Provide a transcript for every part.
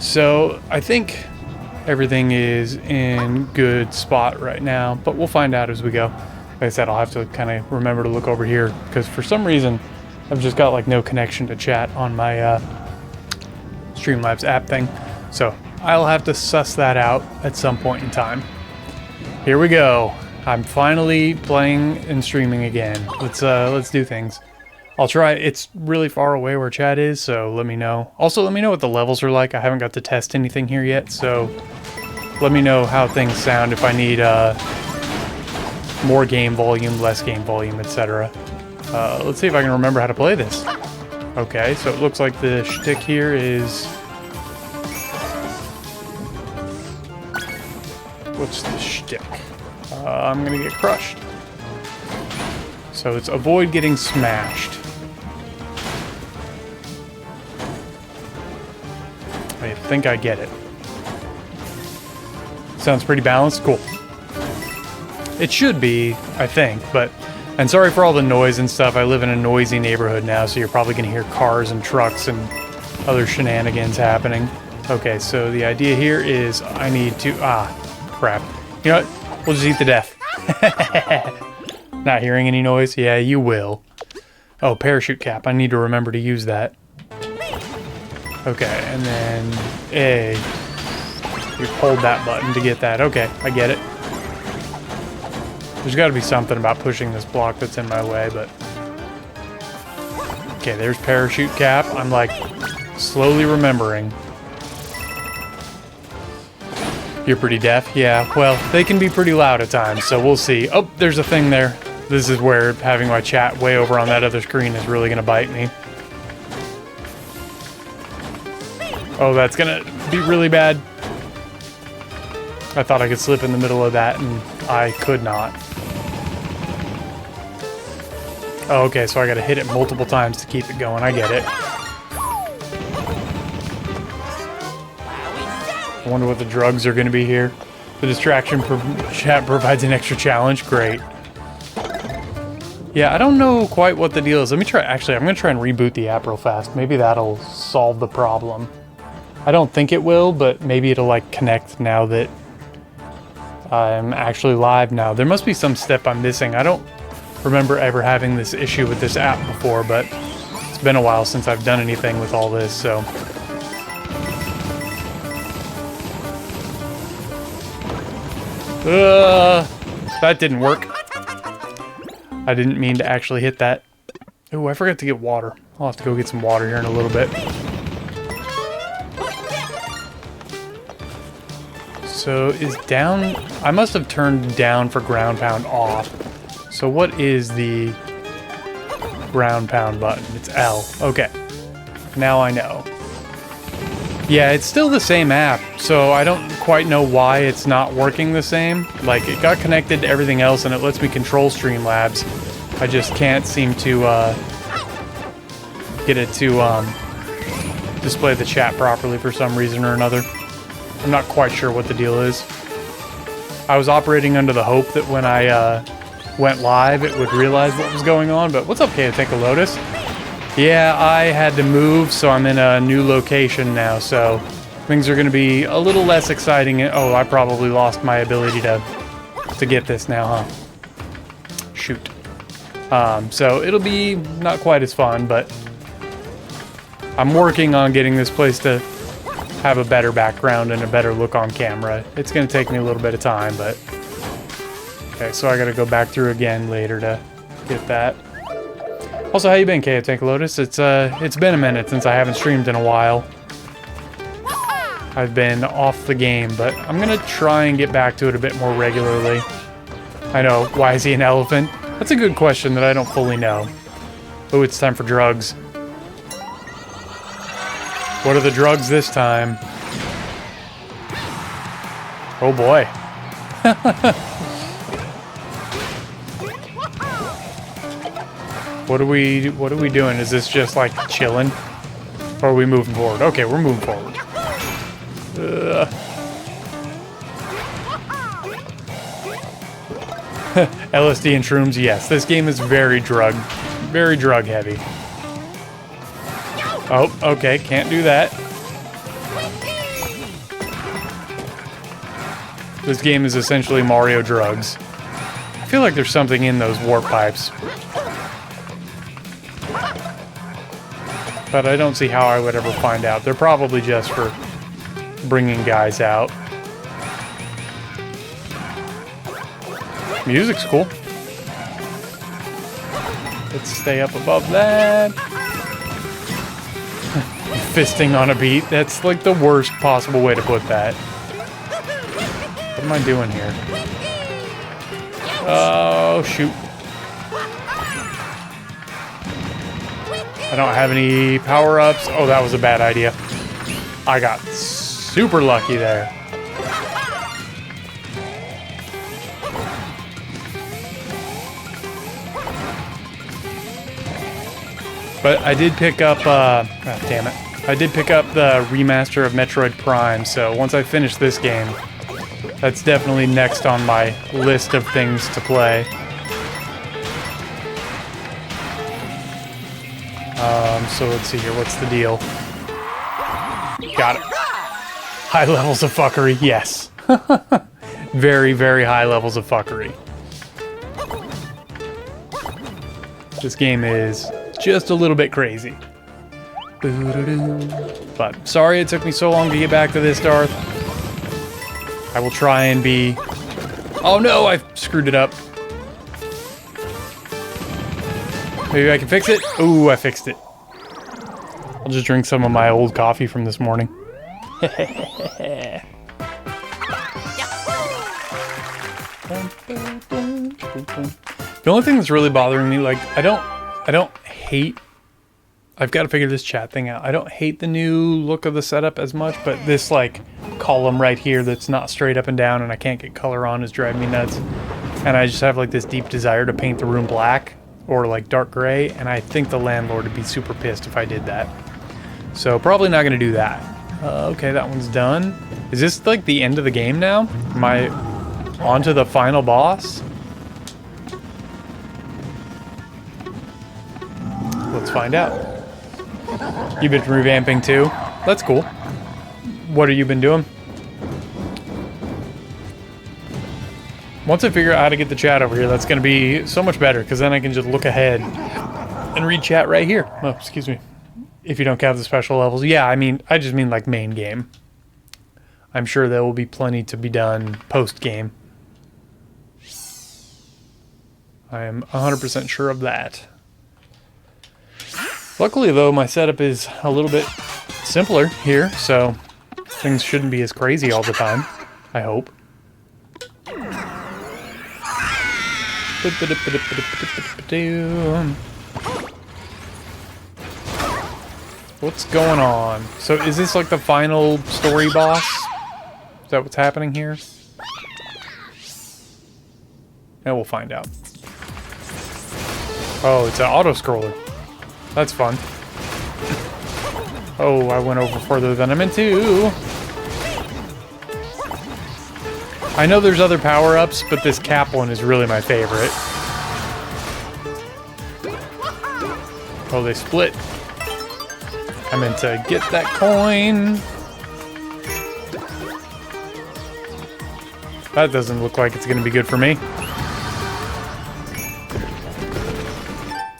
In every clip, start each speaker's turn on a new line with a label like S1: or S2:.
S1: So I think everything is in good spot right now, but we'll find out as we go. Like I said, I'll have to kind of remember to look over here because for some reason I've just got like no connection to chat on my Streamlabs app thing. So I'll have to suss that out at some point in time. Here we go. I'm finally playing and streaming again. Let's do things. I'll try. It's really far away where chat is, so let me know. Also, let me know what the levels are like. I haven't got to test anything here yet, so let me know how things sound if I need more game volume, less game volume, etc. Let's see if I can remember how to play this. Okay, so it looks like the shtick here is... What's the shtick? I'm gonna get crushed. So it's avoid getting smashed. I think I get it. Sounds pretty balanced. Cool. It should be, I think, but... And sorry for all the noise and stuff. I live in a noisy neighborhood now, so you're probably going to hear cars and trucks and other shenanigans happening. Okay, so the idea here is I need to... Ah, crap. You know what? We'll just eat to death. Not hearing any noise? Yeah, you will. Oh, parachute cap. I need to remember to use that. Okay, and then A. You hold that button to get that. Okay, I get it. There's got to be something about pushing this block that's in my way, but... Okay, there's parachute cap. I'm, like, slowly remembering. You're pretty deaf? Yeah, well, they can be pretty loud at times, so we'll see. Oh, there's a thing there. This is where having my chat way over on that other screen is really going to bite me. Oh, that's going to be really bad. I thought I could slip in the middle of that, and I could not. Oh, okay, so I gotta hit it multiple times to keep it going. I get it. I wonder what the drugs are gonna be here. The distraction chat provides an extra challenge. Great. Yeah, I don't know quite what the deal is. Let me try. Actually, I'm gonna try and reboot the app real fast. Maybe that'll solve the problem. I don't think it will, but maybe it'll like connect now that I'm actually live now. There must be some step I'm missing. I don't remember ever having this issue with this app before, but it's been a while since I've done anything with all this, so... That didn't work. I didn't mean to actually hit that. Oh, I forgot to get water. I'll have to go get some water here in a little bit. So is down... I must have turned down for ground pound off. So what is the ground pound button? It's L. Okay. Now I know. Yeah, it's still the same app, so I don't quite know why it's not working the same. Like, it got connected to everything else and it lets me control Streamlabs. I just can't seem to get it to display the chat properly for some reason or another. I'm not quite sure what the deal is. I was operating under the hope that when I went live, it would realize what was going on, but what's up, pt.4 Lotus? Yeah, I had to move, so I'm in a new location now, so things are going to be a little less exciting. Oh, I probably lost my ability to get this now, huh? Shoot. So it'll be not quite as fun, but I'm working on getting this place to have a better background and a better look on camera. It's going to take me a little bit of time, but... Okay, so I gotta go back through again later to get that. Also, how you been, pt.4 Lotus? It's been a minute since I haven't streamed in a while. I've been off the game, but I'm gonna try and get back to it a bit more regularly. I know, why is he an elephant? That's a good question that I don't fully know. Oh, it's time for drugs. What are the drugs this time? Oh boy. What are we doing? Is this just like chilling? Or are we moving forward? Okay, we're moving forward. LSD and shrooms, yes. This game is very drug heavy. Oh, okay, can't do that. This game is essentially Mario drugs. I feel like there's something in those warp pipes. But I don't see how I would ever find out. They're probably just for bringing guys out. Music's cool. Let's stay up above that. Fisting on a beat. That's like the worst possible way to put that. What am I doing here? Oh, shoot. I don't have any power-ups. Oh, that was a bad idea. I got super lucky there. But I did pick up, oh, damn it. I did pick up the remaster of Metroid Prime, so once I finish this game, that's definitely next on my list of things to play. So let's see here, what's the deal? Got it. High levels of fuckery, yes. Very, very high levels of fuckery. This game is just a little bit crazy. But sorry it took me so long to get back to this, Darth. I will try and be... Oh no, I screwed it up. Maybe I can fix it? Ooh, I fixed it. I'll just drink some of my old coffee from this morning. The only thing that's really bothering me, like, I don't hate... I've got to figure this chat thing out. I don't hate the new look of the setup as much, but this, like, column right here that's not straight up and down and I can't get color on is driving me nuts. And I just have, like, this deep desire to paint the room black or, like, dark gray, and I think the landlord would be super pissed if I did that. So, probably not going to do that. Okay, that one's done. Is this, like, the end of the game now? Am I on to the final boss? Let's find out. You've been revamping too? That's cool. What have you been doing? Once I figure out how to get the chat over here, that's going to be so much better, because then I can just look ahead and read chat right here. Oh, excuse me. If you don't count the special levels. Yeah, I just mean like main game. I'm sure there will be plenty to be done post-game. I am 100% sure of that. Luckily, though, my setup is a little bit simpler here, so things shouldn't be as crazy all the time, I hope. What's going on? So is this like the final story boss? Is that what's happening here? Yeah, we'll find out. Oh, it's an auto-scroller. That's fun. Oh, I went over further than I meant to. I know there's other power-ups, but this cap one is really my favorite. Oh, they split. I meant to get that coin. That doesn't look like it's going to be good for me.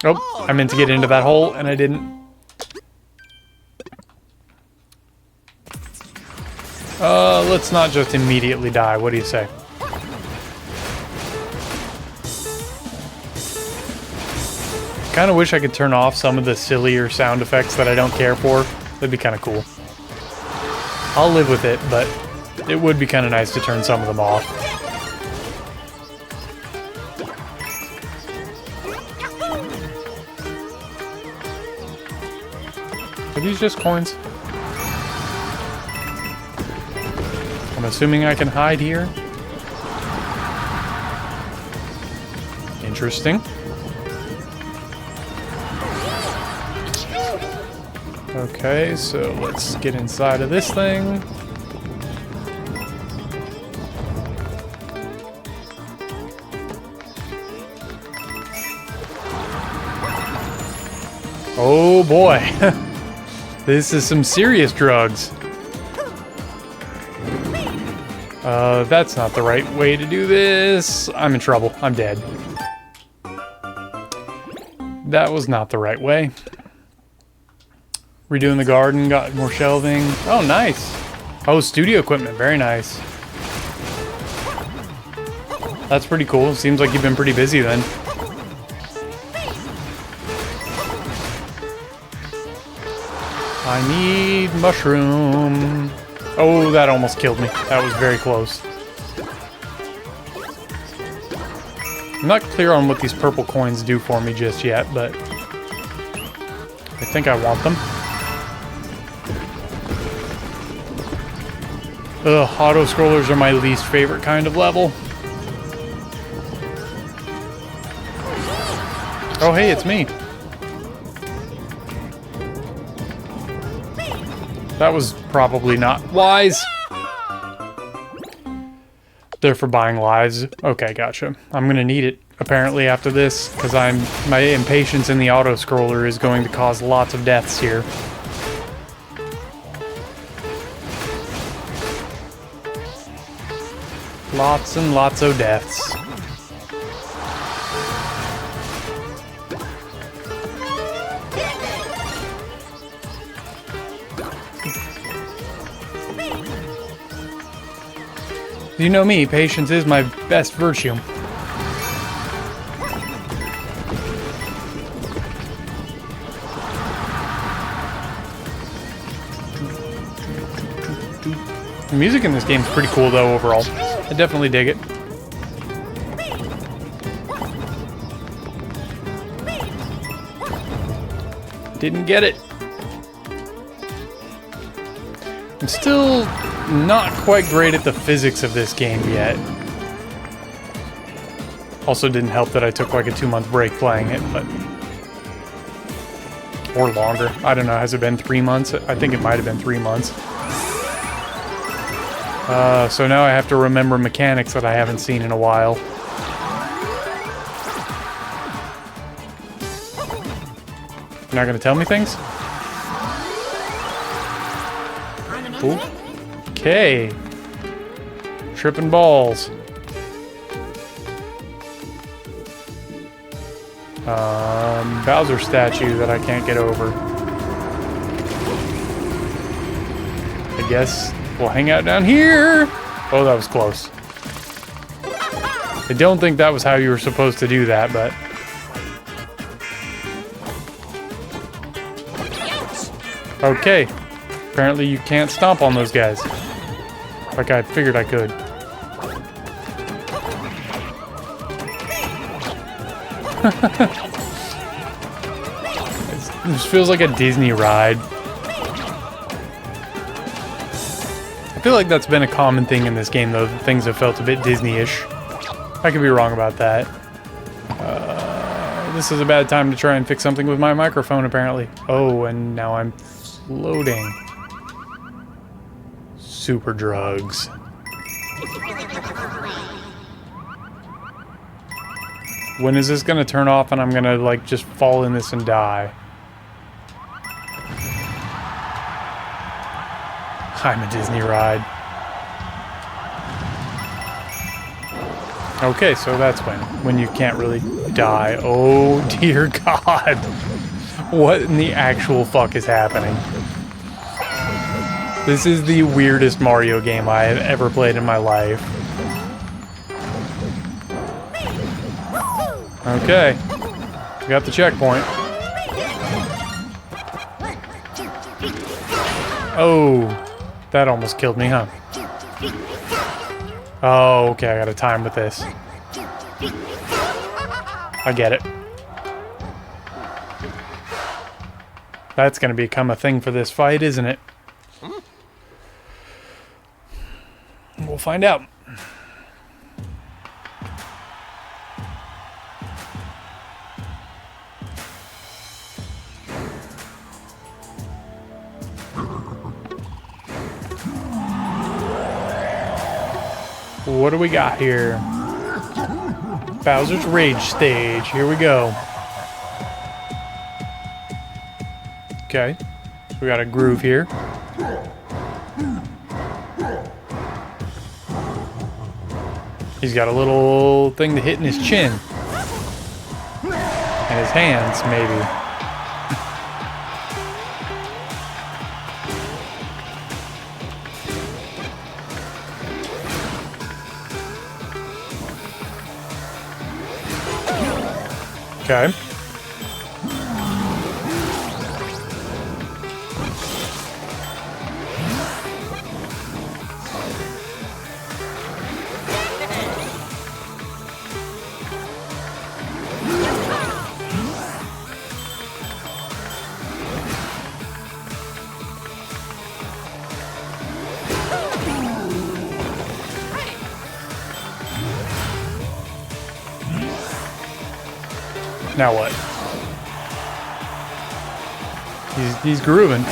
S1: Oh, I meant to get into that hole, and I didn't. Let's not just immediately die. What do you say? Kind of wish I could turn off some of the sillier sound effects that I don't care for. That'd be kind of cool. I'll live with it, but it would be kind of nice to turn some of them off. Are these just coins? I'm assuming I can hide here. Interesting. Okay, so let's get inside of this thing. Oh boy. This is some serious drugs. That's not the right way to do this. I'm in trouble. I'm dead. That was not the right way. Redoing the garden, got more shelving. Oh, nice. Oh, studio equipment. Very nice. That's pretty cool. Seems like you've been pretty busy then. I need mushroom. Oh, that almost killed me. That was very close. I'm not clear on what these purple coins do for me just yet, but I think I want them. Ugh, auto-scrollers are my least favorite kind of level. Oh, hey, it's me. That was probably not wise. They're for buying lives. Okay, gotcha. I'm gonna need it apparently after this because my impatience in the auto-scroller is going to cause lots of deaths here. Lots and lots of deaths. You know me, patience is my best virtue. The music in this game is pretty cool though overall. I definitely dig it. Didn't get it. I'm still not quite great at the physics of this game yet. Also didn't help that I took like a 2-month break playing it, but... Or longer. I don't know, has it been 3 months? I think it might have been 3 months. So now I have to remember mechanics that I haven't seen in a while. You're not gonna tell me things? Ooh. Okay. Tripping balls. Bowser statue that I can't get over. I guess we'll hang out down here. Oh, that was close. I don't think that was how you were supposed to do that, but... Okay. Apparently you can't stomp on those guys. Like I figured I could. This feels like a Disney ride. I feel like that's been a common thing in this game, though. Things have felt a bit Disney-ish. I could be wrong about that. This is a bad time to try and fix something with my microphone, apparently. Oh, and now I'm floating. Super drugs. When is this gonna turn off and I'm gonna, like, just fall in this and die? I'm a Disney ride. Okay, so that's when you can't really die. Oh dear God. What in the actual fuck is happening? This is the weirdest Mario game I have ever played in my life. Okay. We got the checkpoint. Oh. That almost killed me, huh? Oh, okay, I got a time with this. I get it. That's gonna become a thing for this fight, isn't it? We'll find out. What do we got here? Bowser's Rage stage. Here we go. Okay. So we got a groove here. He's got a little thing to hit in his chin. And his hands, maybe. Okay. Now what? He's grooving.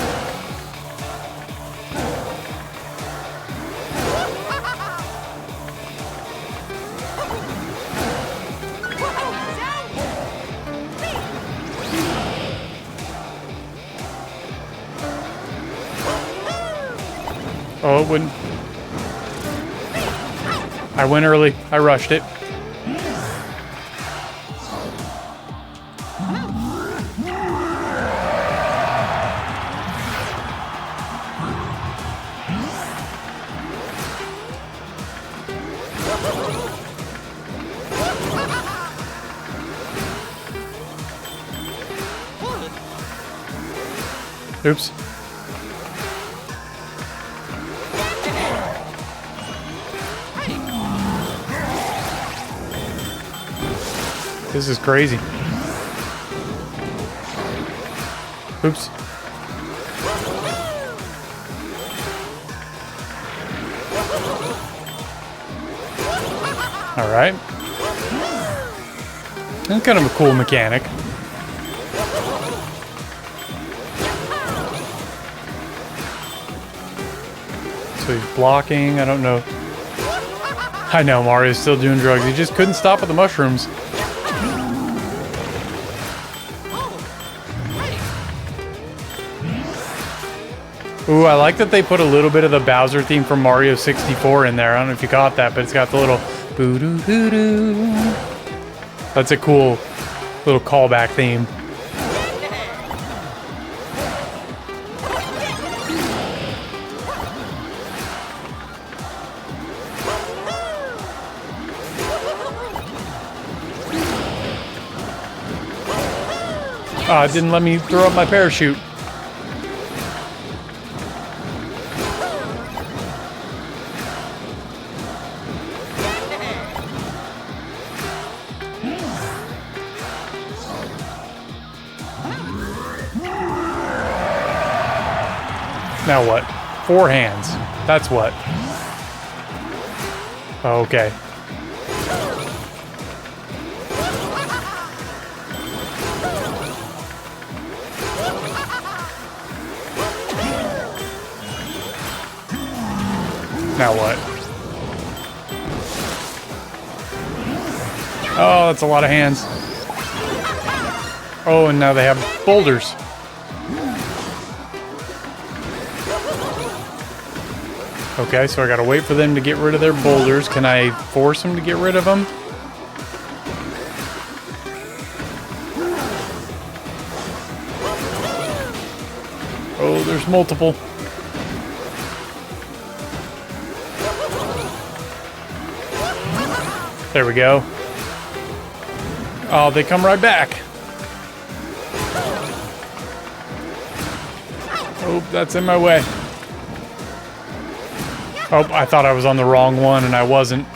S1: Oh, it wouldn't. I went early. I rushed it. Oops. This is crazy. Oops. All right. That's kind of a cool mechanic. So he's blocking. I don't know. I know Mario's still doing drugs. He just couldn't stop at the mushrooms. Ooh, I like that they put a little bit of the Bowser theme from Mario 64 in there. I don't know if you caught that, but it's got the little boo-doo boo-doo. That's a cool little callback theme. It didn't let me throw up my parachute. Now what? 4 hands. That's what. Okay. Now what? Oh, that's a lot of hands. Oh, and now they have boulders. Okay, so I gotta wait for them to get rid of their boulders. Can I force them to get rid of them? Oh, there's multiple. There we go. Oh, they come right back. Oh, that's in my way. Oh, I thought I was on the wrong one, and I wasn't.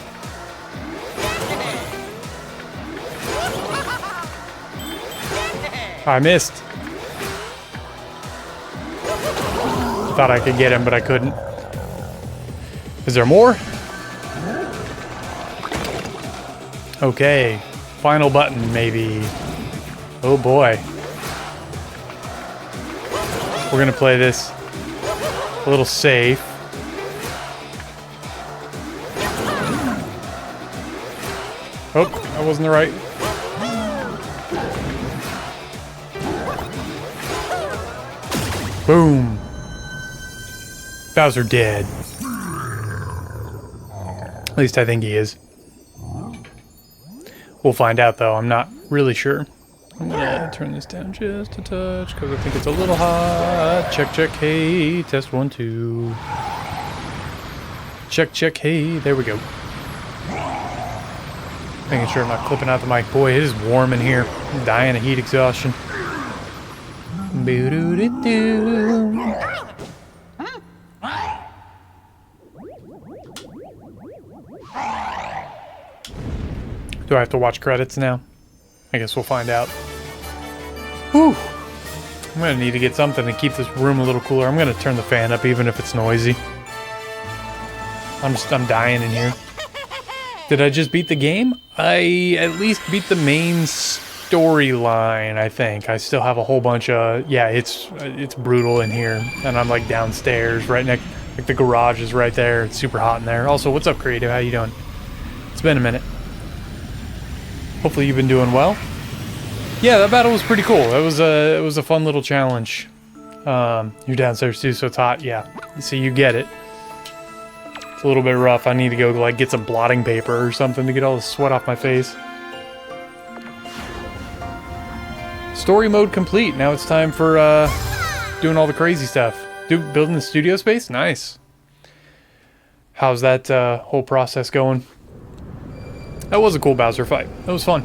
S1: I missed. Thought I could get him, but I couldn't. Is there more? Okay. Final button, maybe. Oh boy. We're gonna play this a little safe. Oh, that wasn't the right. Boom. Bowser dead. At least I think he is. We'll find out, though. I'm not really sure. I'm gonna turn this down just a touch because I think it's a little hot. Check, check, hey. Test 1, 2. Check, check, hey. There we go. Making sure I'm not clipping out the mic. Boy, it is warm in here. I'm dying of heat exhaustion. Boo-doo-doo-doo. Do I have to watch credits now? I guess we'll find out. Whew. I'm gonna need to get something to keep this room a little cooler. I'm gonna turn the fan up even if it's noisy. I'm dying in here. Did I just beat the game? I at least beat the main storyline, I think. I still have a whole bunch of... Yeah, it's brutal in here. And I'm like downstairs, right next... Like the garage is right there. It's super hot in there. Also, what's up, Creative? How you doing? It's been a minute. Hopefully you've been doing well. Yeah, that battle was pretty cool. It was a fun little challenge. You're downstairs too, so it's hot. Yeah, so you get it. It's a little bit rough. I need to go like get some blotting paper or something to get all the sweat off my face. Story mode complete. Now it's time for doing all the crazy stuff. Building the studio space? Nice. How's that whole process going? That was a cool Bowser fight. That was fun.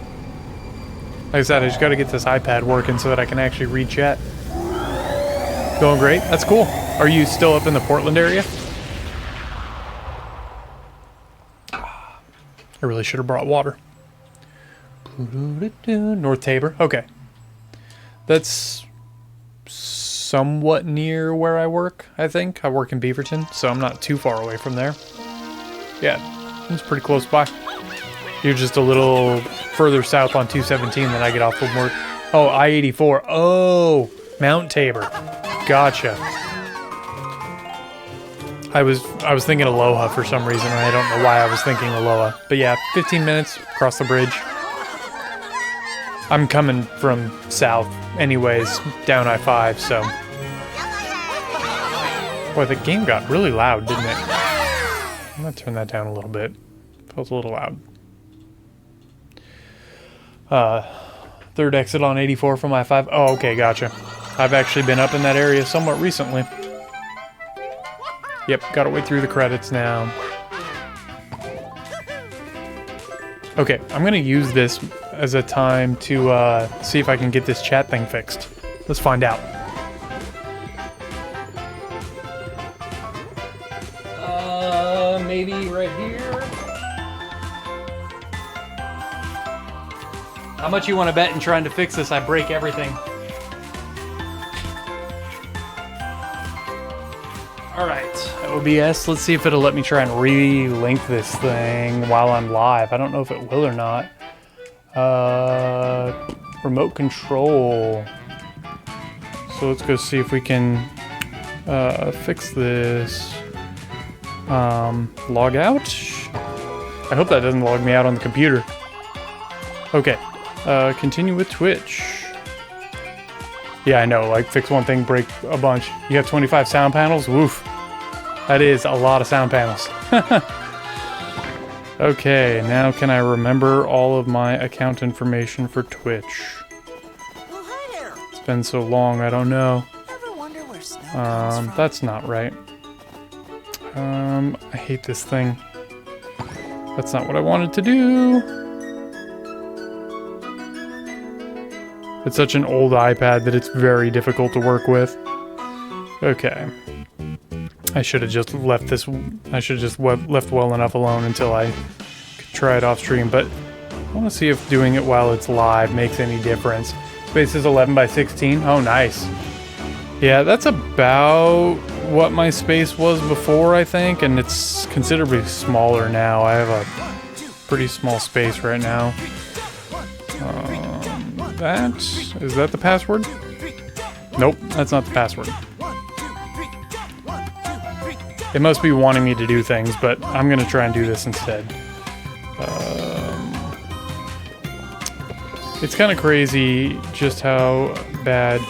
S1: Like I said, I just gotta get this iPad working so that I can actually read chat. Going great? That's cool. Are you still up in the Portland area? I really should have brought water. North Tabor. Okay. That's somewhat near where I work, I think. I work in Beaverton, so I'm not too far away from there. Yeah, it's pretty close by. You're just a little further south on 217 than I get off from work. Oh, I-84. Oh, Mount Tabor. Gotcha. I was thinking Aloha for some reason, and I don't know why I was thinking Aloha. But yeah, 15 minutes across the bridge. I'm coming from south anyways, down I-5, so... Boy, the game got really loud, didn't it? I'm gonna turn that down a little bit. Feels a little loud. Third exit on 84 from I-5. Oh, okay, gotcha. I've actually been up in that area somewhat recently. Yep, gotta wait through the credits now. Okay, I'm gonna use this as a time to see if I can get this chat thing fixed. Let's find out. Maybe right here? How much you want to bet in trying to fix this? I break everything. Alright, OBS, let's see if it'll let me try and re-link this thing while I'm live. I don't know if it will or not. Remote control. So let's go see if we can fix this. Log out? I hope that doesn't log me out on the computer. Okay. Continue with Twitch. Yeah, I know, like, fix one thing, break a bunch. You have 25 sound panels? Woof. That is a lot of sound panels. Okay, now can I remember all of my account information for Twitch?
S2: Oh, hi there.
S1: It's been so long, I don't know.
S2: Ever wonder where snow comes from?
S1: That's not right. I hate this thing. That's not what I wanted to do. It's such an old iPad that it's very difficult to work with. Okay. I should have just left this... I should have just left well enough alone until I could try it off stream, but I want to see if doing it while it's live makes any difference. Space is 11 by 16. Oh, nice. Yeah, that's about what my space was before, I think, and it's considerably smaller now. I have a pretty small space right now. Is that the password? Nope, that's not the password. It must be wanting me to do things, but I'm gonna try and do this instead. It's kind of crazy just how bad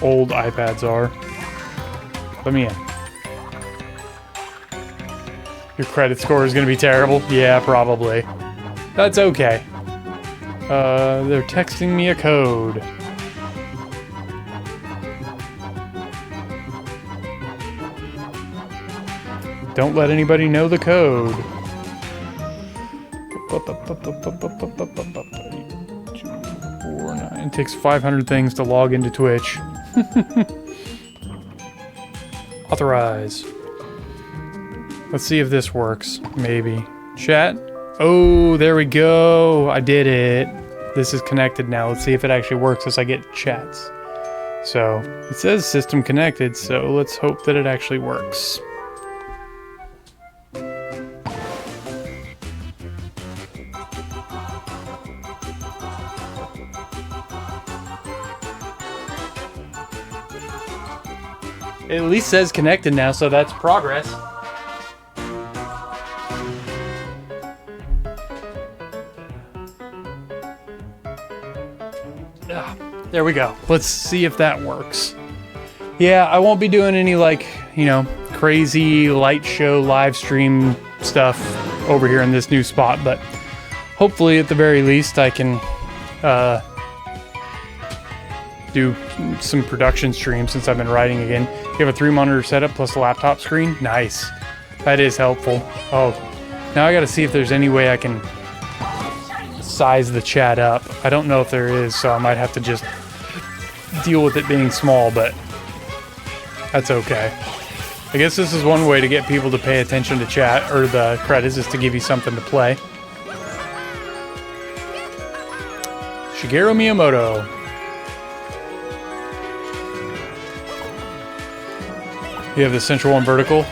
S1: old iPads are. Let me in. Your credit score is gonna be terrible? Yeah, probably. That's okay. They're texting me a code. Don't let anybody know the code. It takes 500 things to log into Twitch. Authorize. Let's see if this works. Maybe. Chat. Oh, there we go. I did it. This is connected now. Let's see if it actually works as I get chats. So, it says system connected, so let's hope that it actually works. It at least says connected now, so that's progress. There we go. Let's see if that works. Yeah, I won't be doing any, like, you know, crazy light show live stream stuff over here in this new spot, but hopefully at the very least I can do some production streams since I've been writing again. You have a 3-monitor setup plus a laptop screen? Nice. That is helpful. Oh, now I gotta see if there's any way I can size the chat up. I don't know if there is, so I might have to just deal with it being small, but that's okay. I guess this is one way to get people to pay attention to chat, or the credits, is to give you something to play. Shigeru Miyamoto. You have the central one vertical.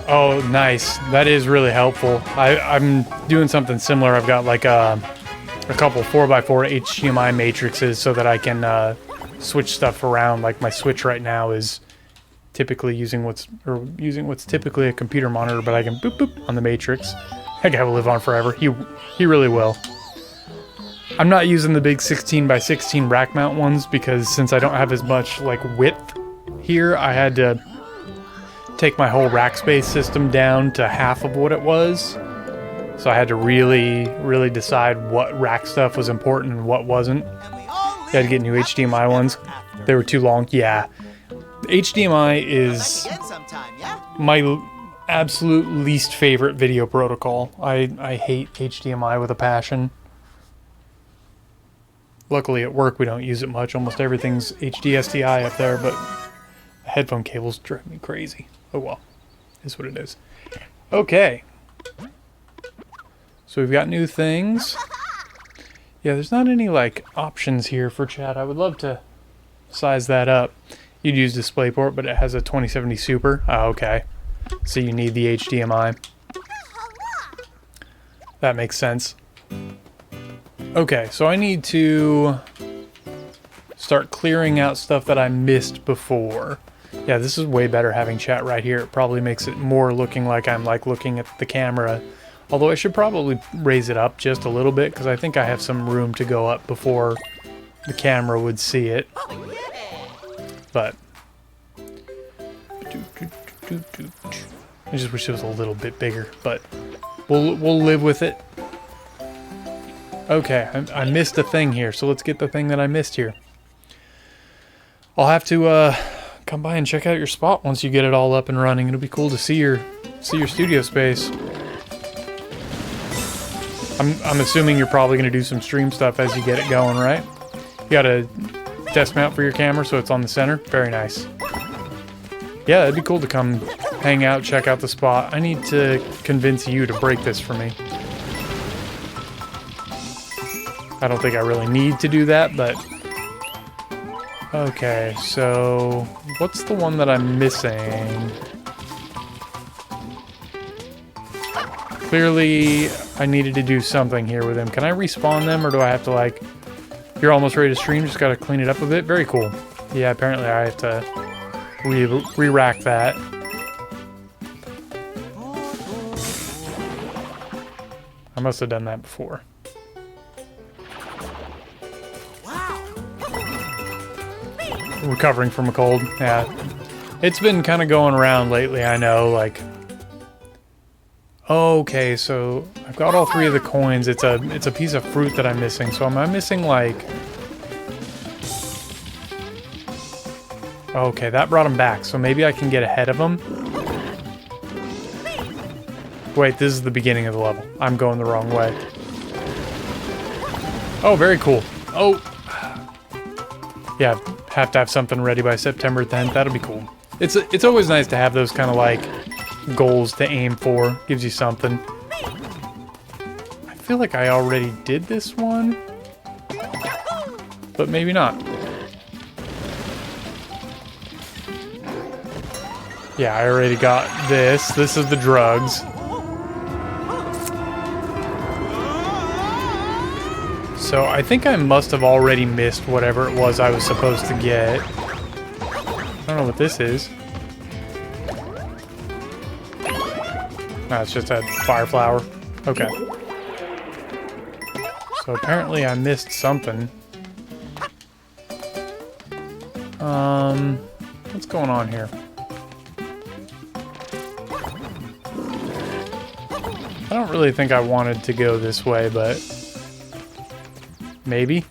S1: Oh, nice. That is really helpful. I'm doing something similar. I've got like a couple 4x4 HDMI matrices so that I can switch stuff around. Like my Switch right now is typically using what's typically a computer monitor, but I can boop boop on the matrix. That guy will live on forever. He really will. I'm not using the big 16x16 rack mount ones because since I don't have as much like width here, I had to take my whole rack space system down to half of what it was. So I had to really decide what rack stuff was important and what wasn't. You had to get new HDMI ones. They were too long. Yeah. HDMI is my absolute least favorite video protocol. I hate HDMI with a passion. Luckily at work we don't use it much. Almost everything's HD SDI up there, but the headphone cables drive me crazy. Oh well, is what it is. Okay. So we've got new things. Yeah, there's not any like options here for chat. I would love to size that up. You'd use DisplayPort, but it has a 2070 Super. Oh, okay. So you need the HDMI. That makes sense. Okay, so I need to start clearing out stuff that I missed before. Yeah, this is way better having chat right here. It probably makes it more looking like I'm like looking at the camera. Although I should probably raise it up just a little bit because I think I have some room to go up before the camera would see it. But I just wish it was a little bit bigger, but we'll live with it. Okay, I missed a thing here, so let's get the thing that I missed here. I'll have to come by and check out your spot once you get it all up and running. It'll be cool to see your studio space. I'm assuming you're probably going to do some stream stuff as you get it going, right? You got a desk mount for your camera so it's on the center? Very nice. Yeah, it'd be cool to come hang out, check out the spot. I need to convince you to break this for me. I don't think I really need to do that, but... Okay, so... What's the one that I'm missing? Clearly, I needed to do something here with him. Can I respawn them, or do I have to, like... You're almost ready to stream, just gotta clean it up a bit? Very cool. Yeah, apparently I have to re-rack that. I must have done that before. Recovering from a cold, yeah. It's been kind of going around lately, I know, like... Okay, so I've got all 3 of the coins. It's a piece of fruit that I'm missing. So am I missing like... Okay, that brought him back. So maybe I can get ahead of him. Wait, this is the beginning of the level. I'm going the wrong way. Oh, very cool. Oh. Yeah, have to have something ready by September 10th. That'll be cool. It's always nice to have those kind of like goals to aim for. Gives you something. I feel like I already did this one. But maybe not. Yeah, I already got this. This is the drugs. So I think I must have already missed whatever it was I was supposed to get. I don't know what this is. No, it's just a fire flower. Okay. So apparently I missed something. What's going on here? I don't really think I wanted to go this way, but maybe.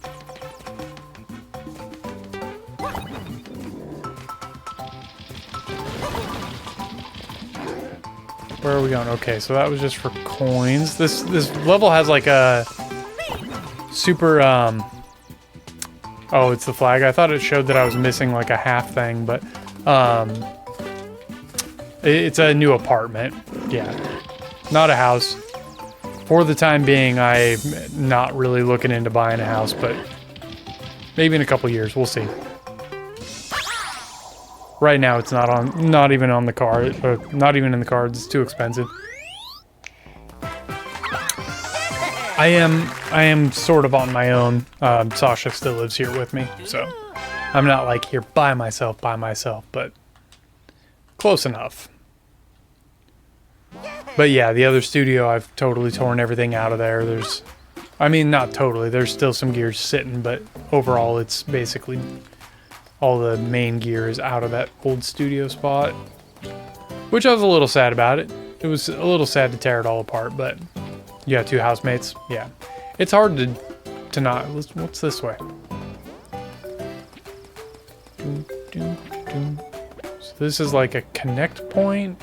S1: Where are we going? Okay, so that was just for coins. This level has like a super oh, it's the flag. I thought it showed that I was missing like a half thing, but it's a new apartment. Yeah. Not a house. For the time being, I'm not really looking into buying a house, but maybe in a couple years, we'll see. Right now, it's not even on the card, or not even in the cards. It's too expensive. I am sort of on my own. Sasha still lives here with me, so I'm not like here by myself, but close enough. But yeah, the other studio, I've totally torn everything out of there. I mean, not totally. There's still some gears sitting, but overall, it's basically all the main gear is out of that old studio spot. Which I was a little sad about it. It was a little sad to tear it all apart, but you got 2 housemates. Yeah. It's hard to not... What's this way? So this is like a connect point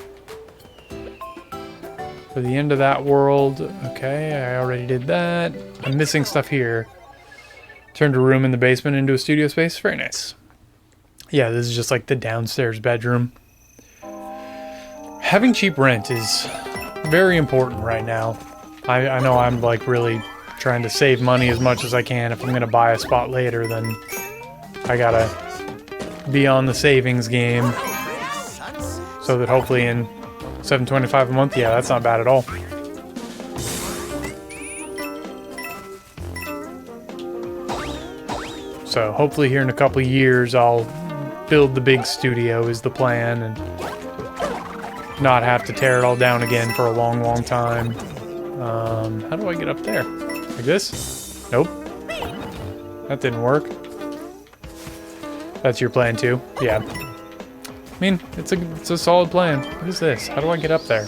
S1: for the end of that world. Okay, I already did that. I'm missing stuff here. Turned a room in the basement into a studio space. Very nice. Yeah, this is just like the downstairs bedroom. Having cheap rent is very important right now. I know I'm like really trying to save money as much as I can. If I'm going to buy a spot later, then I gotta be on the savings game. So that hopefully in $7.25 a month, yeah, that's not bad at all. So hopefully here in a couple years, I'll build the big studio is the plan, and not have to tear it all down again for a long, long time. How do I get up there? Like this? Nope. That didn't work. That's your plan too? Yeah. I mean, it's a solid plan. What is this? How do I get up there?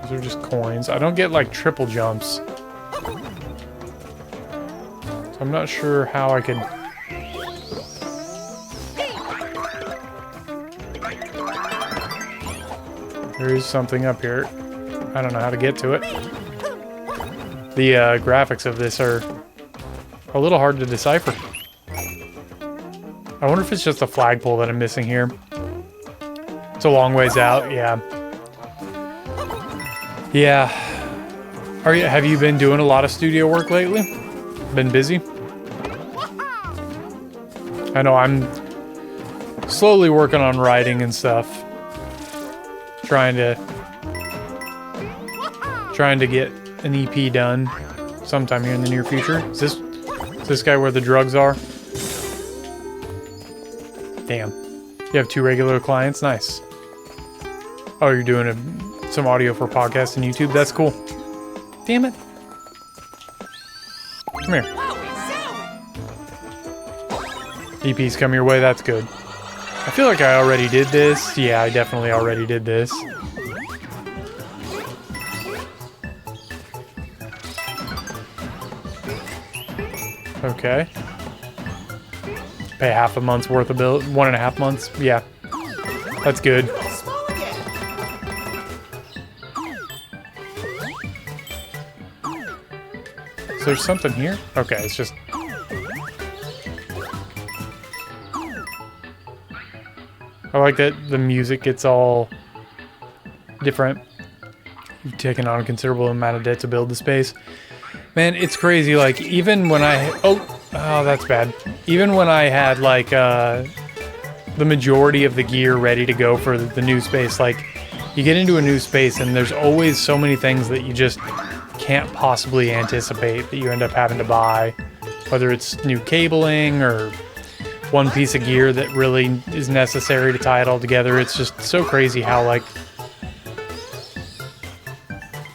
S1: Those are just coins. I don't get like triple jumps. So I'm not sure how I could... There is something up here. I don't know how to get to it. The graphics of this are a little hard to decipher. I wonder if it's just a flagpole that I'm missing here. It's a long ways out, yeah. Yeah. Have you been doing a lot of studio work lately? Been busy? I know I'm slowly working on writing and stuff. Trying to get an EP done sometime here in the near future. Is this guy where the drugs are? Damn. You have 2 regular clients? Nice. Oh, you're doing some audio for podcasts and YouTube? That's cool. Damn it. Come here. EPs come your way, that's good. I feel like I already did this. Yeah, I definitely already did this. Okay. Pay half a month's worth of bill. 1.5 months. Yeah. That's good.
S2: Small again.
S1: So there's something here? Okay, it's just... I like that the music gets all different. You've taken on a considerable amount of debt to build the space. Man, it's crazy. Like, even when I... Oh, that's bad. Even when I had, like, the majority of the gear ready to go for the new space, like, you get into a new space and there's always so many things that you just can't possibly anticipate that you end up having to buy. Whether it's new cabling or one piece of gear that really is necessary to tie it all together. It's just so crazy how, like,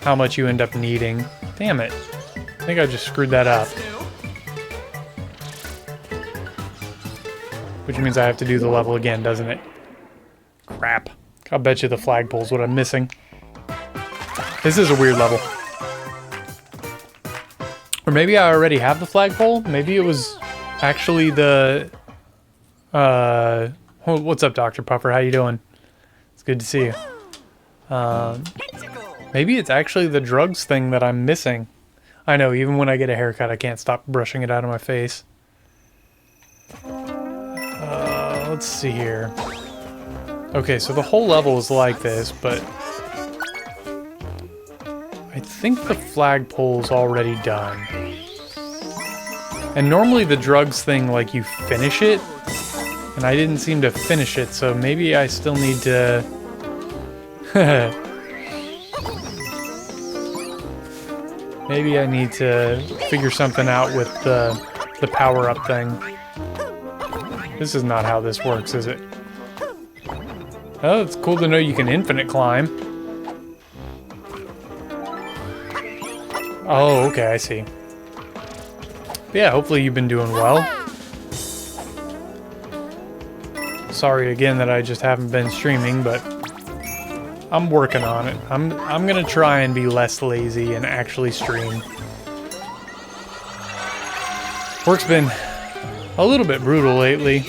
S1: how much you end up needing. Damn it. I think I just screwed that up. Which means I have to do the level again, doesn't it? Crap. I'll bet you the flagpole's what I'm missing. This is a weird level. Or maybe I already have the flagpole? Maybe it was actually the... what's up, Dr. Puffer? How you doing? It's good to see you. Maybe it's actually the drugs thing that I'm missing. I know, even when I get a haircut, I can't stop brushing it out of my face. Let's see here. Okay, so the whole level is like this, but... I think the flagpole's already done. And normally the drugs thing, like, you finish it. And I didn't seem to finish it, so maybe I still need to... Maybe I need to figure something out with the power-up thing. This is not how this works, is it? Oh, it's cool to know you can infinite climb. Oh, okay, I see. But yeah, hopefully you've been doing well. Sorry again that I just haven't been streaming, but I'm working on it. I'm gonna try and be less lazy and actually stream. Work's been a little bit brutal lately.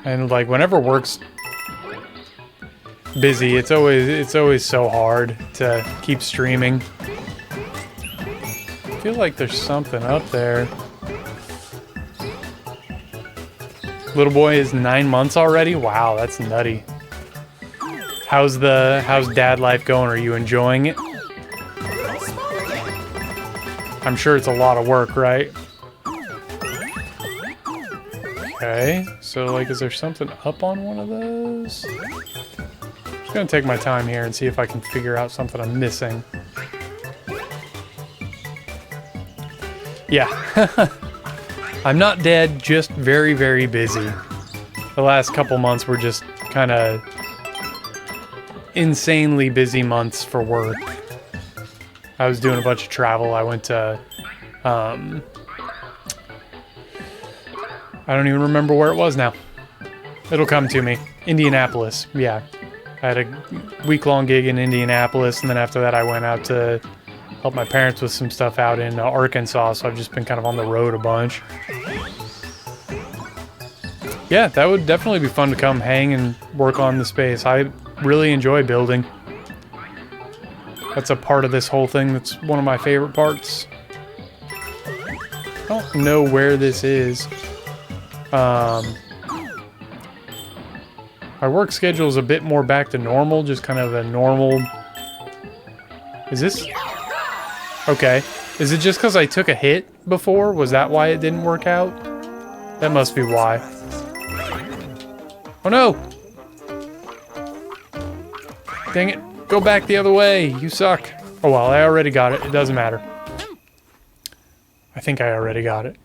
S1: And like whenever work's busy, it's always so hard to keep streaming. I feel like there's something up there. Little boy is 9 months already? Wow, that's nutty. How's dad life going? Are you enjoying it? I'm sure it's a lot of work, right? Okay, so like, is there something up on one of those? I'm just gonna take my time here and see if I can figure out something I'm missing. Yeah. I'm not dead, just very, very busy. The last couple months were just kind of insanely busy months for work. I was doing a bunch of travel. I went to, I don't even remember where it was now. It'll come to me. Indianapolis, yeah. I had a week-long gig in Indianapolis, and then after that I went out to help my parents with some stuff out in Arkansas, so I've just been kind of on the road a bunch. Yeah, that would definitely be fun to come hang and work on the space. I really enjoy building. That's a part of this whole thing that's one of my favorite parts. I don't know where this is. My work schedule is a bit more back to normal, just kind of a normal... Is this... Okay. Is it just because I took a hit before? Was that why it didn't work out? That must be why. Oh no! Dang it. Go back the other way. You suck. Oh well, I already got it. It doesn't matter. I think I already got it.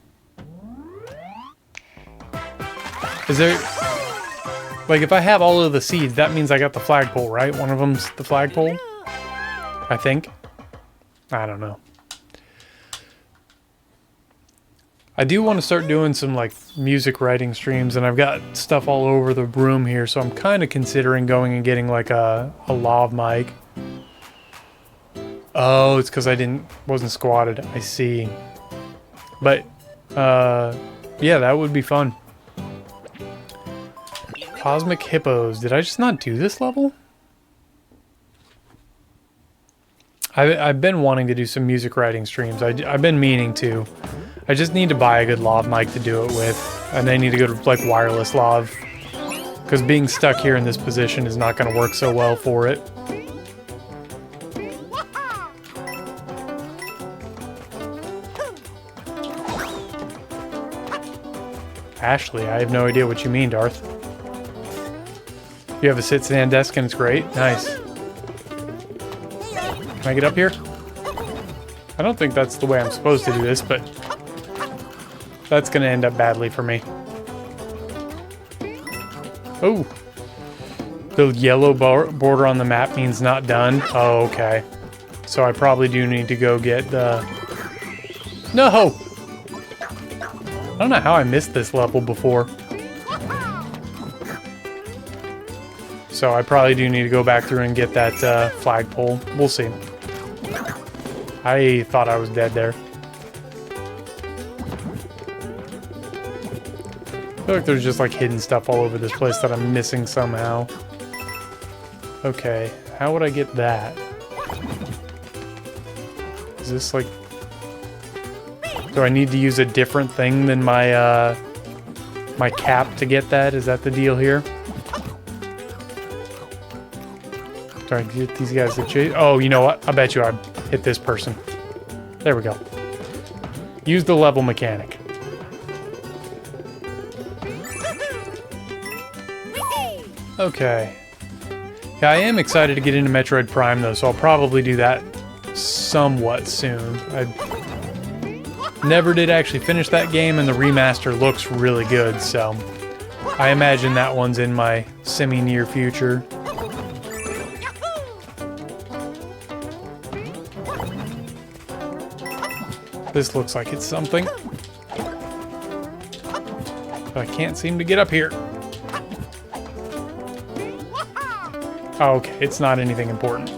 S1: Is there... Like, if I have all of the seeds, that means I got the flagpole, right? One of them's the flagpole? I think. I don't know. I do want to start doing some, like, music writing streams, and I've got stuff all over the room here, so I'm kind of considering going and getting, like, a lav mic. Oh, it's because I wasn't squatted. I see. But, yeah, that would be fun. Cosmic Hippos. Did I just not do this level? I've been wanting to do some music writing streams. I've been meaning to. I just need to buy a good lav mic to do it with. And I need to go to, like, wireless lav. Because being stuck here in this position is not going to work so well for it. Ashley, I have no idea what you mean, Darth. You have a sit-stand desk and it's great. Nice. Can I get up here? I don't think that's the way I'm supposed to do this, but that's going to end up badly for me. Oh. The yellow border on the map means not done. Oh, okay. So I probably do need to go get the... No! I don't know how I missed this level before. So I probably do need to go back through and get that flagpole. We'll see. I thought I was dead there. I feel like there's just like hidden stuff all over this place that I'm missing somehow. Okay, how would I get that? Is this like... Do I need to use a different thing than my my cap to get that? Is that the deal here? Do I get these guys to chase? Oh, you know what? I bet you I hit this person. There we go. Use the level mechanic. Okay. Yeah, I am excited to get into Metroid Prime though, so I'll probably do that somewhat soon. I never did actually finish that game, and the remaster looks really good, so I imagine that one's in my semi-near future. This looks like it's something. But I can't seem to get up here. Oh, okay, it's not anything important.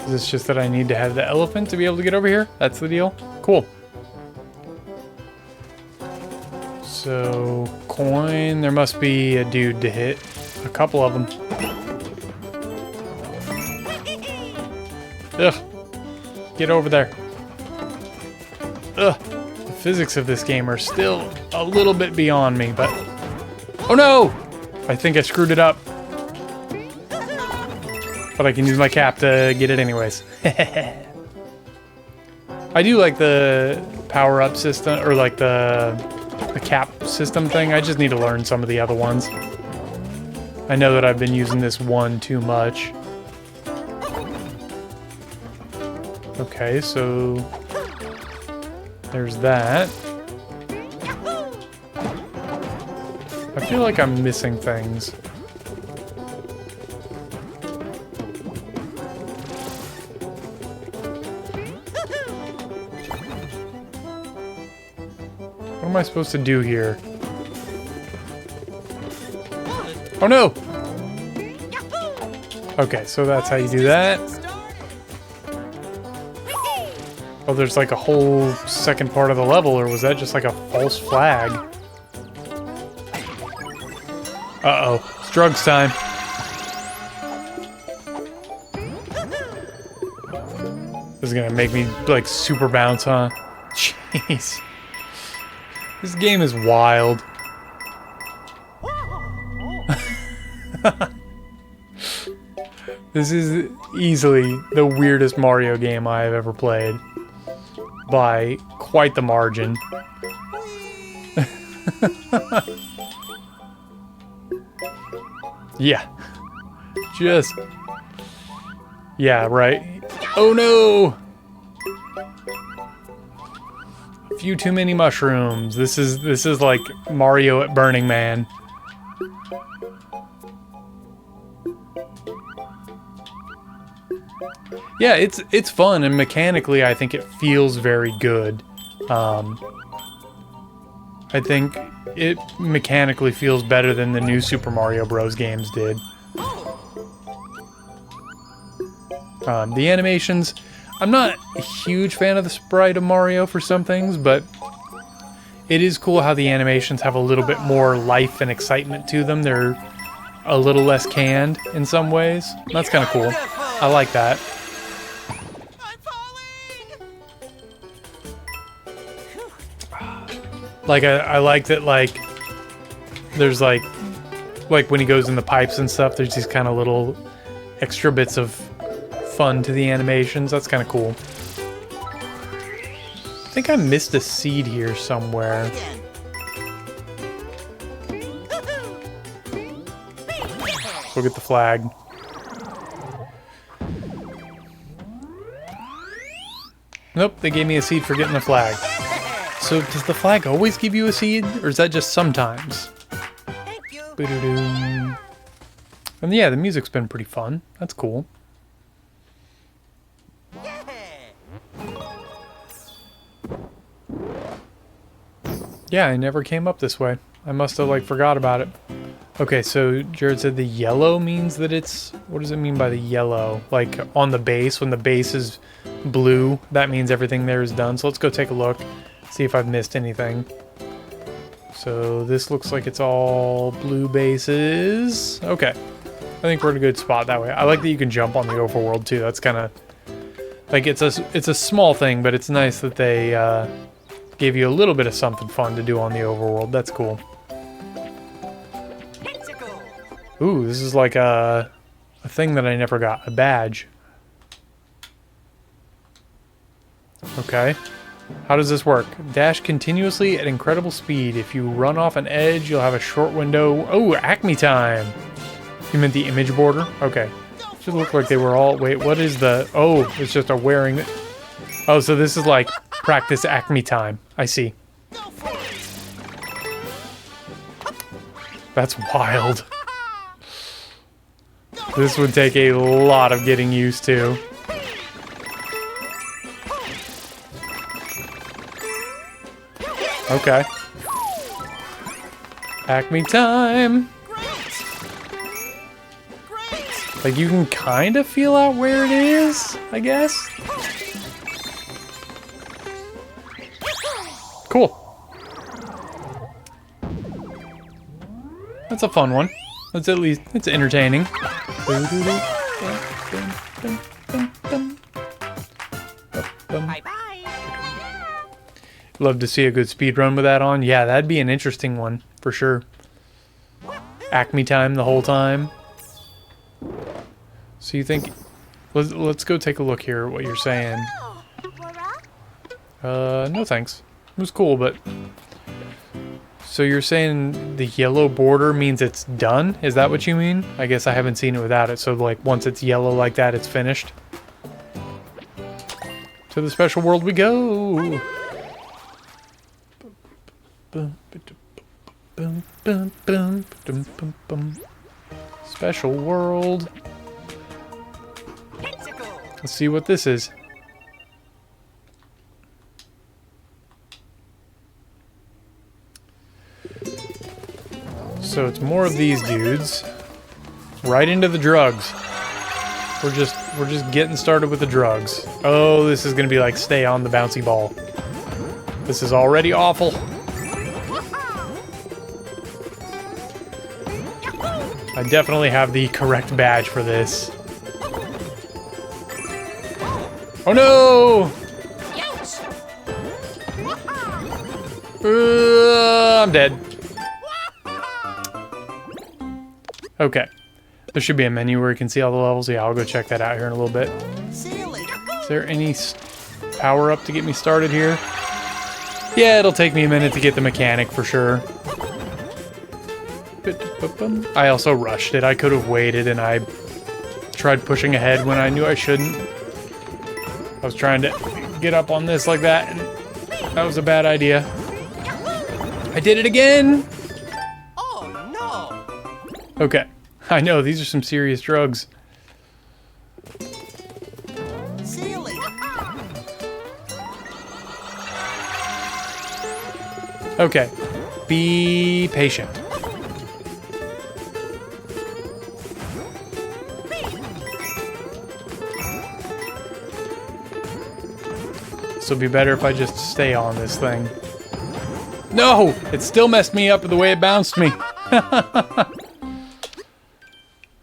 S1: Is this just that I need to have the elephant to be able to get over here? That's the deal? Cool. So, coin. There must be a dude to hit. A couple of them. Ugh. Get over there. Ugh. The physics of this game are still a little bit beyond me, but... Oh no! I think I screwed it up. But I can use my cap to get it anyways. I do like the power-up system, or like the cap system thing. I just need to learn some of the other ones. I know that I've been using this one too much. Okay, so there's that. I feel like I'm missing things. What am I supposed to do here? Oh no! Okay, so that's how you do that. Oh, there's like a whole second part of the level, or was that just like a false flag? Uh-oh, it's drugs time. This is gonna make me like super bounce, huh? Jeez. This game is wild. This is easily the weirdest Mario game I have ever played. By quite the margin. Yeah. Just... Yeah, right. Oh no! A few too many mushrooms. This is like Mario at Burning Man. Yeah, it's fun, and mechanically I think it feels very good. I think it mechanically feels better than the new Super Mario Bros. Games did. The animations, I'm not a huge fan of the sprite of Mario for some things, but it is cool how the animations have a little bit more life and excitement to them. They're a little less canned in some ways. That's kind of cool. I like that.
S2: I'm falling.
S1: Like, I like that, like, there's like when he goes in the pipes and stuff, there's these kind of little extra bits of fun to the animations. That's kind of cool. I think I missed a seed here somewhere.
S2: Again.
S1: Go get the flag. Nope, they gave me a seed for getting the flag. So does the flag always give you a seed, or is that just sometimes?
S2: Thank you.
S1: Boo-doo-doo. And yeah, the music's been pretty fun. That's cool. Yeah, I never came up this way. I must have, like, forgot about it. Okay, so Jared said the yellow means that it's... What does it mean by the yellow? Like, on the base, when the base is blue, that means everything there is done. So let's go take a look, see if I've missed anything. So this looks like it's all blue bases. Okay. I think we're in a good spot that way. I like that you can jump on the overworld, too. That's kind of... Like, it's a small thing, but it's nice that they... gave you a little bit of something fun to do on the overworld. That's cool. Ooh, this is like a thing that I never got. A badge. Okay. How does this work? Dash continuously at incredible speed. If you run off an edge, you'll have a short window. Oh, Acme time! You meant the image border? Okay. Should look like they were all... Wait, what is the... Oh, it's just a wearing... Oh, so this is like practice Acme time. I see. That's wild. This would take a lot of getting used to. Okay. Acme time! Like, you can kind of feel out where it is, I guess? Cool. That's a fun one. That's at least, it's entertaining.
S2: Bye-bye.
S1: Love to see a good speed run with that on. Yeah, that'd be an interesting one, for sure. Acme time the whole time. So you think... Let's go take a look here at what you're saying. No thanks. It was cool, but... So you're saying the yellow border means it's done? Is that what you mean? I guess I haven't seen it without it, so like once it's yellow like that, it's finished. To the special world we go! Special world. Let's see what this is. So it's more of these dudes. Right into the drugs. We're just getting started with the drugs. Oh, this is gonna be like stay on the bouncy ball. This is already awful. I definitely have the correct badge for this. Oh no! I'm dead. Okay. There should be a menu where you can see all the levels. Yeah, I'll go check that out here in a little bit.
S2: See you later.
S1: Is there any power up to get me started here? Yeah, it'll take me a minute to get the mechanic for sure. I also rushed it. I could have waited and I tried pushing ahead when I knew I shouldn't. I was trying to get up on this like that and that was a bad idea. I did it again!
S2: Oh no!
S1: Okay. I know, these are some serious drugs.
S2: See you later.
S1: Okay. Be patient. so it'd be better if I just stay on this thing. No! It still messed me up the way it bounced me.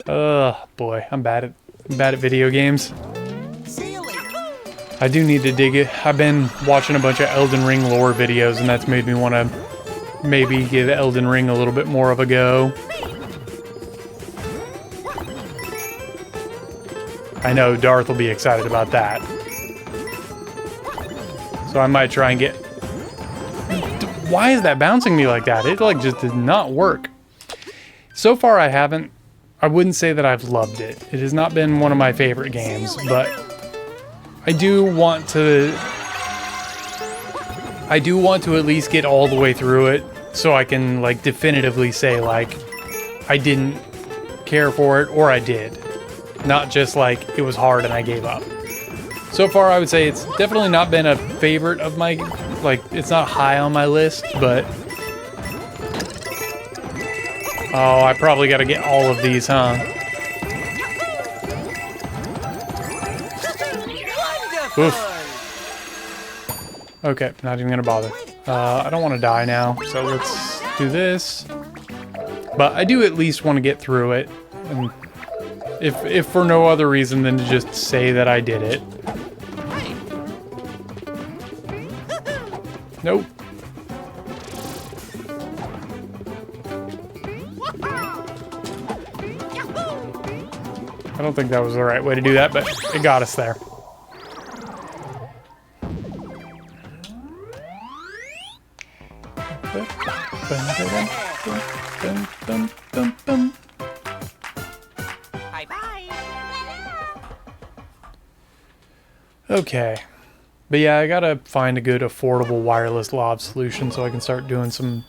S1: Boy, I'm bad at video games.
S2: See you later.
S1: I do need to dig it. I've been watching a bunch of Elden Ring lore videos, and that's made me want to maybe give Elden Ring a little bit more of a go. I know Darth will be excited about that. So I might try and get... Why is that bouncing me like that? It like just did not work. So far I wouldn't say that I've loved it. It has not been one of my favorite games, but I do want to at least get all the way through it so I can like definitively say like I didn't care for it or I did. Not just like it was hard and I gave up. So far I would say it's definitely not been a favorite of my, like it's not high on my list, but oh, I probably got to get all of these, huh? Oof. Okay, not even gonna bother. I don't want to die now, so let's do this. But I do at least want to get through it, and if for no other reason than to just say that I did it. Nope. I don't think that was the right way to do that, but it got us there.
S2: Bye-bye.
S1: Okay. But yeah, I gotta find a good affordable wireless lav solution so I can start doing some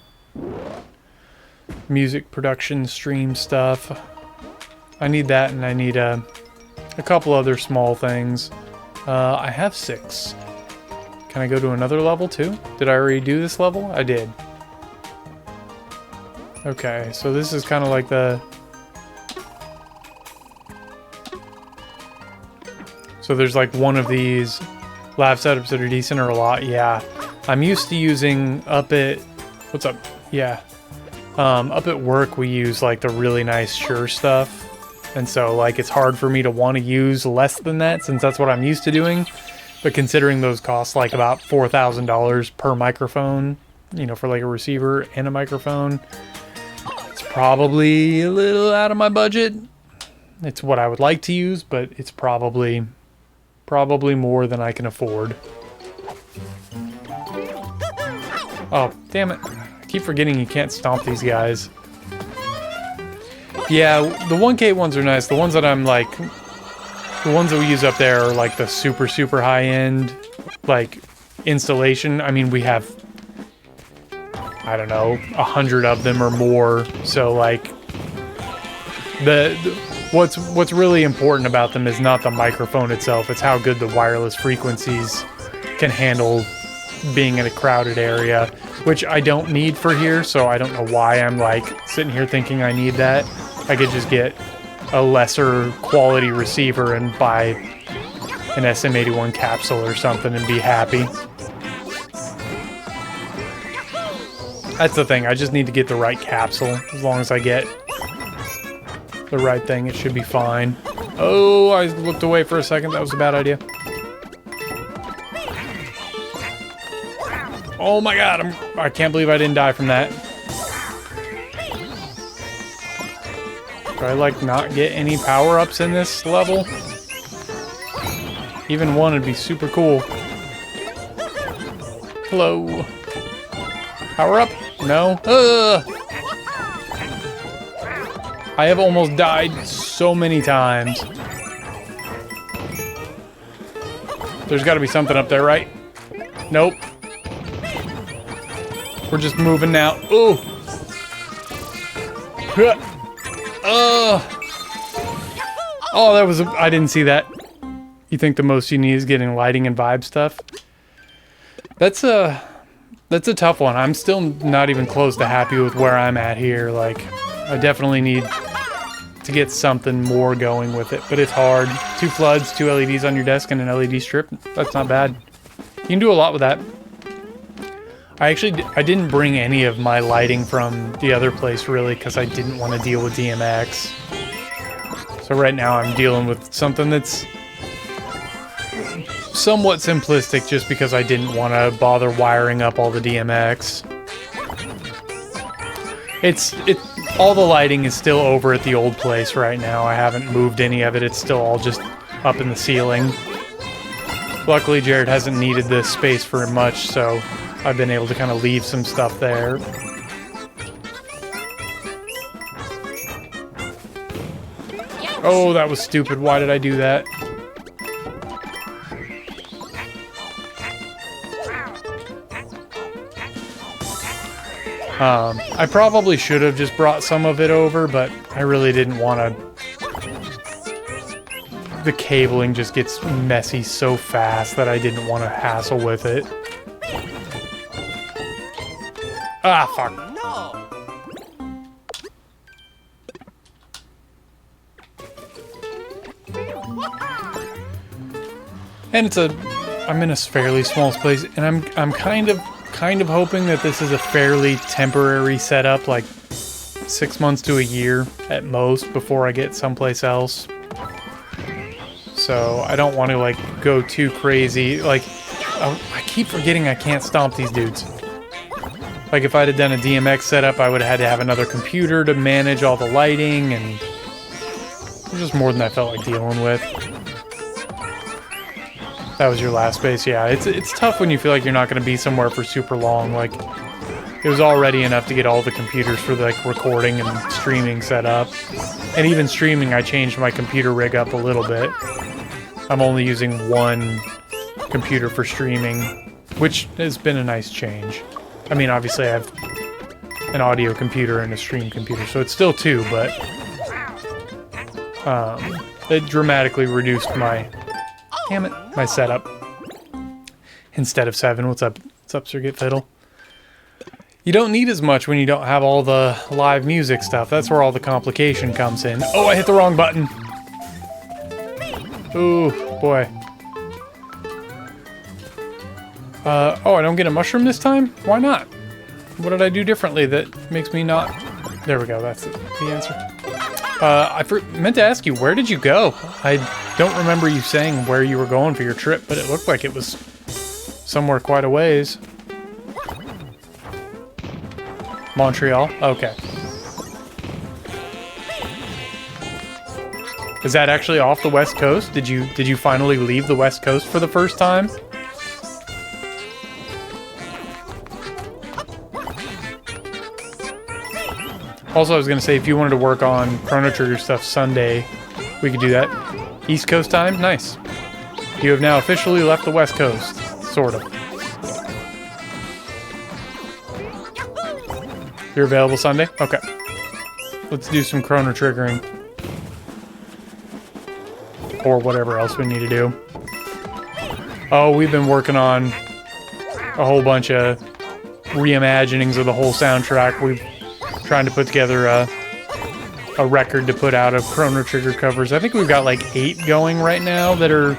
S1: music production stream stuff. I need that, and I need a couple other small things. I have 6. Can I go to another level too? Did I already do this level? I did. Okay, so this is kind of like the... So there's like one of these lav setups that are decent or a lot. Yeah, I'm used to using up at... What's up? Yeah. Up at work we use like the really nice Shure stuff. And so like it's hard for me to want to use less than that since that's what I'm used to doing. But considering those cost like about $4,000 per microphone, you know, for like a receiver and a microphone, it's probably a little out of my budget. It's what I would like to use, but it's probably more than I can afford. Oh, damn it. I keep forgetting you can't stomp these guys. Yeah, the 1K ones are nice. The ones that I'm like... The ones that we use up there are like the super high-end, like, installation. I mean, we have, I don't know, 100 of them or more. So, like, what's really important about them is not the microphone itself. It's how good the wireless frequencies can handle being in a crowded area, which I don't need for here. So I don't know why I'm, like, sitting here thinking I need that. I could just get a lesser quality receiver and buy an SM81 capsule or something and be happy. That's the thing, I just need to get the right capsule. As long as I get the right thing, it should be fine. Oh, I looked away for a second, that was a bad idea. Oh my god, I can't believe I didn't die from that. Do I, like, not get any power-ups in this level? Even one would be super cool. Hello. Power up? No? I have almost died so many times. There's got to be something up there, right? Nope. We're just moving now. Ooh. Oh, that was I didn't see that. You think the most you need is getting lighting and vibe stuff? That's a tough one. I'm still not even close to happy with where I'm at here. Like, I definitely need to get something more going with it, but it's hard. 2 floods, 2 LEDs on your desk, and an LED strip. That's not bad. can do a lot with that. I didn't bring any of my lighting from the other place really because I didn't want to deal with DMX. So right now I'm dealing with something that's somewhat simplistic just because I didn't want to bother wiring up all the DMX. All the lighting is still over at the old place right now. I haven't moved any of it. It's still all just up in the ceiling. Luckily, Jared hasn't needed this space for much, so I've been able to kind of leave some stuff there. Oh, that was stupid. Why did I do that? I probably should have just brought some of it over, but I really didn't want to. The cabling just gets messy so fast that I didn't want to hassle with it. Ah, fuck.
S2: No.
S1: And I'm in a fairly small space, and I'm kind of hoping that this is a fairly temporary setup, like 6 months to a year at most before I get someplace else. So I don't want to like go too crazy. Like I keep forgetting I can't stomp these dudes. Like if I'd have done a DMX setup, I would have had to have another computer to manage all the lighting, and it was just more than I felt like dealing with. That was your last space, yeah. It's tough when you feel like you're not going to be somewhere for super long. Like, it was already enough to get all the computers for like recording and streaming set up. And even streaming, I changed my computer rig up a little bit. I'm only using one computer for streaming, which has been a nice change. I mean, obviously I have an audio computer and a stream computer, so it's still two, but it dramatically reduced my... Damn it, my setup. Instead of 7. What's up? What's up, Sir Get Fiddle? You don't need as much when you don't have all the live music stuff. That's where all the complication comes in. Oh, I hit the wrong button. Ooh, boy. Oh, I don't get a mushroom this time? Why not? What did I do differently that makes me not... There we go, that's the answer. I meant to ask you, where did you go? I don't remember you saying where you were going for your trip, but it looked like it was somewhere quite a ways. Montreal? Okay. Is that actually off the West Coast? Did you finally leave the West Coast for the first time? Also, I was going to say, if you wanted to work on Chrono Trigger stuff Sunday, we could do that. East Coast time? Nice. You have now officially left the West Coast. Sort of. You're available Sunday? Okay. Let's do some Chrono Triggering. Or whatever else we need to do. Oh, we've been working on a whole bunch of reimaginings of the whole soundtrack. We've trying to put together a record to put out of Chrono Trigger covers. I think we've got like 8 going right now that are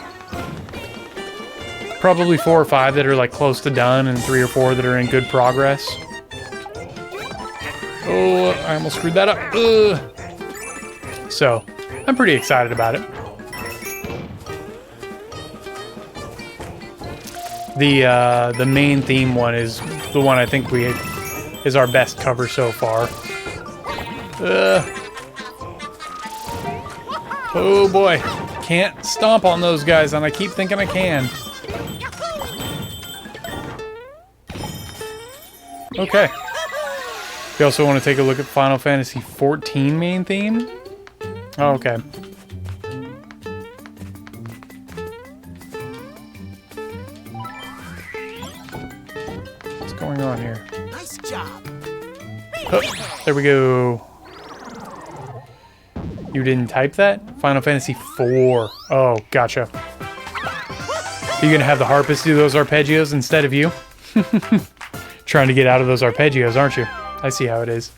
S1: probably 4 or 5 that are like close to done, and 3 or 4 that are in good progress. Oh, I almost screwed that up. Ugh. So I'm pretty excited about it. The main theme one is the one I think is our best cover so far. Oh boy, can't stomp on those guys, and I keep thinking I can. Okay. You also want to take a look at Final Fantasy XIV main theme? Oh, okay. What's going on here?
S2: Nice job.
S1: Oh, there we go. You didn't type that? Final Fantasy IV. Oh, gotcha. Are you gonna have the harpist do those arpeggios instead of you? Trying to get out of those arpeggios, aren't you? I see how it is.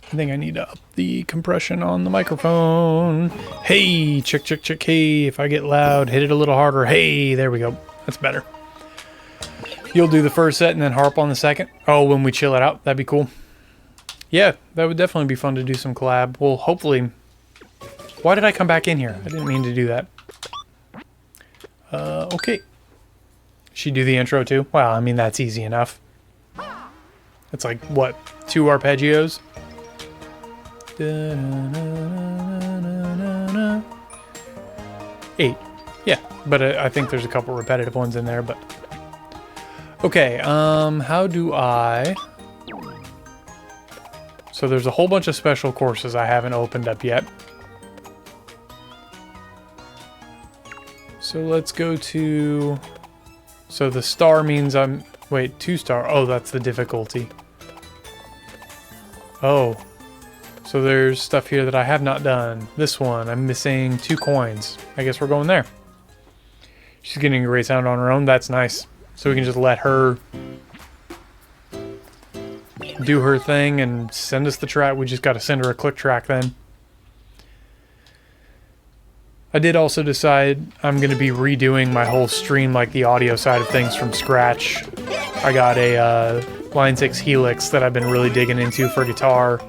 S1: I think I need to the compression on the microphone. Hey, chick, chick, chick, hey. If I get loud, hit it a little harder. Hey, there we go. That's better. You'll do the first set and then harp on the second? Oh, when we chill it out, that'd be cool. Yeah, that would definitely be fun to do some collab. Well, hopefully... Why did I come back in here? I didn't mean to do that. Okay. She do the intro too? Well, I mean, that's easy enough. It's like, what, 2 arpeggios? 8. Yeah, but I think there's a couple repetitive ones in there, but... Okay, how do I... So there's a whole bunch of special courses I haven't opened up yet. So let's go to... So the star means I'm... Wait, 2 star. Oh, that's the difficulty. Oh. So there's stuff here that I have not done. This one, I'm missing 2 coins. I guess we're going there. She's getting a great sound on her own. That's nice. So we can just let her do her thing and send us the track. We just got to send her a click track then. I did also decide I'm going to be redoing my whole stream, like the audio side of things, from scratch. I got a Line 6 Helix that I've been really digging into for guitar.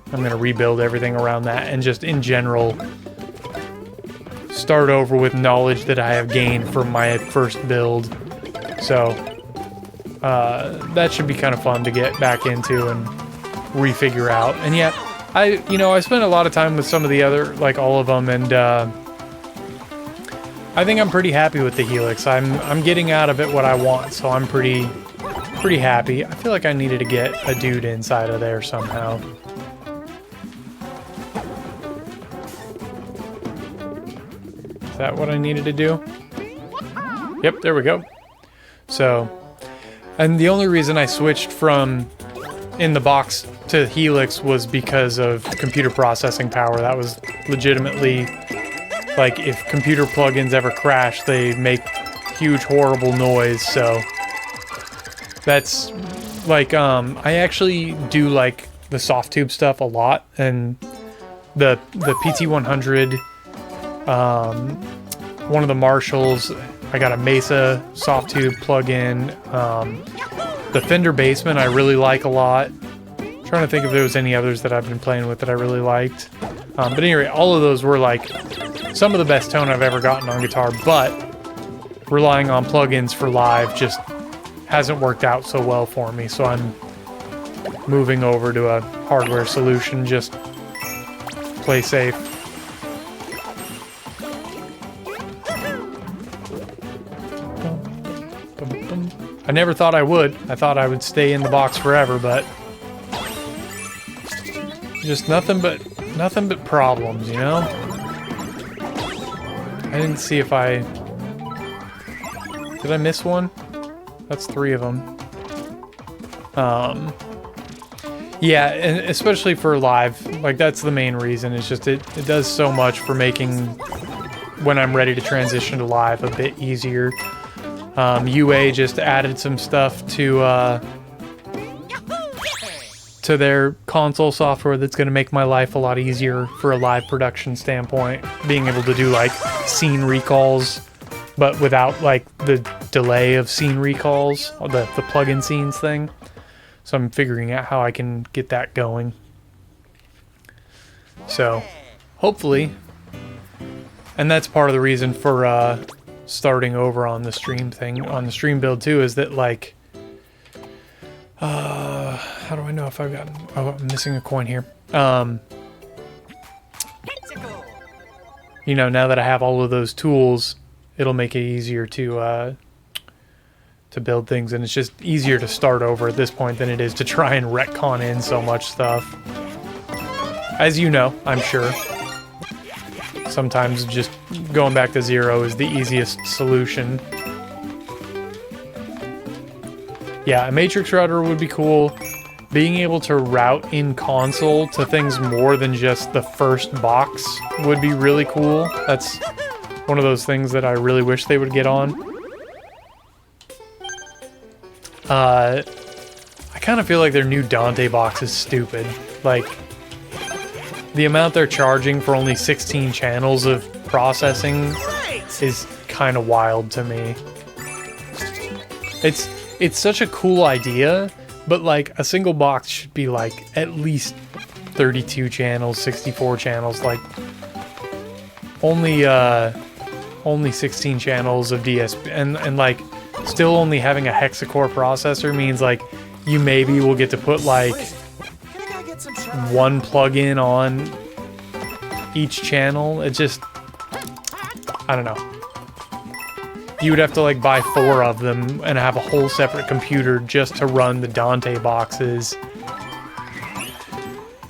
S1: I'm going to rebuild everything around that and just in general start over with knowledge that I have gained from my first build. So that should be kind of fun to get back into and refigure out. And yeah, I spent a lot of time with some of the other, like all of them, and I think I'm pretty happy with the Helix. I'm getting out of it what I want, so I'm pretty happy. I feel like I needed to get a dude inside of there somehow. Is that what I needed to do? Yep, there we go. So, and the only reason I switched from in the box to Helix was because of computer processing power. That was legitimately, like, if computer plugins ever crash, they make huge, horrible noise. So that's like, I actually do like the soft tube stuff a lot, and the pt.4, one of the Marshalls. I got a Mesa soft tube plugin. The Fender Basement I really like a lot. I'm trying to think if there was any others that I've been playing with that I really liked. But anyway, all of those were like some of the best tone I've ever gotten on guitar, but relying on plugins for live just hasn't worked out so well for me. So I'm moving over to a hardware solution, just play safe. I never thought I would. I thought I would stay in the box forever, but just nothing but problems, you know? I didn't see if I... Did I miss one? That's 3 of them. Yeah, and especially for live, like that's the main reason. It's just it does so much for making when I'm ready to transition to live a bit easier. UA just added some stuff to their console software that's going to make my life a lot easier for a live production standpoint. Being able to do like scene recalls, but without like the delay of scene recalls, the plugin scenes thing. So I'm figuring out how I can get that going. So hopefully, and that's part of the reason for starting over on the stream thing, on the stream build too, is that like, how do I know if I've got, oh, I'm missing a coin here. You know, now that I have all of those tools, it'll make it easier to build things, and it's just easier to start over at this point than it is to try and retcon in so much stuff. As you know, I'm sure. Sometimes just going back to 0 is the easiest solution. Yeah, a matrix router would be cool. Being able to route in console to things more than just the first box would be really cool. That's one of those things that I really wish they would get on. I kind of feel like their new Dante box is stupid. Like, the amount they're charging for only 16 channels of processing is kind of wild to me. It's such a cool idea, but like a single box should be like at least 32 channels, 64 channels, like only 16 channels of DSP, and like still only having a hexacore processor means like you maybe will get to put like one plugin on each channel. It just, I don't know. You would have to like buy 4 of them and have a whole separate computer just to run the Dante boxes.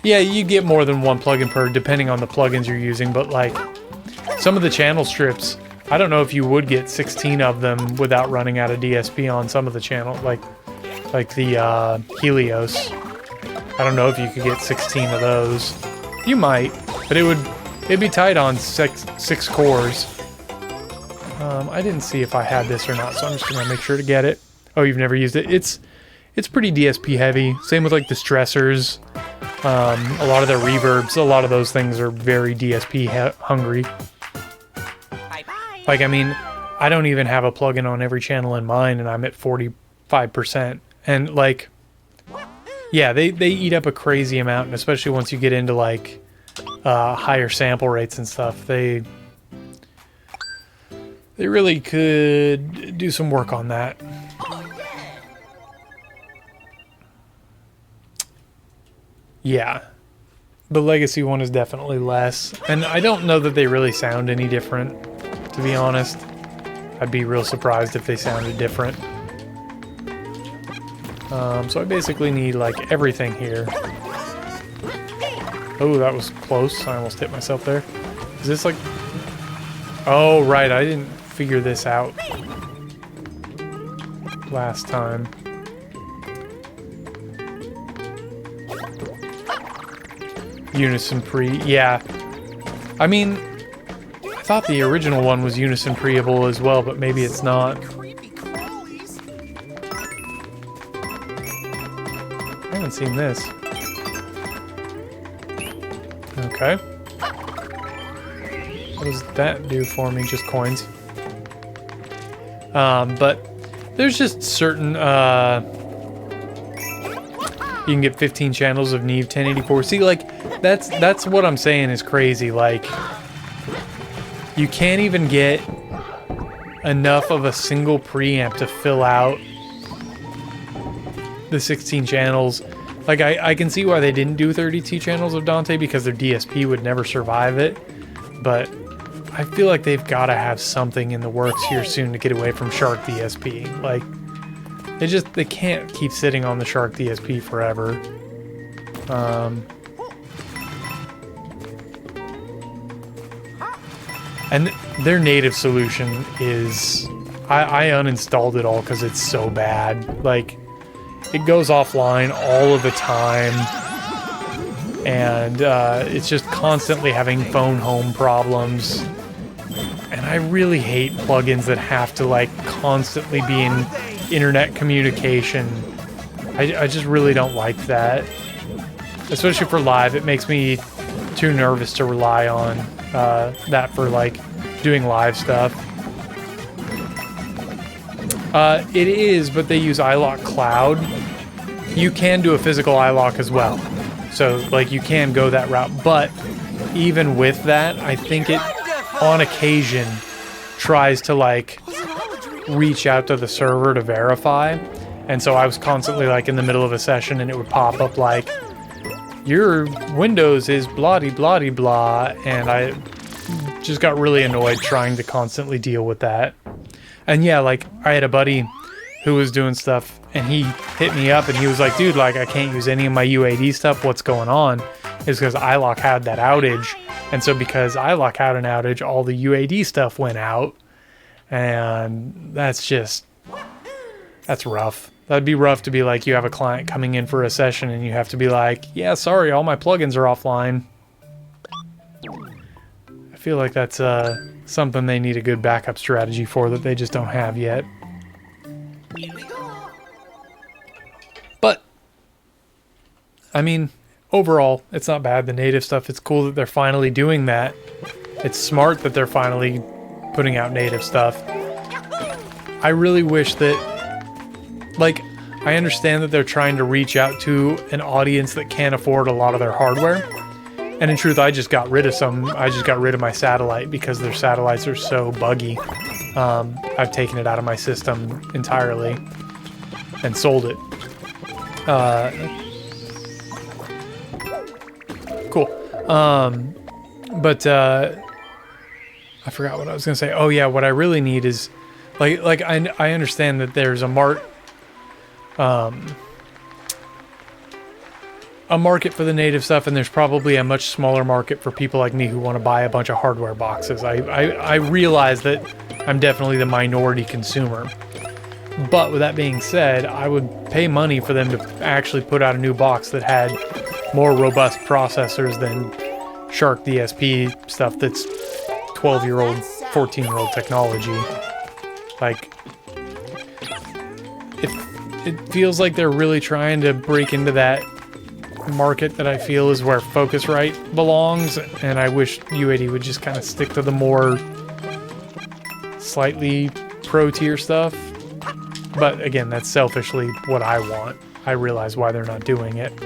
S1: Yeah, you get more than one plugin per, depending on the plugins you're using, but like some of the channel strips, I don't know if you would get 16 of them without running out of DSP on some of the channel, like the Helios. I don't know if you could get 16 of those. You might, but it'd be tight on six cores. I didn't see if I had this or not, so I'm just gonna make sure to get it. Oh, you've never used it? It's pretty DSP heavy. Same with like the stressors. A lot of the reverbs, a lot of those things are very DSP hungry. Like, I mean, I don't even have a plugin on every channel in mine, and I'm at 45%. And like, yeah, they eat up a crazy amount, and especially once you get into like higher sample rates and stuff, they really could do some work on that. Yeah, the Legacy one is definitely less, and I don't know that they really sound any different, to be honest. I'd be real surprised if they sounded different. So I basically need like everything here. Oh, that was close. I almost hit myself there. Is this like... Oh, right, I didn't figure this out last time. Unison pre, yeah. I mean, I thought the original one was unison preable as well, but maybe it's not. I haven't seen this. Okay. What does that do for me? Just coins. But there's just certain, you can get 15 channels of Neve 1084. See, like, that's what I'm saying is crazy. Like, you can't even get enough of a single preamp to fill out the 16 channels. Like, I can see why they didn't do 32 channels of Dante, because their DSP would never survive it. But I feel like they've got to have something in the works here soon to get away from Shark DSP. Like, they can't keep sitting on the Shark DSP forever. And their native solution is... I uninstalled it all because it's so bad. Like, it goes offline all of the time. And it's just constantly having phone home problems. And I really hate plugins that have to, like, constantly be in internet communication. I just really don't like that. Especially for live, it makes me too nervous to rely on that for like doing live stuff. It is, but they use iLock Cloud. You can do a physical iLock as well. So like you can go that route, but even with that, I think it on occasion tries to like reach out to the server to verify. And so I was constantly like in the middle of a session and it would pop up like, your Windows is blah-de-blah-de-blah, and I just got really annoyed trying to constantly deal with that. And yeah, like, I had a buddy who was doing stuff, and he hit me up, and he was like, dude, like, I can't use any of my UAD stuff, what's going on? It's because iLock had that outage, and so because iLock had an outage, all the UAD stuff went out, and that's rough. That'd be rough to be like, you have a client coming in for a session and you have to be like, yeah, sorry, all my plugins are offline. I feel like that's something they need a good backup strategy for that they just don't have yet. But, I mean, overall, it's not bad. The native stuff, it's cool that they're finally doing that. It's smart that they're finally putting out native stuff. I really wish that, like, I understand that they're trying to reach out to an audience that can't afford a lot of their hardware. And in truth, I just got rid of my satellite because their satellites are so buggy. I've taken it out of my system entirely and sold it. Cool. But I forgot what I was gonna say. Oh yeah, what I really need is, like I understand that there's a market for the native stuff, and there's probably a much smaller market for people like me who want to buy a bunch of hardware boxes. I realize that I'm definitely the minority consumer. But with that being said, I would pay money for them to actually put out a new box that had more robust processors than Shark DSP stuff that's 12-year-old, 14-year-old technology. Like, it feels like they're really trying to break into that market that I feel is where Focusrite belongs, and I wish U80 would just kind of stick to the more slightly pro-tier stuff. But again, that's selfishly what I want. I realize why they're not doing it.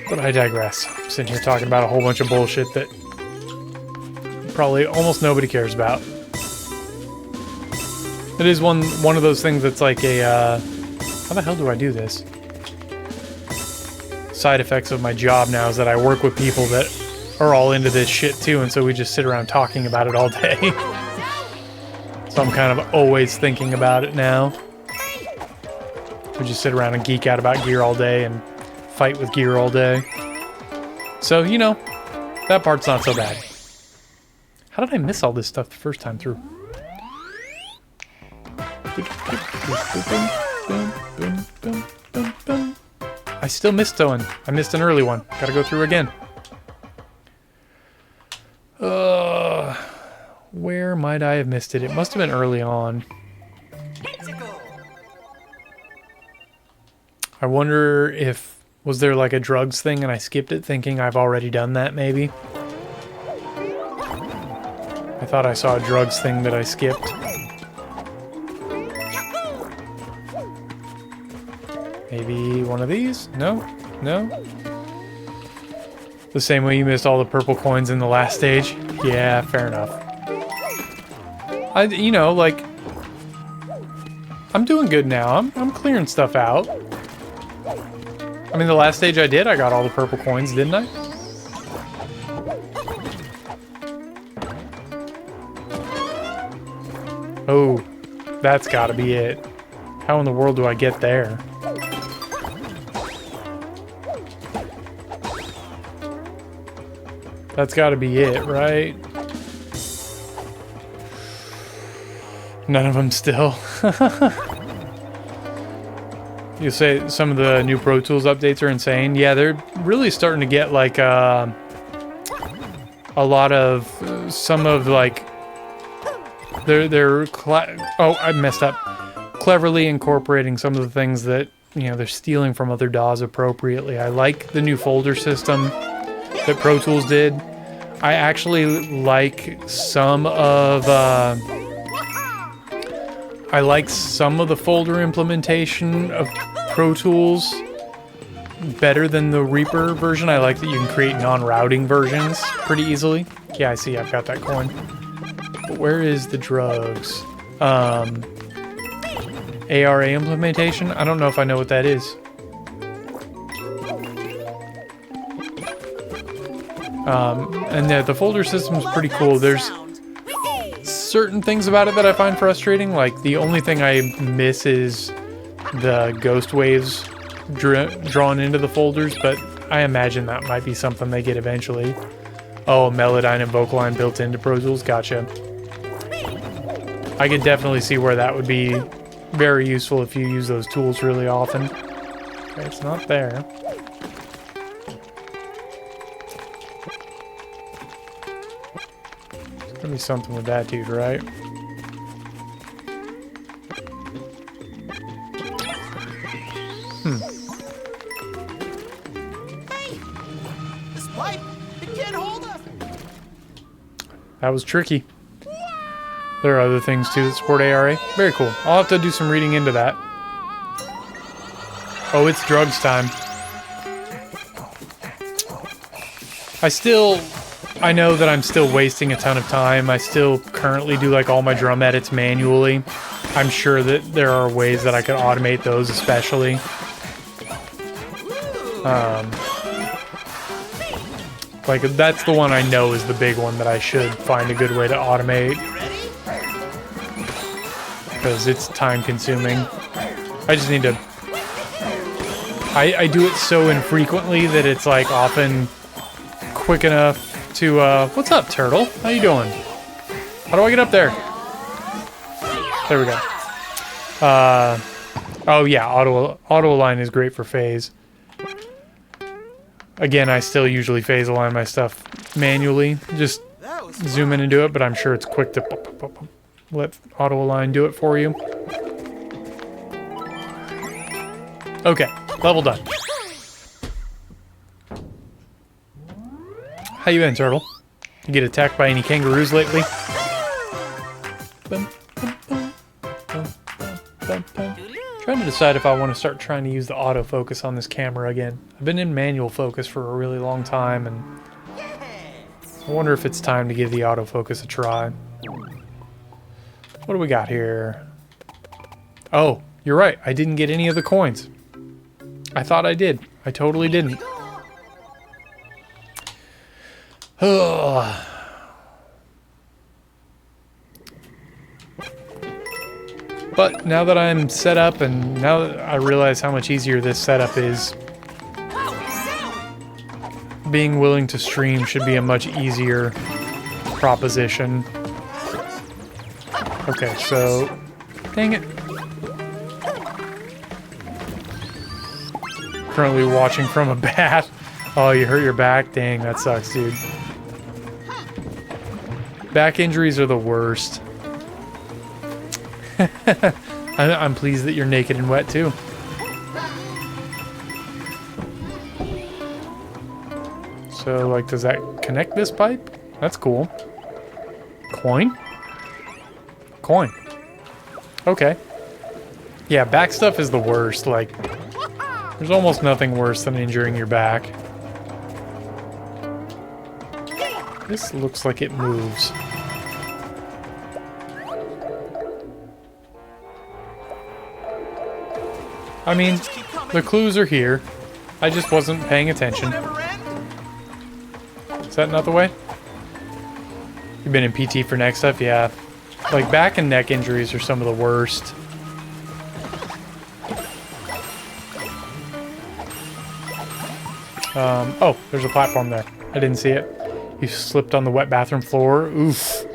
S1: But I digress. I'm sitting here talking about a whole bunch of bullshit that probably almost nobody cares about. It is one of those things that's like a, how the hell do I do this? Side effects of my job now is that I work with people that are all into this shit too, and so we just sit around talking about it all day. So I'm kind of always thinking about it now. We just sit around and geek out about gear all day and fight with gear all day. So, you know, that part's not so bad. How did I miss all this stuff the first time through? I still missed one. I missed an early one. Gotta go through again. Where might I have missed it? It must have been early on. I wonder if... was there like a drugs thing and I skipped it thinking I've already done that, maybe? I thought I saw a drugs thing that I skipped. Maybe one of these? No? No? The same way you missed all the purple coins in the last stage? Yeah, fair enough. You know, like... I'm doing good now. I'm clearing stuff out. I mean, the last stage I did, I got all the purple coins, didn't I? Oh, that's gotta be it. How in the world do I get there? That's gotta be it, right? None of them still. You say some of the new Pro Tools updates are insane. Yeah, they're really starting to get like a lot of some of like oh, I messed up. Cleverly incorporating some of the things that, you know, they're stealing from other DAWs appropriately. I like the new folder system that Pro Tools did. I actually like some of the folder implementation of Pro Tools better than the Reaper version. I like that you can create non-routing versions pretty easily. Yeah, I see, I've got that coin. But where is the drugs? ARA implementation? I don't know if I know what that is. And the folder system is pretty cool. There's certain things about it that I find frustrating. Like, the only thing I miss is the ghost waves drawn into the folders, but I imagine that might be something they get eventually. Oh, Melodyne and Vocaline built into Pro Tools? Gotcha. I could definitely see where that would be very useful if you use those tools really often. Okay, it's not there. There's gonna be something with that dude, right? That was tricky. There are other things too that support ARA. Very cool. I'll have to do some reading into that. Oh, it's drugs time. I know that I'm still wasting a ton of time. I still currently do like all my drum edits manually. I'm sure that there are ways that I could automate those especially. Like that's the one I know is the big one that I should find a good way to automate. Because it's time consuming. I just need to... I do it so infrequently that it's like often quick enough to, what's up, turtle? How you doing? How do I get up there? There we go. Oh yeah, auto align is great for phase. Again, I still usually phase align my stuff manually. Just zoom in and do it, but I'm sure it's quick to let auto align do it for you. Okay, level done. How you been, turtle? You get attacked by any kangaroos lately? Trying to decide if I want to start trying to use the autofocus on this camera again. I've been in manual focus for a really long time, and I wonder if it's time to give the autofocus a try. What do we got here? Oh, you're right. I didn't get any of the coins. I thought I did. I totally didn't. Ugh. But now that I'm set up and now that I realize how much easier this setup is, being willing to stream should be a much easier proposition. Okay, so... Dang it. Currently watching from a bat. Oh, you hurt your back? Dang, that sucks, dude. Back injuries are the worst. I'm pleased that you're naked and wet too. So, like, does that connect this pipe? That's cool. Coin? Coin. Okay. Yeah, back stuff is the worst. Like, there's almost nothing worse than injuring your back. This looks like it moves. I mean, the clues are here. I just wasn't paying attention. Is that not the way? You've been in PT for neck stuff? Yeah. Like, back and neck injuries are some of the worst. Oh, there's a platform there. I didn't see it. You slipped on the wet bathroom floor. Oof.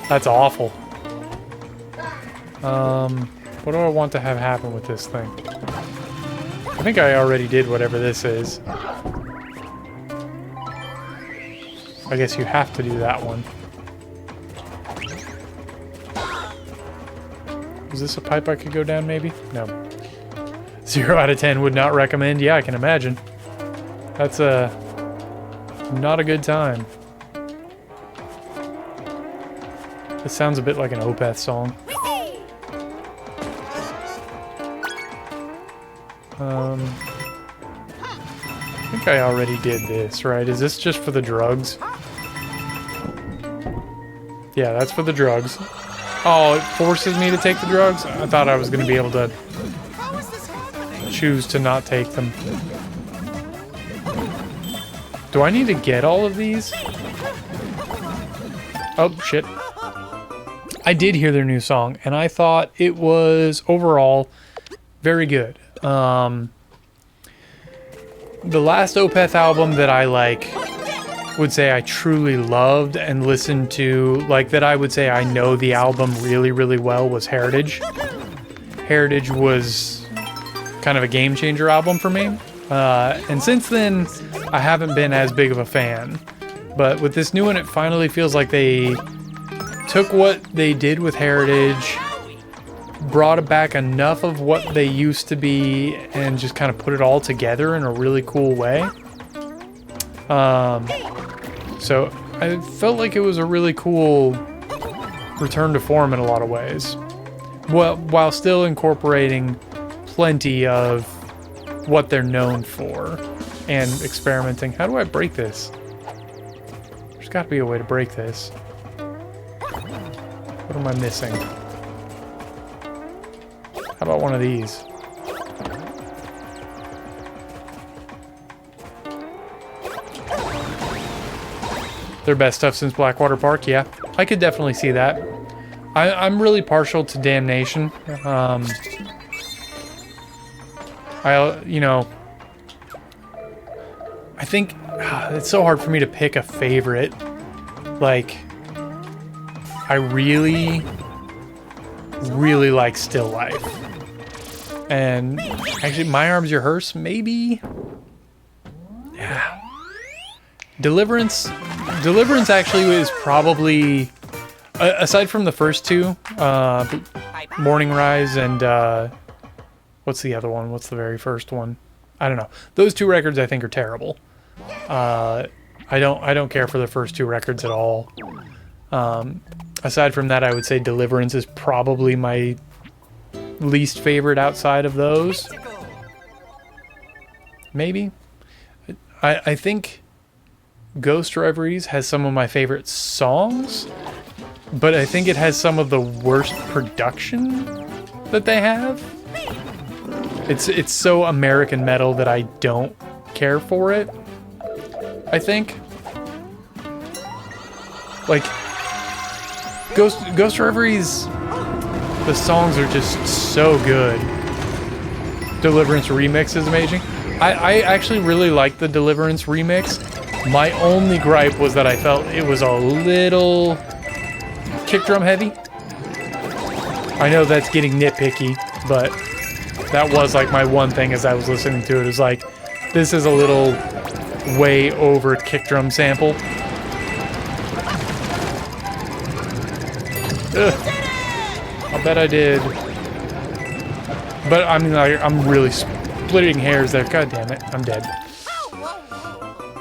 S1: That's awful. What do I want to have happen with this thing? I think I already did whatever this is. I guess you have to do that one. Is this a pipe I could go down, maybe? No. 0 out of 10 would not recommend. Yeah, I can imagine. That's not a good time. This sounds a bit like an Opeth song. I think I already did this, right? Is this just for the drugs? Yeah, that's for the drugs. Oh, it forces me to take the drugs? I thought I was going to be able to choose to not take them. Do I need to get all of these? Oh, shit. I did hear their new song, and I thought it was, overall, very good. The last Opeth album that I, like, would say I truly loved and listened to, like, that I would say I know the album really, really well was Heritage. Heritage was kind of a game-changer album for me. And since then, I haven't been as big of a fan. But with this new one, it finally feels like they took what they did with Heritage, brought back enough of what they used to be, and just kind of put it all together in a really cool way. So I felt like it was a really cool return to form in a lot of ways. Well, while still incorporating plenty of what they're known for and experimenting. How do I break this? There's got to be a way to break this. What am I missing? How about one of these? Their best stuff since Blackwater Park, yeah. I could definitely see that. I'm really partial to Damnation. You know, I think it's so hard for me to pick a favorite. Like, I really like Still Life. And actually, My Arms Your Hearse, maybe? Yeah. Deliverance actually is probably, aside from the first two, Morning Rise and, what's the other one? What's the very first one? I don't know. Those two records I think are terrible. I don't care for the first two records at all. Aside from that, I would say Deliverance is probably my least favorite outside of those. Maybe. I think Ghost Reveries has some of my favorite songs, but I think it has some of the worst production that they have. It's so American metal that I don't care for it, I think. Like, Ghost Reveries, the songs are just so good. Deliverance remix is amazing. I actually really like the Deliverance remix. My only gripe was that I felt it was a little kick drum heavy. I know that's getting nitpicky, but that was like my one thing as I was listening to it. It was like, this is a little way over kick drum sample. Ugh. I bet I did. But I mean, like, I'm really splitting hairs there. God damn it, I'm dead.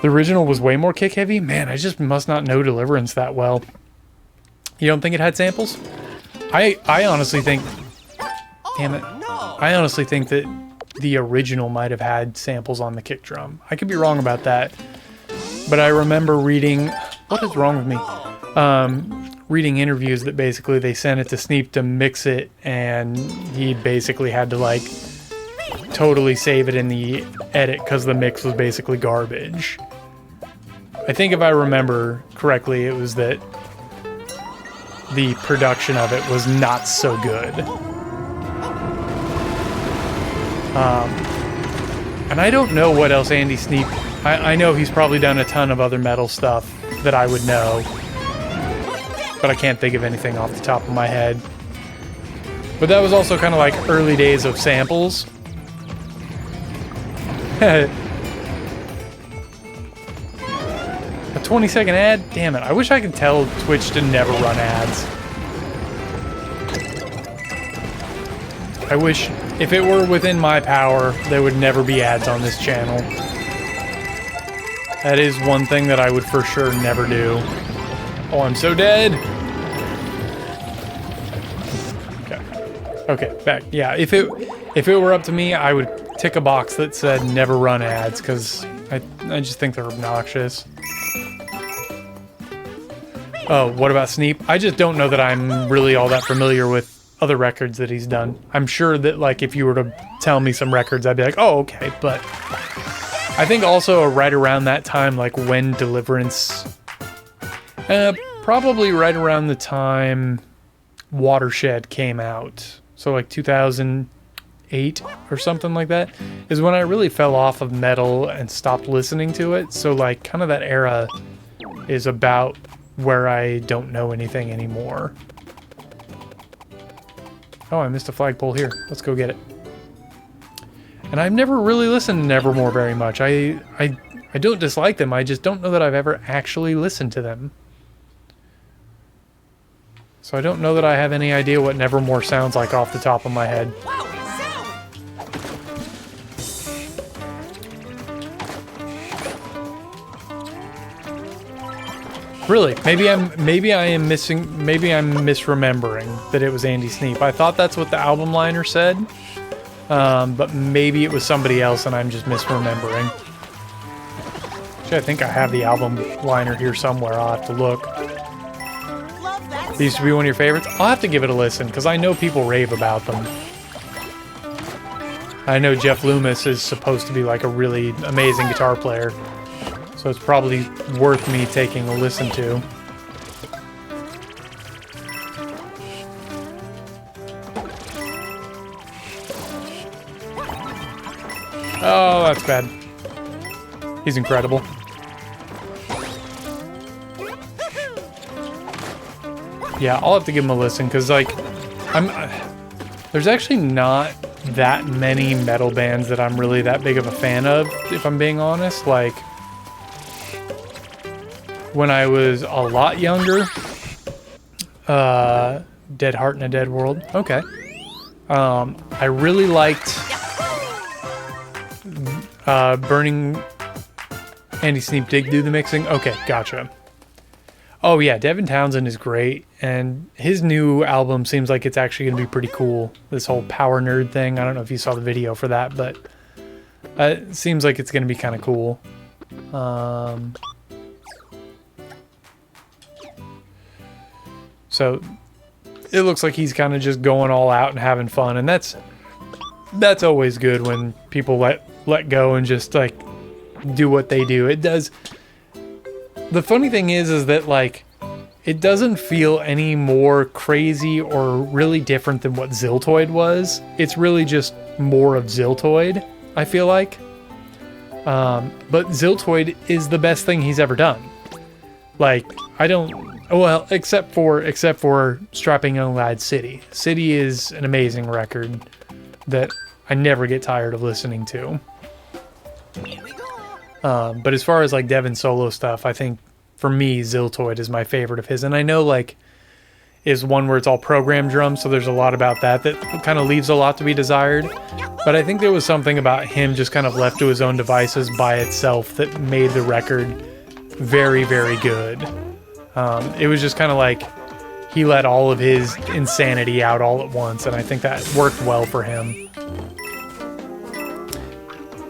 S1: The original was way more kick heavy? Man, I just must not know Deliverance that well. You don't think it had samples? I honestly think... Damn it. I honestly think that the original might have had samples on the kick drum. I could be wrong about that. But I remember reading... What is wrong with me? Reading interviews that basically they sent it to Sneap to mix it, and he basically had to, like, totally save it in the edit because the mix was basically garbage. I think if I remember correctly, it was that the production of it was not so good. And I don't know what else Andy Sneap... I know he's probably done a ton of other metal stuff that I would know, but I can't think of anything off the top of my head. But that was also kind of like early days of samples. A 20-second ad? Damn it. I wish I could tell Twitch to never run ads. I wish if it were within my power, there would never be ads on this channel. That is one thing that I would for sure never do. Oh, I'm so dead. Okay, back. Yeah, if it were up to me, I would tick a box that said never run ads, because I just think they're obnoxious. Oh, what about Sneap? I just don't know that I'm really all that familiar with other records that he's done. I'm sure that, like, if you were to tell me some records, I'd be like, oh, okay, but I think also right around that time, like when Deliverance, probably right around the time Watershed came out, so like 2008 or something like that, is when I really fell off of metal and stopped listening to it. So like kind of that era is about where I don't know anything anymore. Oh, I missed a flagpole here. Let's go get it. And I've never really listened to Nevermore very much. I don't dislike them. I just don't know that I've ever actually listened to them. So I don't know that I have any idea what Nevermore sounds like off the top of my head. Really? Maybe I'm misremembering that it was Andy Sneap. I thought that's what the album liner said, but maybe it was somebody else and I'm just misremembering. Actually, I think I have the album liner here somewhere. I'll have to look. These used to be one of your favorites. I'll have to give it a listen because I know people rave about them. I know Jeff Loomis is supposed to be like a really amazing guitar player. So it's probably worth me taking a listen to. Oh, that's bad. He's incredible. Yeah, I'll have to give him a listen because, like, there's actually not that many metal bands that I'm really that big of a fan of, if I'm being honest. Like, when I was a lot younger, Dead Heart in a Dead World. Okay. I really liked Burning Andy Sneap did do the mixing. Okay, gotcha. Oh yeah, Devin Townsend is great, and his new album seems like it's actually going to be pretty cool. This whole power nerd thing. I don't know if you saw the video for that, but it seems like it's going to be kind of cool. So it looks like he's kind of just going all out and having fun, and that's always good when people let go and just like do what they do. It does. The funny thing is that like it doesn't feel any more crazy or really different than what Ziltoid was. It's really just more of Ziltoid, I feel like. But Ziltoid is the best thing he's ever done. Like, I don't... Well, except for Strapping Young Lad City. City is an amazing record that I never get tired of listening to. But as far as like Devin solo stuff, I think for me, Ziltoid is my favorite of his. And I know like is one where it's all programmed drums, so there's a lot about that kind of leaves a lot to be desired. But I think there was something about him just kind of left to his own devices by itself that made the record very, very good. It was just kind of like he let all of his insanity out all at once, and I think that worked well for him.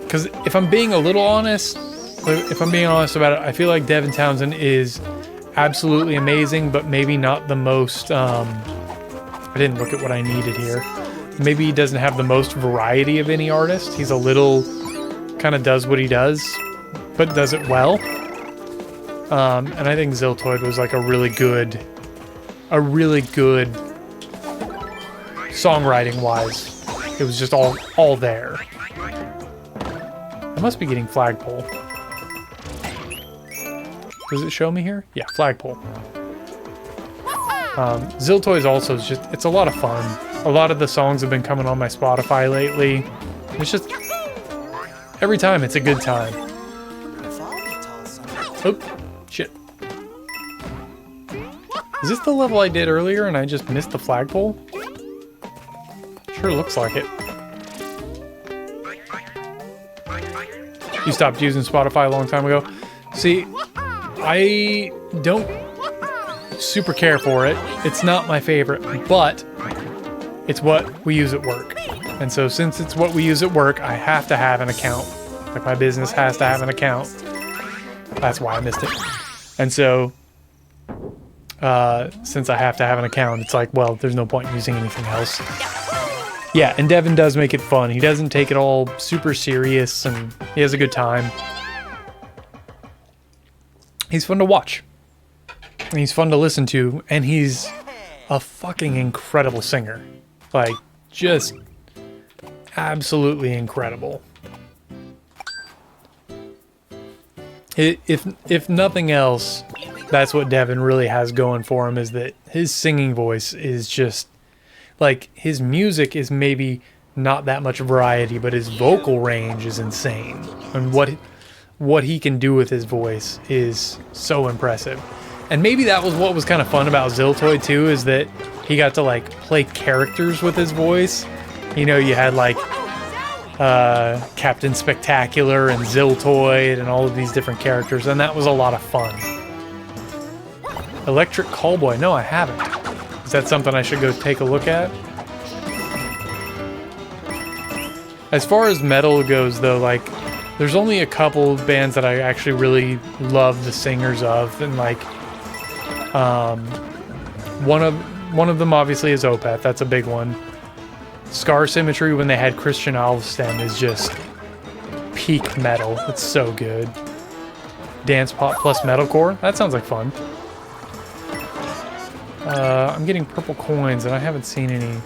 S1: Because if I'm being a little honest, about it, I feel like Devin Townsend is absolutely amazing, but maybe not the most, I didn't look at what I needed here. Maybe he doesn't have the most variety of any artist. He's a little, kind of does what he does, but does it well. And I think Ziltoid was like a really good songwriting wise. It was just all there. I must be getting flagpole. Does it show me here? Yeah, flagpole. Ziltoid is also just, it's a lot of fun. A lot of the songs have been coming on my Spotify lately. It's just, every time it's a good time. Oop, shit. Is this the level I did earlier and I just missed the flagpole? Sure looks like it. You stopped using Spotify a long time ago. See, I don't super care for it. It's not my favorite, but it's what we use at work. And so since it's what we use at work, I have to have an account. Like my business has to have an account. That's why I missed it. And so, since I have to have an account, it's like, well, there's no point in using anything else. Yeah, and Devin does make it fun. He doesn't take it all super serious, and he has a good time. He's fun to watch. And he's fun to listen to, and he's a fucking incredible singer. Like, just absolutely incredible. If nothing else, that's what Devin really has going for him, is that his singing voice is just... Like, his music is maybe not that much variety, but his vocal range is insane. And what he can do with his voice is so impressive. And maybe that was what was kind of fun about Ziltoid too, is that he got to like play characters with his voice. You know, you had like Captain Spectacular and Ziltoid and all of these different characters, and that was a lot of fun. Electric Callboy. No, I haven't. Is that something I should go take a look at? As far as metal goes, though, like, there's only a couple of bands that I actually really love the singers of, and like, one of them obviously is Opeth. That's a big one. Scar Symmetry, when they had Christian Alvstem, is just peak metal. It's so good. Dance pop plus metalcore. That sounds like fun. I'm getting purple coins, and I haven't seen any.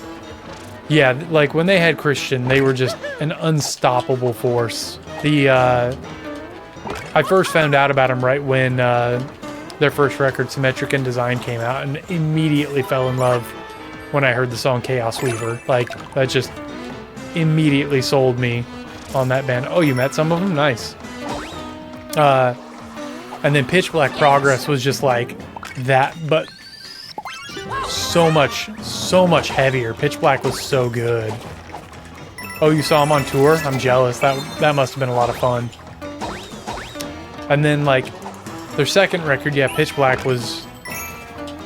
S1: Yeah, like when they had Christian, they were just an unstoppable force. I first found out about them right when their first record, Symmetric in Design, came out, and immediately fell in love when I heard the song Chaos Weaver. Like, that just immediately sold me on that band. Oh, you met some of them? Nice. And then Pitch Black Progress was just like that, but so much heavier. Pitch Black was so good. Oh, you saw him on tour? I'm jealous. That must have been a lot of fun. And then, like, their second record, yeah, Pitch Black was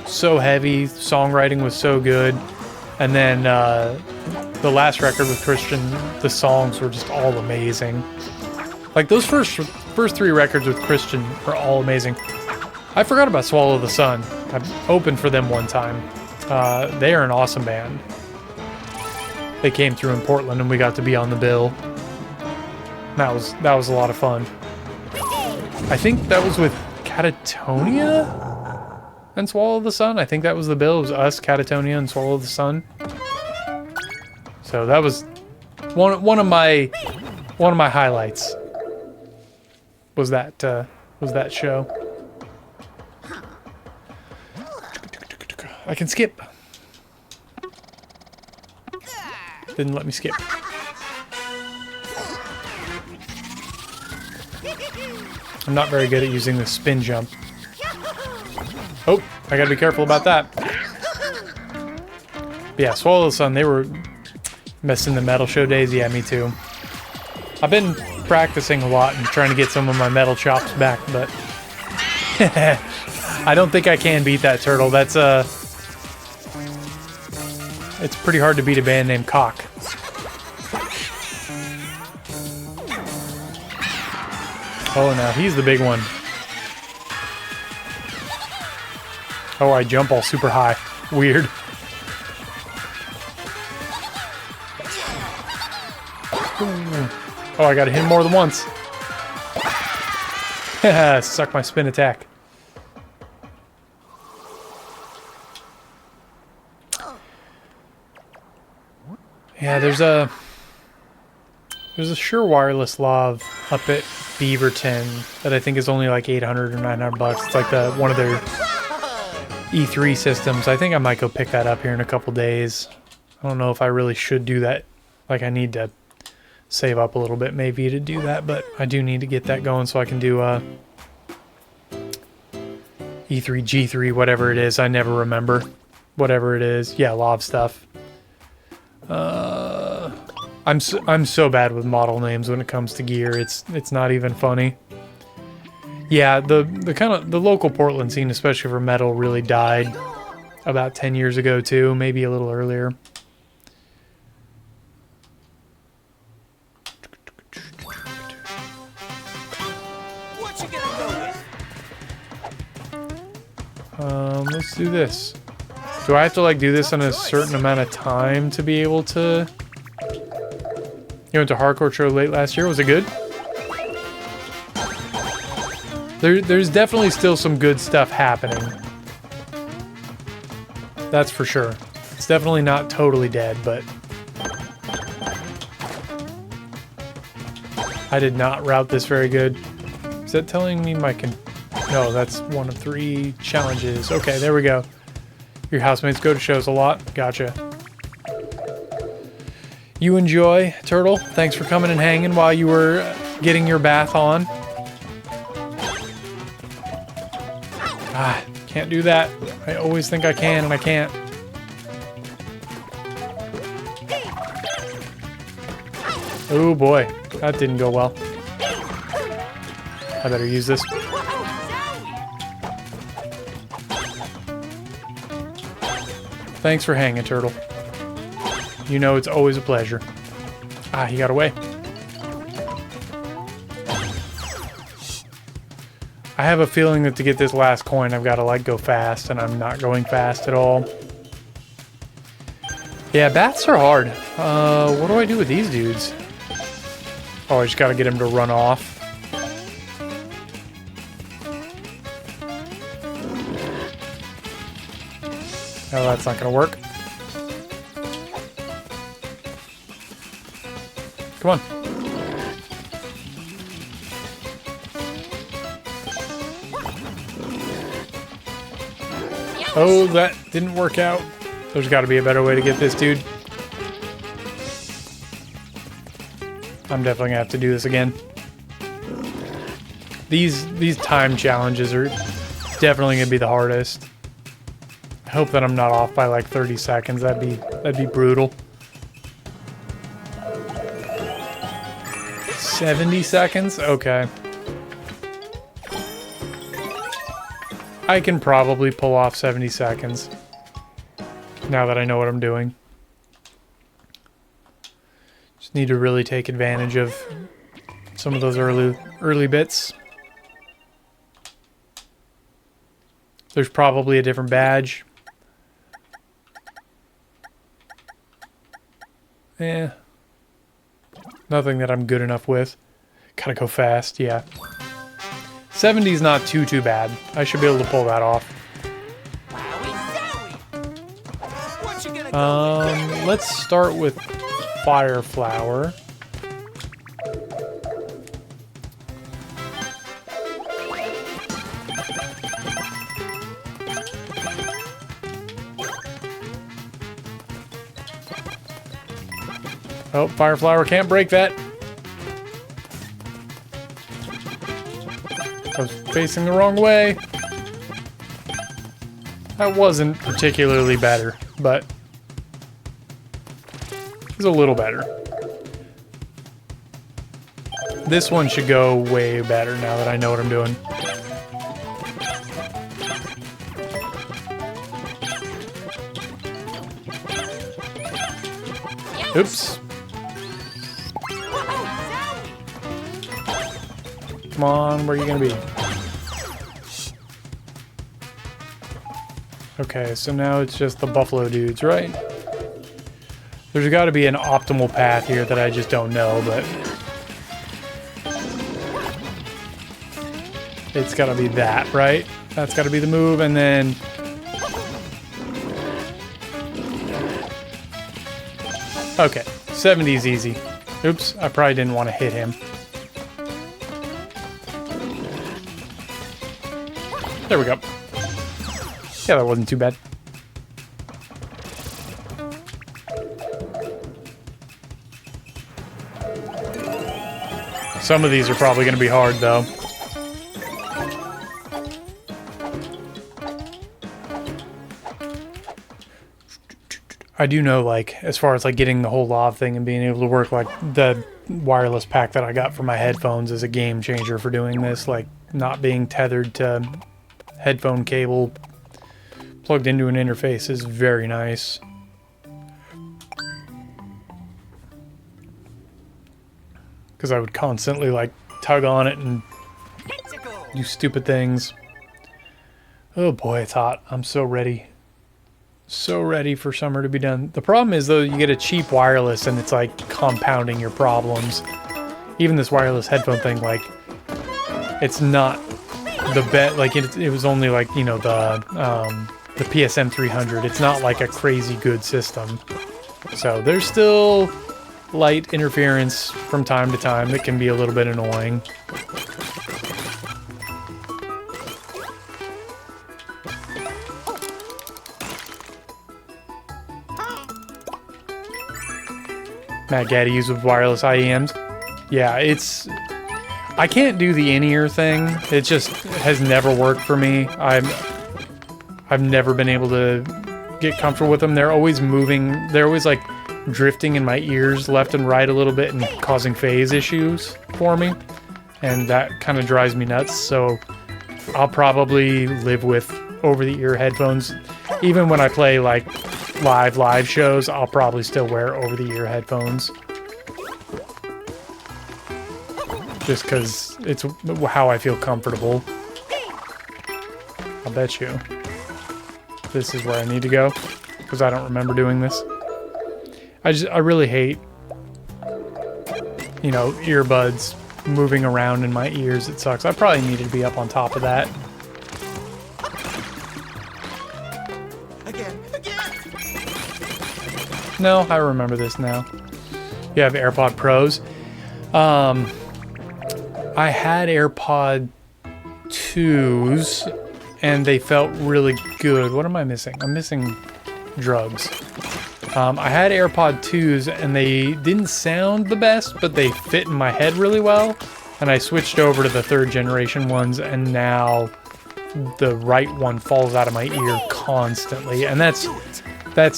S1: so heavy. Songwriting was so good. And then the last record with Christian, the songs were just all amazing. Like, those first three records with Christian are all amazing. I forgot about Swallow the Sun. I opened for them one time. They are an awesome band. They came through in Portland and we got to be on the bill. That was a lot of fun. I think that was with Catatonia and Swallow the Sun. I think that was the bill. It was us, Catatonia, and Swallow the Sun. So that was one of my highlights. Was that show? I can skip. Didn't let me skip. I'm not very good at using the spin jump. Oh, I gotta be careful about that. But yeah, Swallow the Sun, they were missing the metal show days. Yeah, me too. I've been practicing a lot and trying to get some of my metal chops back, but I don't think I can beat that turtle. That's it's pretty hard to beat a band named Cock. Oh, now he's the big one. Oh, I jump all super high. Weird. Oh, I gotta hit him more than once. Suck my spin attack. Yeah, there's a Sure Wireless Lav up at Beaverton that I think is only like 800 or 900 bucks. It's like one of their E3 systems. I think I might go pick that up here in a couple days. I don't know if I really should do that. Like, I need to save up a little bit maybe to do that, but I do need to get that going so I can do E3, G3, whatever it is. I never remember. Whatever it is. Yeah, Lav stuff. I'm so bad with model names when it comes to gear. It's not even funny. Yeah, the local Portland scene, especially for metal, really died about 10 years ago too, maybe a little earlier.
S2: What you gonna go with?
S1: Let's do this. Do I have to like do this in a certain amount of time to be able to? You went to Hardcore Show late last year. Was it good? There's definitely still some good stuff happening. That's for sure. It's definitely not totally dead, but I did not route this very good. Is that telling me No, that's one of 3 challenges. Okay, there we go. Your housemates go to shows a lot. Gotcha. You enjoy, Turtle. Thanks for coming and hanging while you were getting your bath on. Ah, can't do that. I always think I can, and I can't. Oh boy, that didn't go well. I better use this. Thanks for hanging, Turtle. You know it's always a pleasure. Ah, he got away. I have a feeling that to get this last coin, I've got to, like, go fast, and I'm not going fast at all. Yeah, bats are hard. What do I do with these dudes? Oh, I just got to get him to run off. Oh, that's not going to work. Come on. Oh, that didn't work out. There's got to be a better way to get this dude. I'm definitely going to have to do this again. These time challenges are definitely going to be the hardest. I hope that I'm not off by like 30 seconds. That'd be brutal. 70 seconds? Okay. I can probably pull off 70 seconds. Now that I know what I'm doing. Just need to really take advantage of some of those early bits. There's probably a different badge. Eh. Nothing that I'm good enough with. Gotta go fast, yeah. 70's not too bad. I should be able to pull that off. Let's start with Fire Flower. Oh, Fire Flower can't break that. I was facing the wrong way. That wasn't particularly better, but it was a little better. This one should go way better now that I know what I'm doing. Oops. Come on, where are you gonna be? Okay, so now it's just the buffalo dudes, right? There's got to be an optimal path here that I just don't know, but it's got to be that, right? That's got to be the move, and then okay, 70's easy. Oops, I probably didn't want to hit him. There we go. Yeah, that wasn't too bad. Some of these are probably going to be hard, though. I do know, like, as far as, like, getting the whole lav thing and being able to work, like, the wireless pack that I got for my headphones is a game changer for doing this. Like, not being tethered to headphone cable plugged into an interface is very nice. Because I would constantly, like, tug on it and do stupid things. Oh boy, it's hot. I'm so ready. So ready for summer to be done. The problem is, though, you get a cheap wireless and it's, like, compounding your problems. Even this wireless headphone thing, like, it's not the best. Like, it was only, like, you know, the PSM 300. It's not, like, a crazy good system. So there's still light interference from time to time that can be a little bit annoying. Matt Gaddy's with wireless IEMs. Yeah, it's... I can't do the in-ear thing. It just has never worked for me. I've never been able to get comfortable with them. They're always moving. They're always, like, drifting in my ears left and right a little bit and causing phase issues for me. And that kind of drives me nuts. So I'll probably live with over-the-ear headphones. Even when I play, like, live shows, I'll probably still wear over-the-ear headphones. Just because it's how I feel comfortable. I'll bet you this is where I need to go, because I don't remember doing this. I really hate, you know, earbuds moving around in my ears. It sucks. I probably needed to be up on top of that.
S2: Again.
S1: No, I remember this now. You have AirPod Pros. I had AirPod 2s, and they felt really good. What am I missing? I'm missing drugs. I had AirPod 2s, and they didn't sound the best, but they fit in my head really well. And I switched over to the 3rd generation ones, and now the right one falls out of my ear constantly. And that's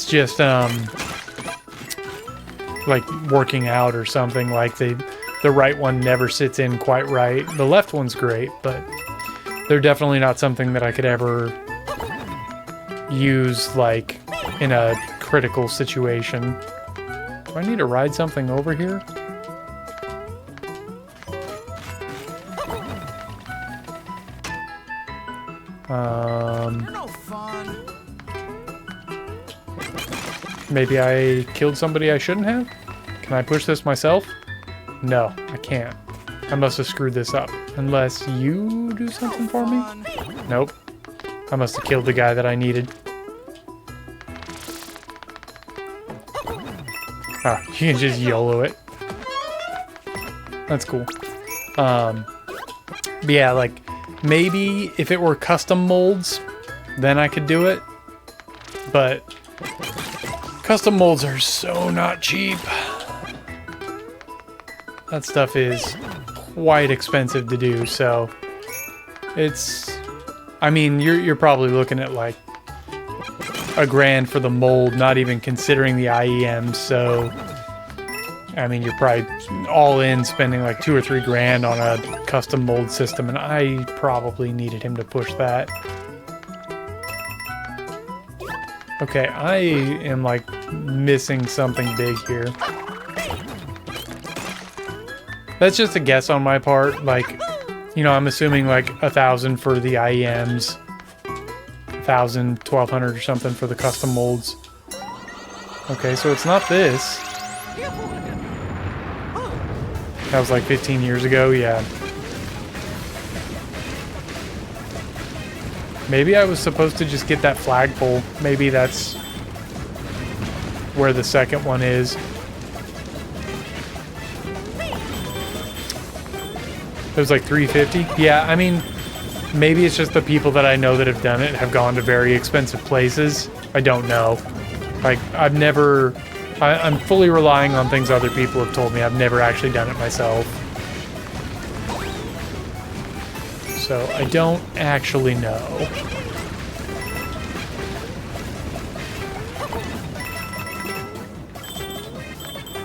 S1: just like working out or something. Like the right one never sits in quite right. The left one's great, but they're definitely not something that I could ever use like in a critical situation. Do I need to ride something over here?
S2: No fun.
S1: Maybe I killed somebody I shouldn't have? Can I push this myself? No, I can't. I must have screwed this up. Unless you do something for me? Nope. I must have killed the guy that I needed. Ah, you can just YOLO it. That's cool. But yeah, like, maybe if it were custom molds, then I could do it. But custom molds are so not cheap. That stuff is quite expensive to do, so it's, I mean, you're probably looking at like $1,000 for the mold, not even considering the IEMs. So I mean, you're probably all in spending like $2 or $3 grand on a custom mold system, and I probably needed him to push that. Okay, I am like missing something big here. That's just a guess on my part. Like, you know, I'm assuming like 1,000 for the IEMs, 1,000, 1,200 or something for the custom molds. Okay, so it's not this. That was like 15 years ago, yeah. Maybe I was supposed to just get that flagpole. Maybe that's where the second one is. It was like 350. Yeah, I mean, maybe it's just the people that I know that have done it have gone to very expensive places. I don't know. Like, I've never... I'm fully relying on things other people have told me. I've never actually done it myself. So, I don't actually know.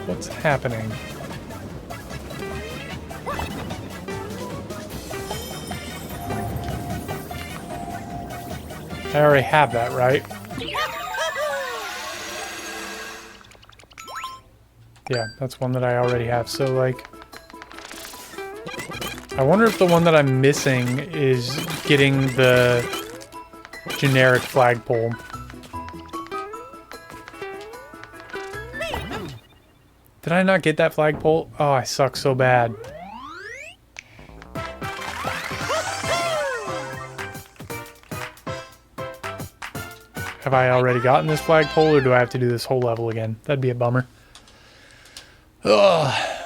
S1: What's happening? I already have that, right? Yeah, that's one that I already have. So, like, I wonder if the one that I'm missing is getting the generic flagpole. Did I not get that flagpole? Oh, I suck so bad. Have I already gotten this flagpole, or do I have to do this whole level again? That'd be a bummer. Ugh.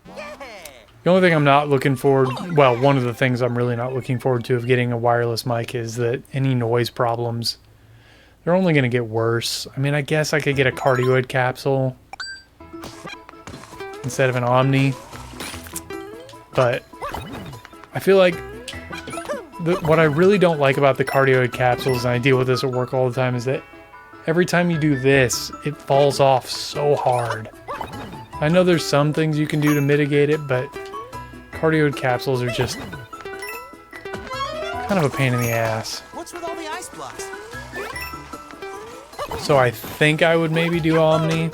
S1: The only thing I'm not looking forward... Well, one of the things I'm really not looking forward to of getting a wireless mic is that any noise problems, they're only going to get worse. I mean, I guess I could get a cardioid capsule instead of an Omni. But I feel like what I really don't like about the cardioid capsules, and I deal with this at work all the time, is that every time you do this, it falls off so hard. I know there's some things you can do to mitigate it, but cardioid capsules are just kind of a pain in the ass.
S2: What's with all the ice blocks?
S1: So I think I would maybe do Omni.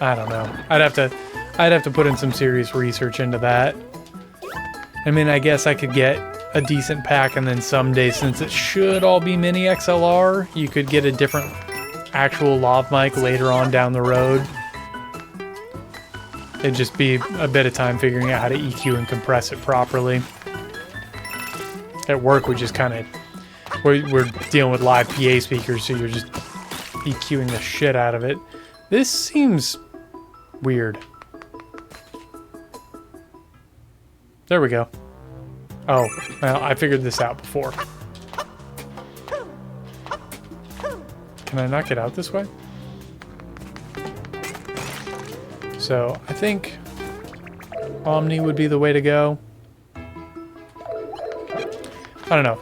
S1: I don't know. I'd have to put in some serious research into that. I mean, I guess I could get a decent pack, and then someday, since it should all be mini XLR, you could get a different actual lav mic later on down the road. It'd just be a bit of time figuring out how to EQ and compress it properly. At work, we just kind of... We're dealing with live PA speakers, so you're just EQing the shit out of it. This seems weird. There we go. Oh, well, I figured this out before. Can I not get out this way? So, I think Omni would be the way to go. I don't know.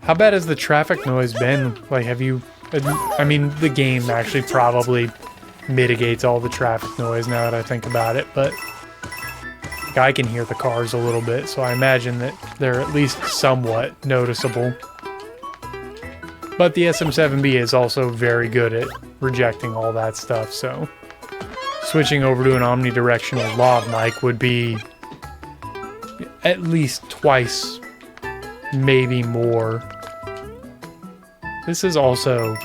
S1: How bad has the traffic noise been? Like, have you... I mean, the game actually probably mitigates all the traffic noise now that I think about it, but I can hear the cars a little bit, so I imagine that they're at least somewhat noticeable. But the SM7B is also very good at rejecting all that stuff, so switching over to an omnidirectional lav mic would be at least twice, maybe more. This is also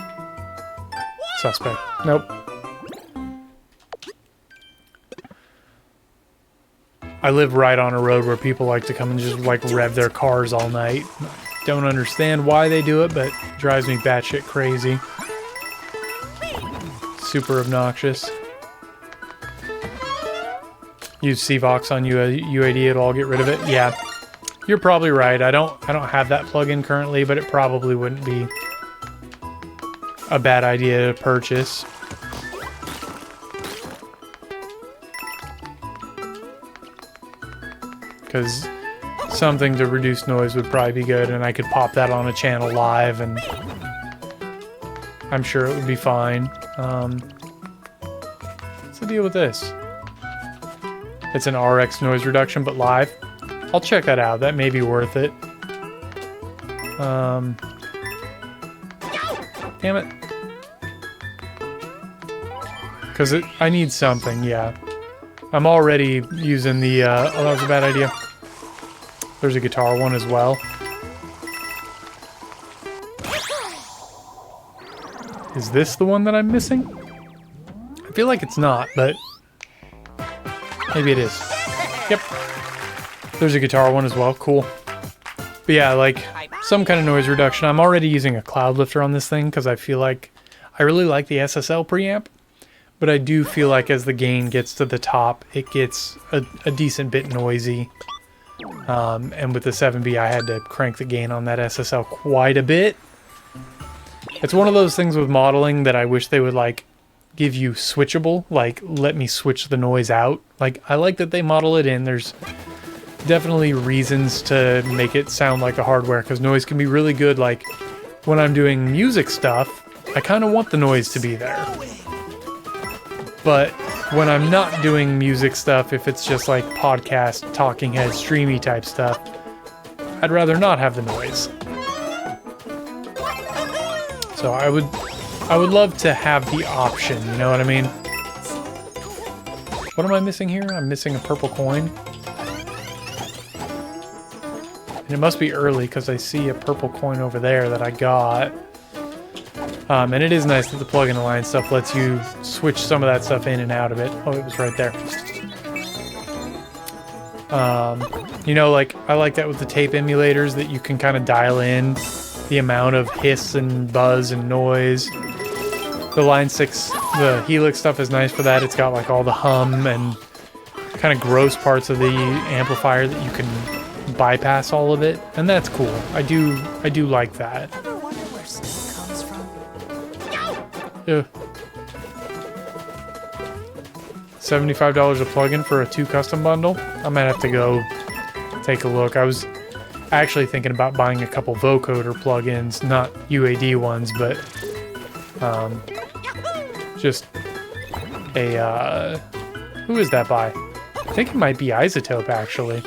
S1: suspect. Nope. I live right on a road where people like to come and just like rev their cars all night. Don't understand why they do it, but it drives me batshit crazy. Super obnoxious. Use CVOX on UAD, it'll all get rid of it. Yeah, you're probably right. I don't have that plugin currently, but it probably wouldn't be a bad idea to purchase. Because something to reduce noise would probably be good, and I could pop that on a channel live, and I'm sure it would be fine. What's the deal with this? It's an RX noise reduction, but live. I'll check that out. That may be worth it. Damn it. Because I need something, yeah. I'm already using the... oh, that was a bad idea. There's a guitar one as well. Is this the one that I'm missing? I feel like it's not, but... maybe it is. Yep. There's a guitar one as well. Cool. But yeah, like, some kind of noise reduction. I'm already using a cloud lifter on this thing because I feel like... I really like the SSL preamp. But I do feel like as the gain gets to the top, it gets a decent bit noisy. And with the 7B, I had to crank the gain on that SSL quite a bit. It's one of those things with modeling that I wish they would, like, give you switchable. Like, let me switch the noise out. Like, I like that they model it in. There's definitely reasons to make it sound like a hardware, because noise can be really good. Like, when I'm doing music stuff, I kind of want the noise to be there. But when I'm not doing music stuff, if it's just like podcast, talking head, streamy type stuff, I'd rather not have the noise. So I would love to have the option, you know what I mean? What am I missing here? I'm missing a purple coin. And it must be early because I see a purple coin over there that I got. And it is nice that the plugin alliance stuff lets you switch some of that stuff in and out of it. Oh, it was right there. You know, like, I like that with the tape emulators, that you can kind of dial in the amount of hiss and buzz and noise. The Line 6, the Helix stuff is nice for that. It's got, like, all the hum and kind of gross parts of the amplifier that you can bypass all of it. And that's cool. I do like that. Yeah. $75 a plugin for a 2 custom bundle. I might have to go take a look. I was actually thinking about buying a couple vocoder plugins, not UAD ones, but just a who is that by? I think it might be Isotope, actually.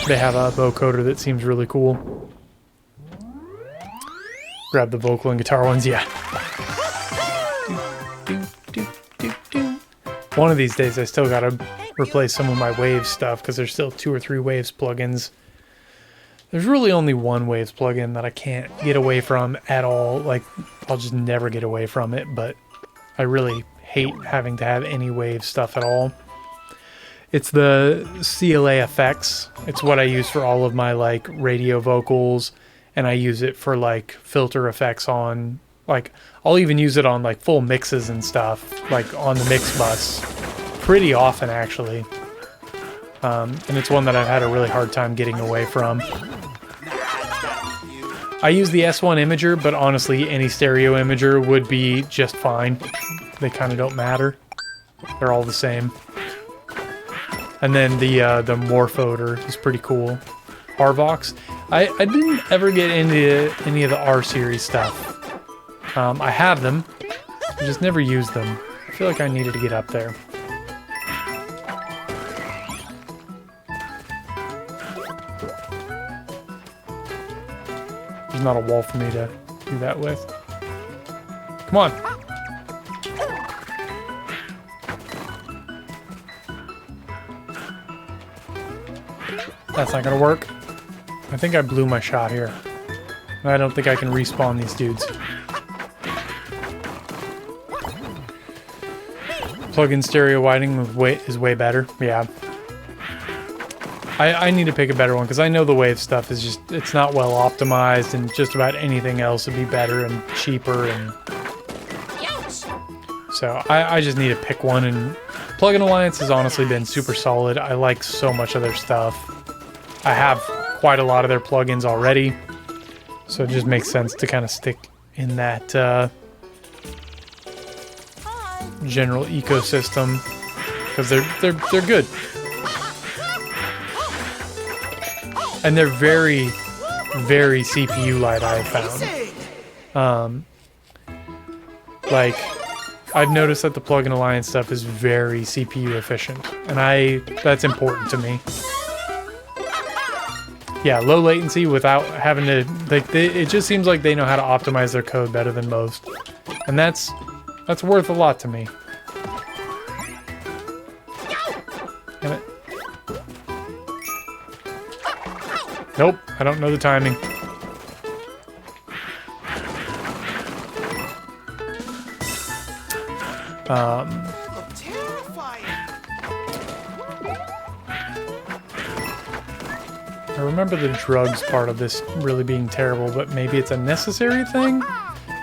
S1: They have a vocoder that seems really cool. Grab the vocal and guitar ones, yeah. One of these days I still gotta replace some of my Waves stuff because there's still 2 or 3 Waves plugins. There's really only one Waves plugin that I can't get away from at all. Like, I'll just never get away from it, but I really hate having to have any Waves stuff at all. It's the CLA effects. It's what I use for all of my like radio vocals, and I use it for like filter effects on, like, I'll even use it on like full mixes and stuff, like on the mix bus pretty often actually. And it's one that I've had a really hard time getting away from. I use the S1 imager, but honestly any stereo imager would be just fine. They kind of don't matter. They're all the same. And then the Morphoder is pretty cool. Harvox. I didn't ever get into any of the R series stuff. I have them. I just never used them. I feel like I needed to get up there. There's not a wall for me to do that with. Come on. That's not gonna work. I think I blew my shot here. I don't think I can respawn these dudes. Plug-in stereo widening is way better. Yeah. I need to pick a better one because I know the Wave stuff is just, it's not well optimized, and just about anything else would be better and cheaper, and so I just need to pick one. And Plugin Alliance has honestly been super solid. I like so much of their stuff. I have quite a lot of their plugins already, so it just makes sense to kind of stick in that general ecosystem because they're good. And they're very, very CPU light, I have found. Like, I've noticed that the Plugin Alliance stuff is very CPU efficient, and that's important to me. Yeah, low latency without having to, like, it just seems like they know how to optimize their code better than most. And that's worth a lot to me. Damn it. Nope, I don't know the timing. I remember the drugs part of this really being terrible, but maybe it's a necessary thing?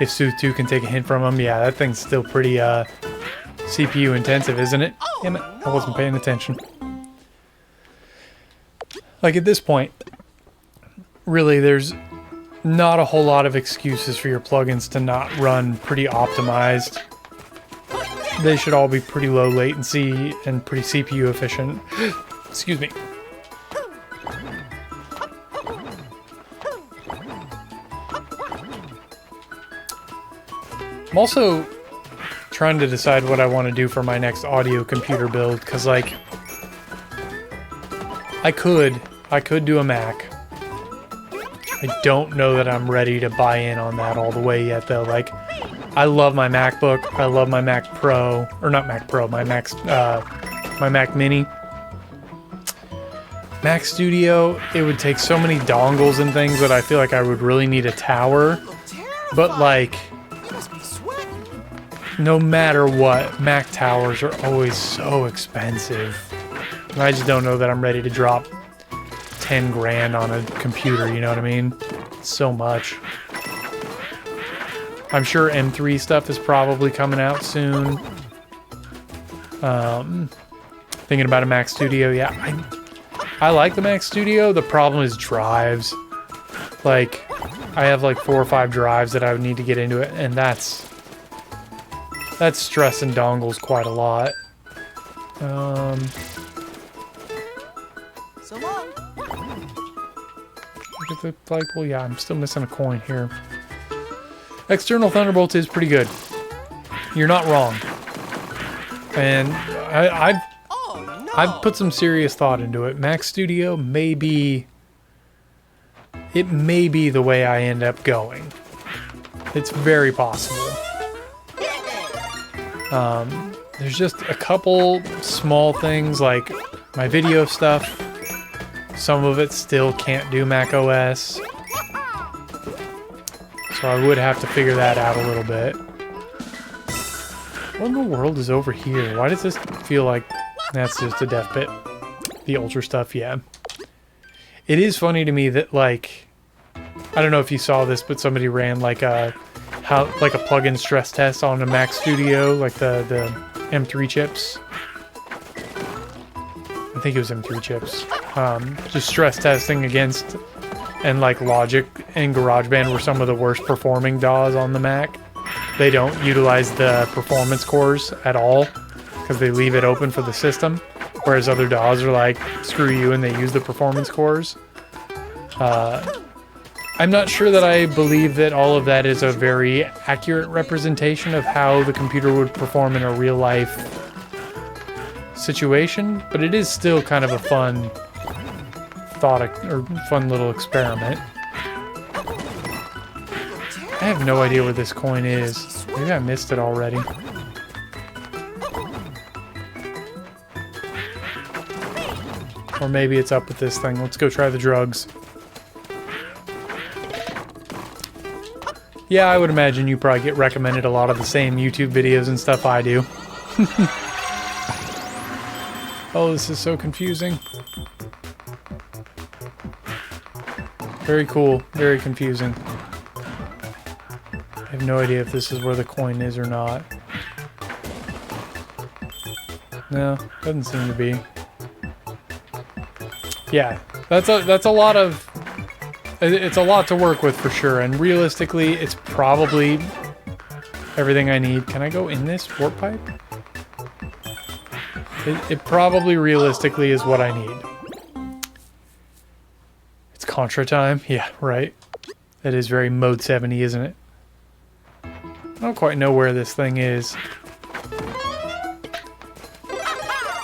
S1: If Sooth 2 can take a hint from him, yeah, that thing's still pretty CPU intensive, isn't it? Damn it, I wasn't paying attention. Like, at this point, really, there's not a whole lot of excuses for your plugins to not run pretty optimized. They should all be pretty low latency and pretty CPU efficient. Excuse me. I'm also trying to decide what I want to do for my next audio computer build, because, like, I could do a Mac. I don't know that I'm ready to buy in on that all the way yet, though. Like, I love my MacBook. I love my Mac Pro, or not Mac Pro, my Mac Mini. Mac Studio, it would take so many dongles and things that I feel like I would really need a tower. But, like, no matter what, Mac towers are always so expensive. And I just don't know that I'm ready to drop 10 grand on a computer, you know what I mean? It's so much. I'm sure M3 stuff is probably coming out soon. Thinking about a Mac Studio, yeah, I like the Mac Studio. The problem is drives. Like, I have like 4 or 5 drives that I would need to get into it, and that's stressing dongles quite a lot.
S2: So long.
S1: Look at the flagpole. Yeah, I'm still missing a coin here. External Thunderbolt is pretty good. You're not wrong. And I've put some serious thought into it. Mac Studio may be the way I end up going. It's very possible. there's just a couple small things like my video stuff. Some of it still can't do Mac OS. So I would have to figure that out a little bit. What in the world is over here? Why does this feel like that's just a death pit? The ultra stuff, yeah. It is funny to me that, like, I don't know if you saw this, but somebody ran like a plug-in stress test on a Mac Studio, like the M3 chips. I think it was M3 chips. Just stress testing against, and like Logic and GarageBand were some of the worst performing DAWs on the Mac. They don't utilize the performance cores at all because they leave it open for the system, whereas other DAWs are like, screw you, and they use the performance cores. I'm not sure that I believe that all of that is a very accurate representation of how the computer would perform in a real life situation, but it is still kind of a fun thought or fun little experiment. I have no idea where this coin is. Maybe I missed it already. Or maybe it's up with this thing. Let's go try the drugs. Yeah, I would imagine you probably get recommended a lot of the same YouTube videos and stuff I do. Oh, this is so confusing. Very cool, very confusing. I have no idea if this is where the coin is or not. No, doesn't seem to be. Yeah, that's a lot of... It's a lot to work with for sure, and realistically, it's probably everything I need. Can I go in this warp pipe? It probably realistically is what I need. It's Contra time? Yeah, right. That is very Mode 70, isn't it? I don't quite know where this thing is.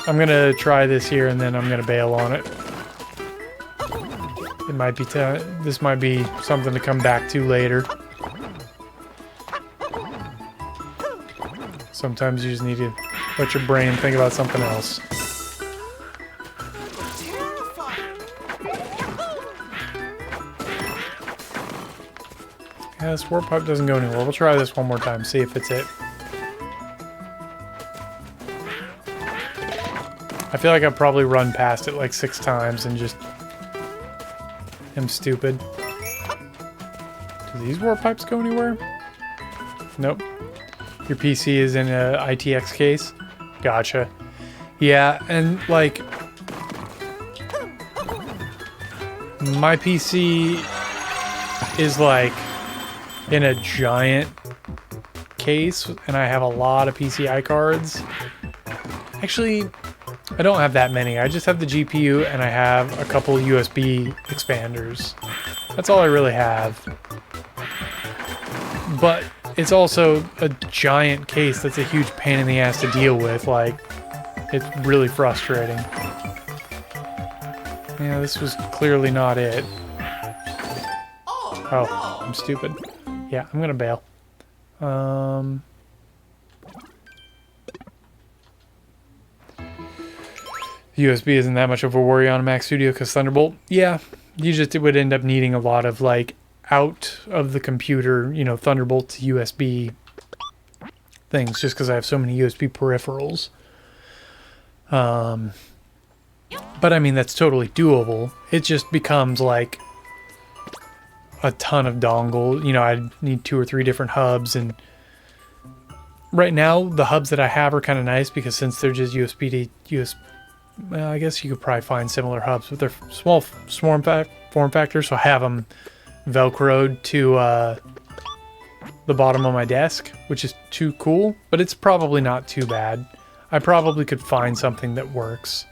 S1: I'm gonna try this here and then I'm gonna bail on it. It might be this might be something to come back to later. Sometimes you just need to let your brain think about something else. Yeah, this warp pipe doesn't go anywhere. We'll try this one more time, see if it's it. I feel like I've probably run past it like 6 times and just am stupid. Do these warp pipes go anywhere? Nope. Your PC is in a ITX case? Gotcha. Yeah, and like... my PC is like in a giant case, and I have a lot of PCI cards. Actually, I don't have that many. I just have the GPU and I have a couple USB expanders. That's all I really have. But it's also a giant case that's a huge pain in the ass to deal with. Like, it's really frustrating. Yeah, this was clearly not it. Oh, I'm stupid. Yeah, I'm gonna bail. USB isn't that much of a worry on a Mac Studio because Thunderbolt, yeah, you just would end up needing a lot of like out of the computer, you know, Thunderbolt to USB things just because I have so many USB peripherals. But I mean, that's totally doable. It just becomes like a ton of dongle. You know, I need 2 or 3 different hubs, and right now the hubs that I have are kind of nice because since they're just USB to USB, well, I guess you could probably find similar hubs, but they're small form factor, so I have them velcroed to the bottom of my desk, which is too cool, but it's probably not too bad. I probably could find something that works.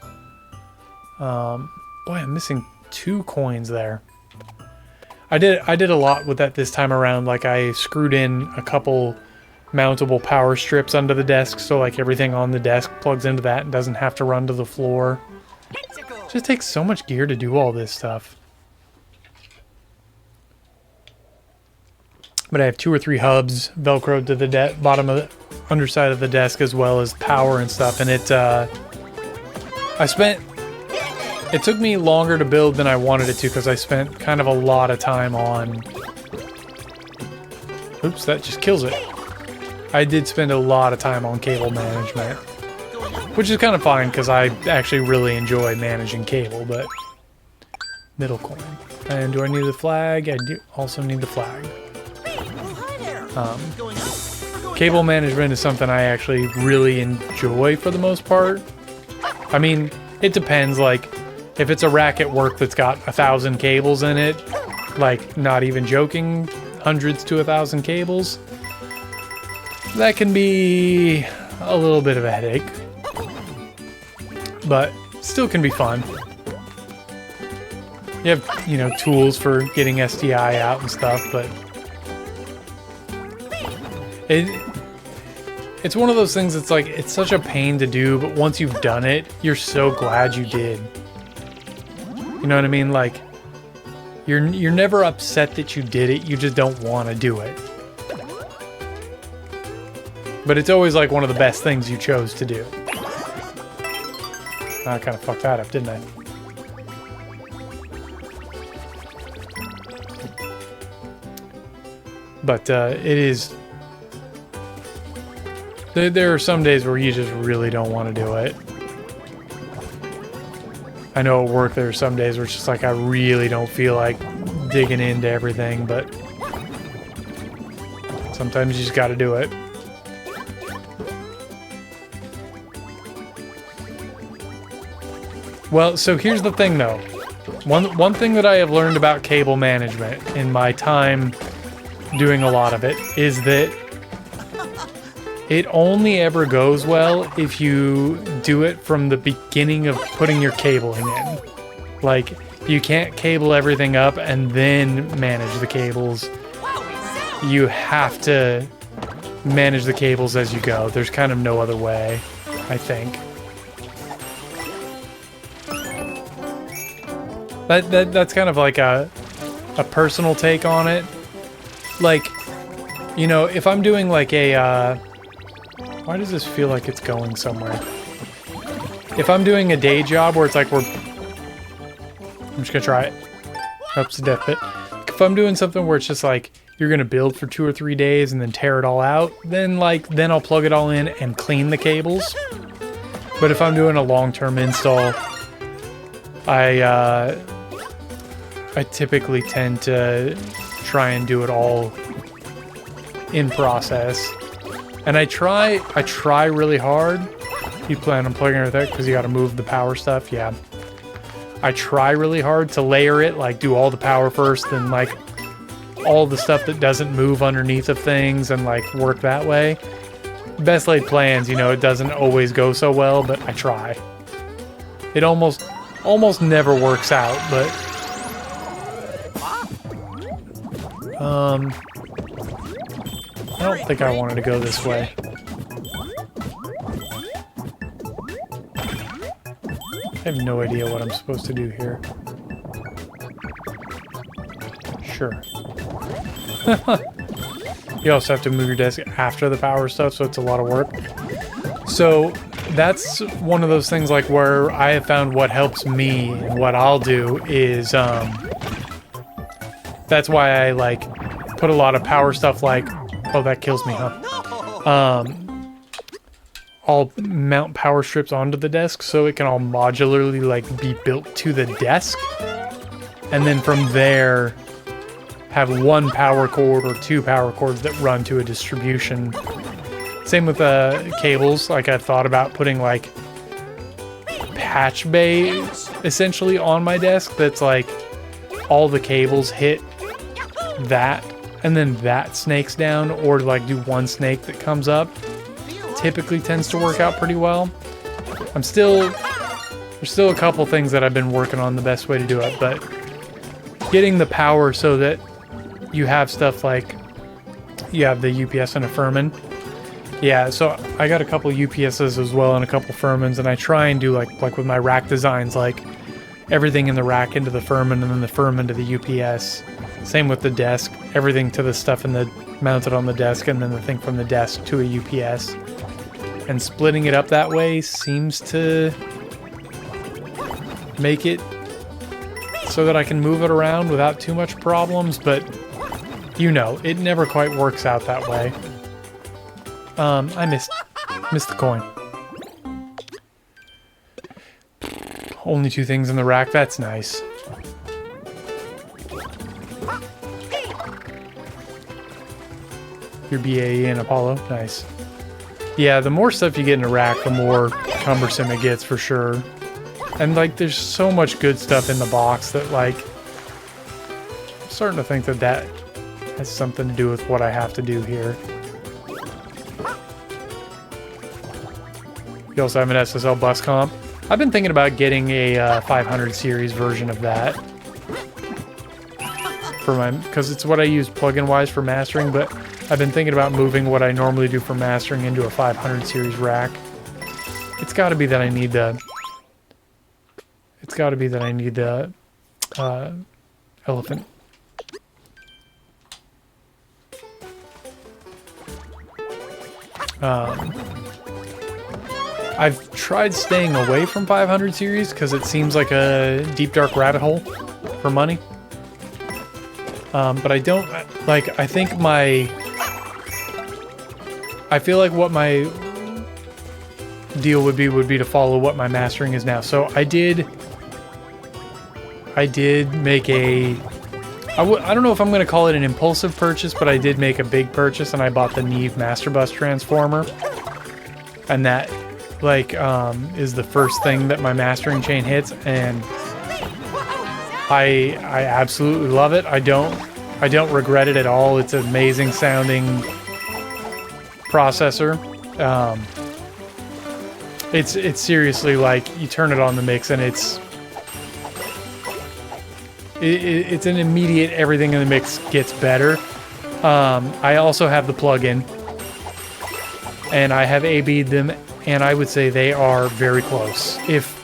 S1: Boy, I'm missing 2 coins there. I did a lot with that this time around. Like, I screwed in a couple mountable power strips under the desk, so like everything on the desk plugs into that and doesn't have to run to the floor. It just takes so much gear to do all this stuff. But I have 2 or 3 hubs velcroed to the bottom of underside of the desk as well as power and stuff, and it took me longer to build than I wanted it to because I spent kind of a lot of time on... Oops, that just kills it. I did spend a lot of time on cable management, which is kind of fine because I actually really enjoy managing cable, but... Middle coin. And do I need the flag? I do also need the flag. Cable management is something I actually really enjoy for the most part. I mean, it depends, like, if it's a rack at work that's got 1,000 cables in it, like, not even joking, hundreds to 1,000 cables, that can be a little bit of a headache, but still can be fun. You have, you know, tools for getting SDI out and stuff, but it's one of those things that's like, it's such a pain to do, but once you've done it, you're so glad you did. You know what I mean? Like, you're never upset that you did it, you just don't want to do it. But it's always like one of the best things you chose to do. I kind of fucked that up, didn't I? But it is... There are some days where you just really don't want to do it. I know at work there are some days where it's just like I really don't feel like digging into everything, but sometimes you just got to do it. Well, so here's the thing though. One thing that I have learned about cable management in my time doing a lot of it is that it only ever goes well if you do it from the beginning of putting your cabling in. Like, you can't cable everything up and then manage the cables. You have to manage the cables as you go. There's kind of no other way, I think. That's kind of like a personal take on it. Like, you know, if I'm doing like a... why does this feel like it's going somewhere? If I'm doing a day job where it's like I'm just gonna try it. Oops, the death bit. If I'm doing something where it's just like you're gonna build for 2 or 3 days and then tear it all out, then I'll plug it all in and clean the cables. But if I'm doing a long-term install, I typically tend to try and do it all in process. And I try really hard. You plan on plugging it with that because you got to move the power stuff. Yeah. I try really hard to layer it, like do all the power first, then like all the stuff that doesn't move underneath of things and like work that way. Best laid plans, you know, it doesn't always go so well, but I try. It almost never works out, but I don't think I wanted to go this way. I have no idea what I'm supposed to do here. Sure. You also have to move your desk after the power stuff, so it's a lot of work. So that's one of those things like where I have found what helps me and what I'll do is that's why I like put a lot of power stuff like, oh, that kills me, huh? I'll mount power strips onto the desk so it can all modularly like be built to the desk, and then from there have 1 power cord or 2 power cords that run to a distribution. Same with cables. Like I've thought about putting like patch bay essentially on my desk that's like all the cables hit that and then that snakes down, or like do 1 snake that comes up. Typically tends to work out pretty well. There's still a couple things that I've been working on the best way to do it, but getting the power so that you have stuff like you have the UPS and a Furman. Yeah, so I got a couple UPSs as well and a couple Furmans, and I try and do like with my rack designs, like everything in the rack into the Furman and then the Furman to the UPS. Same with the desk, everything to the stuff in the mounted on the desk, and then the thing from the desk to a UPS. And splitting it up that way seems to make it so that I can move it around without too much problems, but you know, it never quite works out that way. I missed the coin. Only 2 things in the rack, that's nice. Your BAE and Apollo, nice. Yeah, the more stuff you get in a rack, the more cumbersome it gets for sure. And like, there's so much good stuff in the box that like, I'm starting to think that that has something to do with what I have to do here. You also have an SSL bus comp. I've been thinking about getting a 500 series version of that for my, because it's what I use plugin wise for mastering, but I've been thinking about moving what I normally do for mastering into a 500 series rack. It's got to be that I need the elephant. I've tried staying away from 500 series because it seems like a deep dark rabbit hole for money. But I don't, like, I think I feel like what my deal would be to follow what my mastering is now. So I did make I don't know if I'm going to call it an impulsive purchase, but I did make a big purchase, and I bought the Neve Master Bus transformer. And that, like, is the first thing that my mastering chain hits, and I absolutely love it. I don't regret it at all. It's an amazing sounding processor. It's seriously like, you turn it on the mix and it's an immediate, everything in the mix gets better. I also have the plugin, and I have A/B'd them, and I would say they are very close. If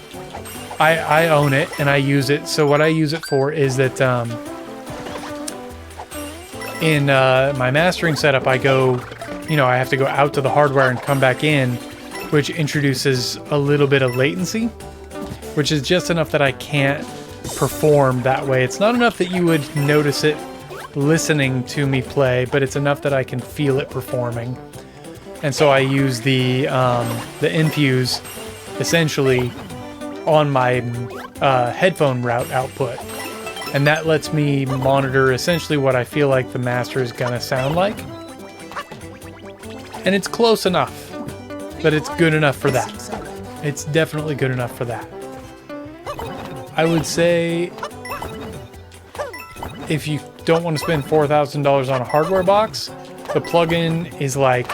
S1: I own it and I use it, so what I use it for is that in my mastering setup, I go, I have to go out to the hardware and come back in, which introduces a little bit of latency, which is just enough that I can't perform that way. It's not enough that you would notice it listening to me play, but it's enough that I can feel it performing. And so I use the Infuse essentially on my headphone route output. And that lets me monitor essentially what I feel like the master is gonna sound like. And it's close enough, but it's good enough for that. It's definitely good enough for that. I would say if you don't want to spend $4,000 on a hardware box, the plugin is like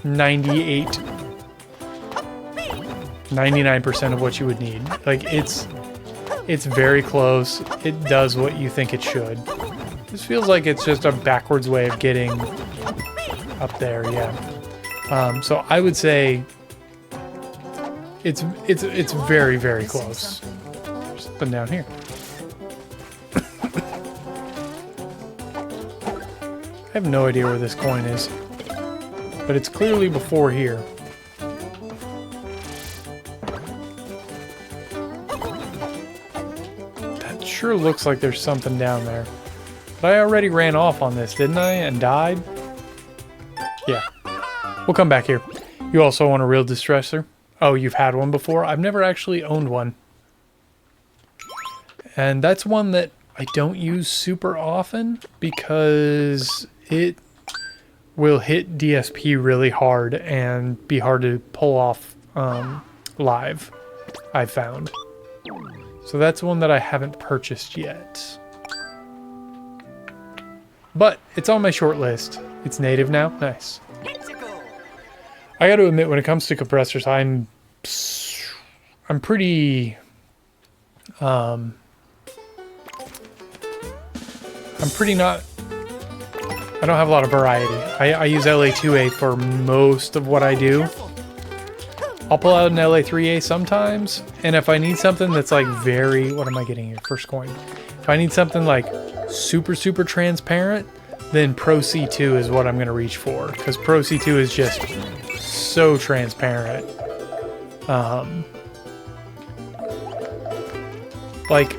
S1: 99% of what you would need. Like, it's very close. It does what you think it should. This feels like it's just a backwards way of getting up there, yeah. So I would say it's very, very close. Something down here. I have no idea where this coin is, but it's clearly before here. That sure looks like there's something down there. But I already ran off on this, didn't I? And died? Yeah. We'll come back here. You also want a real distressor? Oh, you've had one before? I've never actually owned one. And that's one that I don't use super often because it will hit DSP really hard and be hard to pull off live, I've found. So that's one that I haven't purchased yet. But it's on my short list. It's native now. Nice. I got to admit, when it comes to compressors, I'm pretty not, I don't have a lot of variety. I use LA2A for most of what I do. I'll pull out an LA3A sometimes, and if I need something that's like very, what am I getting here? First coin. If I need something like super, super transparent, then Pro C2 is what I'm going to reach for, because Pro C2 is just so transparent. Like,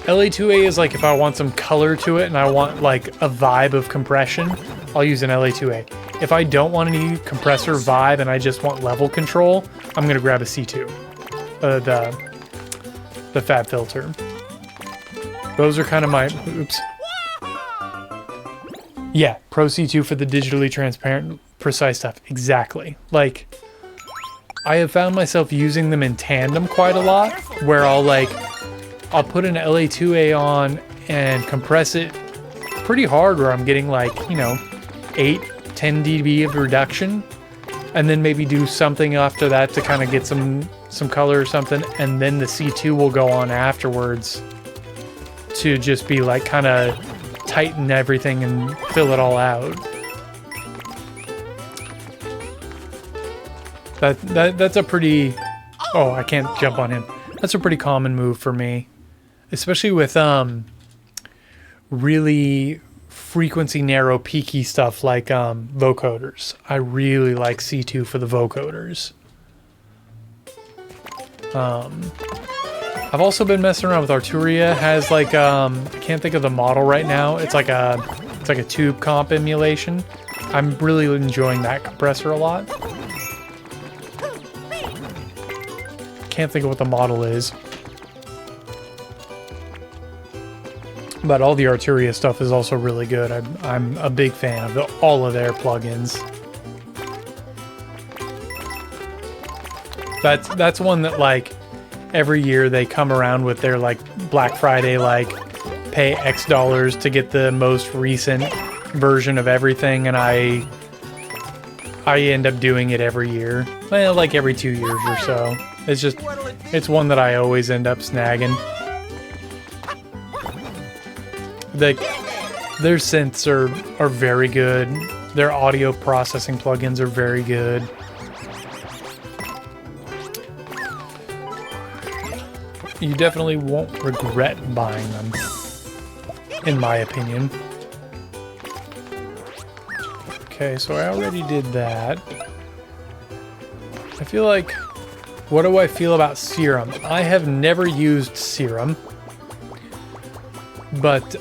S1: LA2A is like if I want some color to it and I want like a vibe of compression, I'll use an LA2A. If I don't want any compressor vibe and I just want level control, I'm going to grab a C2, the Fab Filter. Those are kind of my, oops. Yeah, Pro C2 for the digitally transparent, precise stuff. Exactly. Like, I have found myself using them in tandem quite a lot, where I'll put an LA2A on and compress it pretty hard, where I'm getting like, you know, 8, 10 dB of reduction, and then maybe do something after that to kind of get some color or something, and then the C2 will go on afterwards to just be like kind of tighten everything and fill it all out. That's a pretty... Oh, I can't jump on him. That's a pretty common move for me, especially with really frequency narrow peaky stuff like vocoders. I really like C2 for the vocoders. I've also been messing around with Arturia. Has like I can't think of the model right now. It's like a tube comp emulation. I'm really enjoying that compressor a lot. Can't think of what the model is. But all the Arturia stuff is also really good. I'm a big fan of all of their plugins. That's one that like every year they come around with their like Black Friday, like pay X dollars to get the most recent version of everything, and I end up doing it every year. Well, like every 2 years or so. It's one that I always end up snagging. Their synths are very good. Their audio processing plugins are very good. You definitely won't regret buying them, in my opinion. Okay, so I already did that. I feel like... What do I feel about Serum? I have never used Serum. But,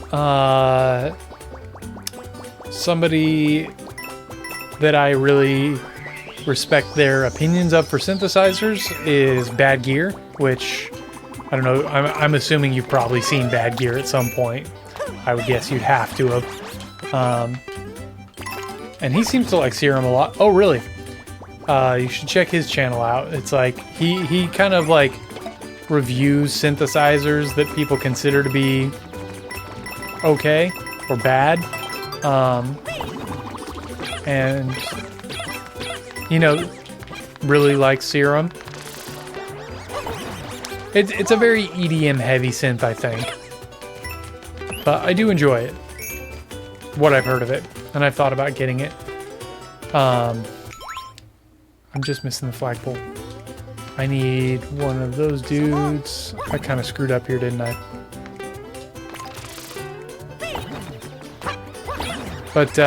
S1: somebody that I really respect their opinions of for synthesizers is Bad Gear, which... I don't know, I'm assuming you've probably seen Bad Gear at some point. I would guess you'd have to have. And he seems to like Serum a lot. Oh, really? You should check his channel out. It's like, he kind of like reviews synthesizers that people consider to be okay or bad. And, you know, really likes Serum. It's a very EDM heavy synth, I think. But I do enjoy it. What I've heard of it. And I've thought about getting it. I'm just missing the flagpole. I need one of those dudes. I kind of screwed up here, didn't I? But,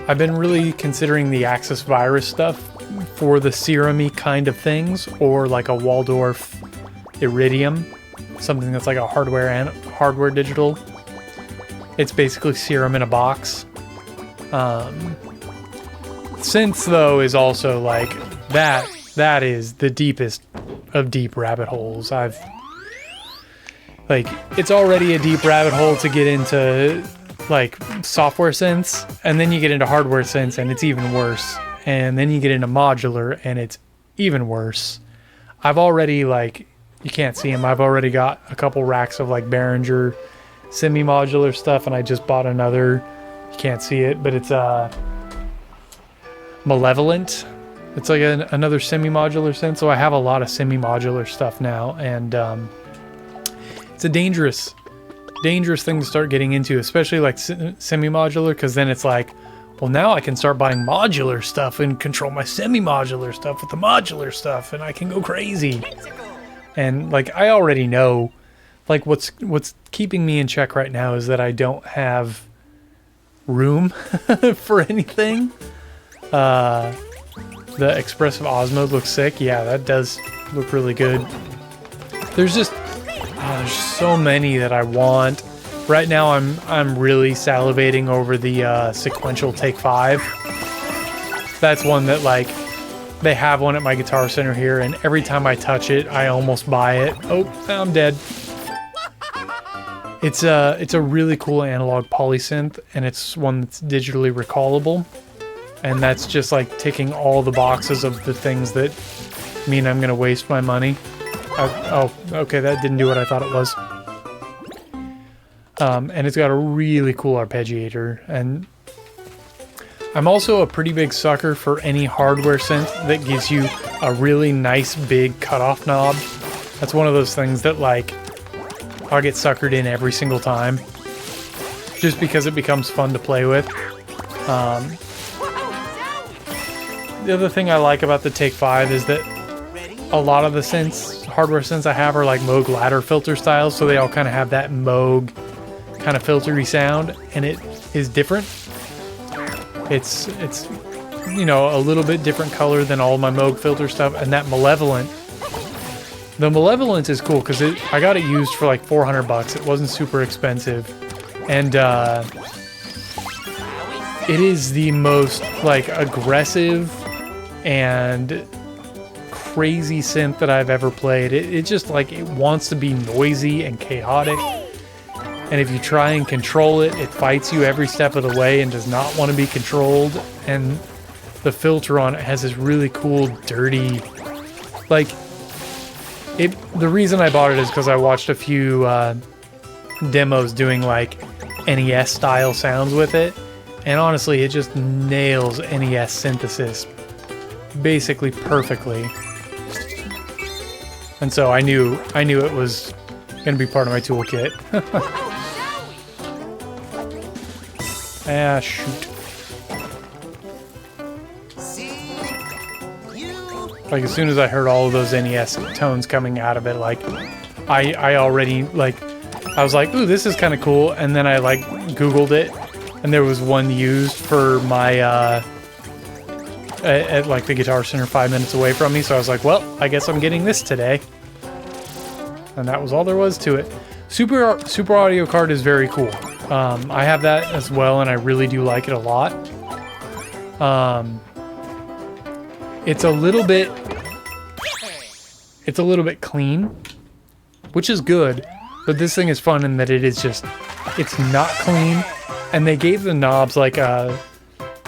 S1: I've been really considering the Axis virus stuff for the Serum-y kind of things, or like a Waldorf Iridium, something that's like a hardware digital. It's basically Serum in a box. Synths though is also like that is the deepest of deep rabbit holes. It's already a deep rabbit hole to get into like software synths, and then you get into hardware synths and it's even worse. And then you get into modular, and it's even worse. I've already, like, you can't see them. I've already got a couple racks of, like, Behringer semi-modular stuff, and I just bought another. You can't see it, but it's, Malevolent. It's like another semi-modular synth, so I have a lot of semi-modular stuff now, and, it's a dangerous thing to start getting into, especially, like, semi-modular, because then it's like, well, now I can start buying modular stuff and control my semi-modular stuff with the modular stuff, and I can go crazy. And, like, I already know like what's keeping me in check right now is that I don't have room for anything. The expressive Oz mode looks sick. Yeah, that does look really good. There's just there's so many that I want. Right now I'm really salivating over the sequential Take 5. That's one that, like, they have one at my Guitar Center here, and every time I touch it, I almost buy it. Oh, I'm dead. It's a really cool analog polysynth, and it's one that's digitally recallable. And that's just like ticking all the boxes of the things that mean I'm gonna waste my money. Oh, okay, that didn't do what I thought it was. And it's got a really cool arpeggiator, and I'm also a pretty big sucker for any hardware synth that gives you a really nice big cutoff knob. That's one of those things that, like, I'll get suckered in every single time, just because it becomes fun to play with. The other thing I like about the Take 5 is that a lot of the synths, hardware synths I have, are like Moog ladder filter styles, so they all kind of have that Moog kind of filtery sound, and it is different. It's you know, a little bit different color than all my Moog filter stuff, and that Malevolent. The Malevolent is cool because I got it used for like $400. It wasn't super expensive, and it is the most, like, aggressive and crazy synth that I've ever played. It just, like, it wants to be noisy and chaotic, and if you try and control it, it fights you every step of the way and does not want to be controlled. And the filter on it has this really cool, dirty, like, the reason I bought it is because I watched a few demos doing, like, NES style sounds with it, and honestly, it just nails NES synthesis basically perfectly. And so I knew it was gonna be part of my toolkit. Ah, shoot. Like, as soon as I heard all of those NES tones coming out of it, like, I already, like, I was like, ooh, this is kind of cool, and then I, like, Googled it, and there was one used for my, at like the Guitar Center 5 minutes away from me, so I was like, well, I guess I'm getting this today. And that was all there was to it. Super Audio Card is very cool. I have that as well, and I really do like it a lot. It's a little bit clean, which is good, but this thing is fun in that it's not clean, and they gave the knobs like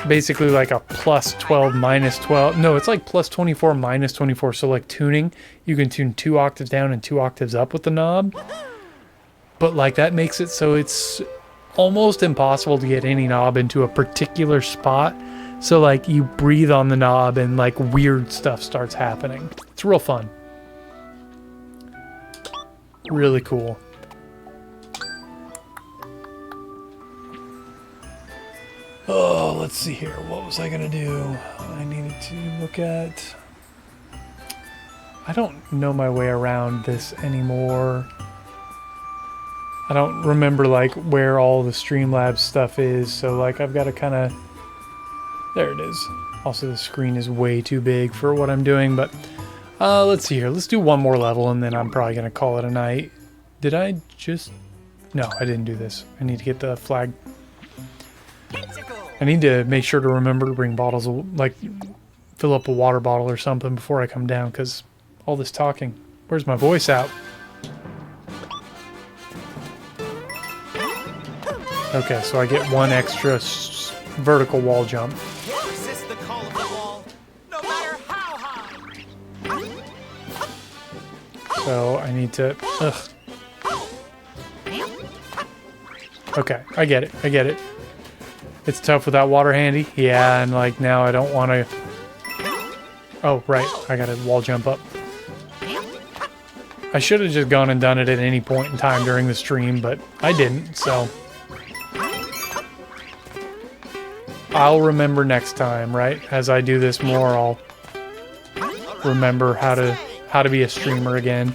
S1: basically like a plus 12, minus 12. No, it's like plus 24, minus 24. So, like, tuning, you can tune 2 octaves down and 2 octaves up with the knob. But, like, that makes it so it's almost impossible to get any knob into a particular spot. So, like, you breathe on the knob and, like, weird stuff starts happening. It's real fun. Really cool. Oh, let's see here. What was I gonna do? I needed to look at... I don't know my way around this anymore. I don't remember, like, where all the Streamlabs stuff is, so, like, I've got to kind of... There it is. Also, the screen is way too big for what I'm doing, but... let's see here. Let's do one more level, and then I'm probably going to call it a night. Did I just... No, I didn't do this. I need to get the flag... I need to make sure to remember to bring bottles of, like, fill up a water bottle or something before I come down, because all this talking. Where's my voice out? Okay, so I get one extra vertical wall jump.
S2: Resist the call of the wall, no matter how high.
S1: So I need to... Ugh. Okay, I get it. It's tough without water handy. Yeah, and, like, now I don't want to... Oh, right. I got to wall jump up. I should have just gone and done it at any point in time during the stream, but I didn't, so... I'll remember next time, right? As I do this more, I'll remember how to be a streamer again.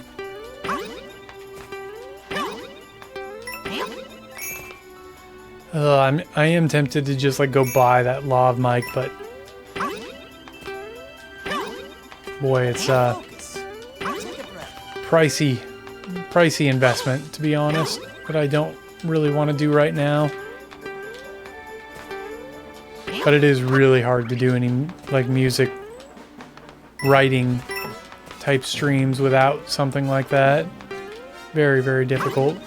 S1: I am tempted to just like go buy that lav mic, but boy, it's pricey investment, to be honest, that I don't really want to do right now. But it is really hard to do any like music writing type streams without something like that. Very, very difficult.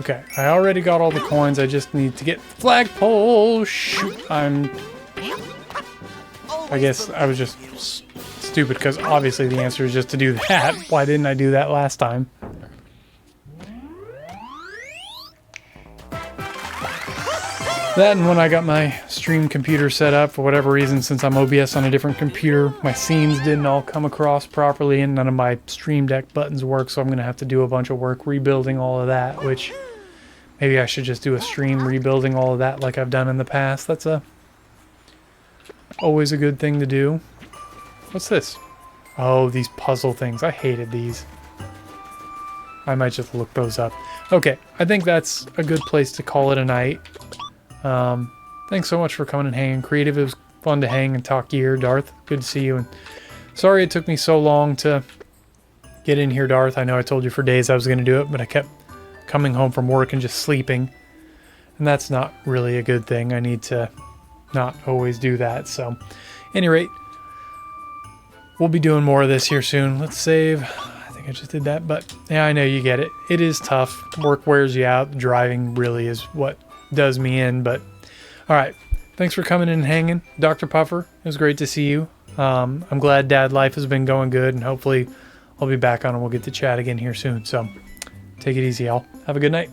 S1: Okay, I already got all the coins. I just need to get flagpole. Shoot, I guess I was just stupid because obviously the answer is just to do that. Why didn't I do that last time? That, and when I got my stream computer set up, for whatever reason, since I'm OBS on a different computer, my scenes didn't all come across properly and none of my Stream Deck buttons work, so I'm going to have to do a bunch of work rebuilding all of that, which maybe I should just do a stream rebuilding all of that like I've done in the past. That's always a good thing to do. What's this? Oh, these puzzle things. I hated these. I might just look those up. Okay, I think that's a good place to call it a night. Thanks so much for coming and hanging. Creative, it was fun to hang and talk gear. Darth, good to see you. And sorry it took me so long to get in here, Darth. I know I told you for days I was going to do it, but I kept coming home from work and just sleeping. And that's not really a good thing. I need to not always do that. So, at any rate, we'll be doing more of this here soon. Let's save. I think I just did that, but yeah, I know you get it. It is tough. Work wears you out. Driving really is what does me in, but all right, thanks for coming in and hanging, Dr. Puffer. It was great to see you. I'm glad dad life has been going good, and hopefully I'll be back on and we'll get to chat again here soon. So take it easy, y'all. Have a good night.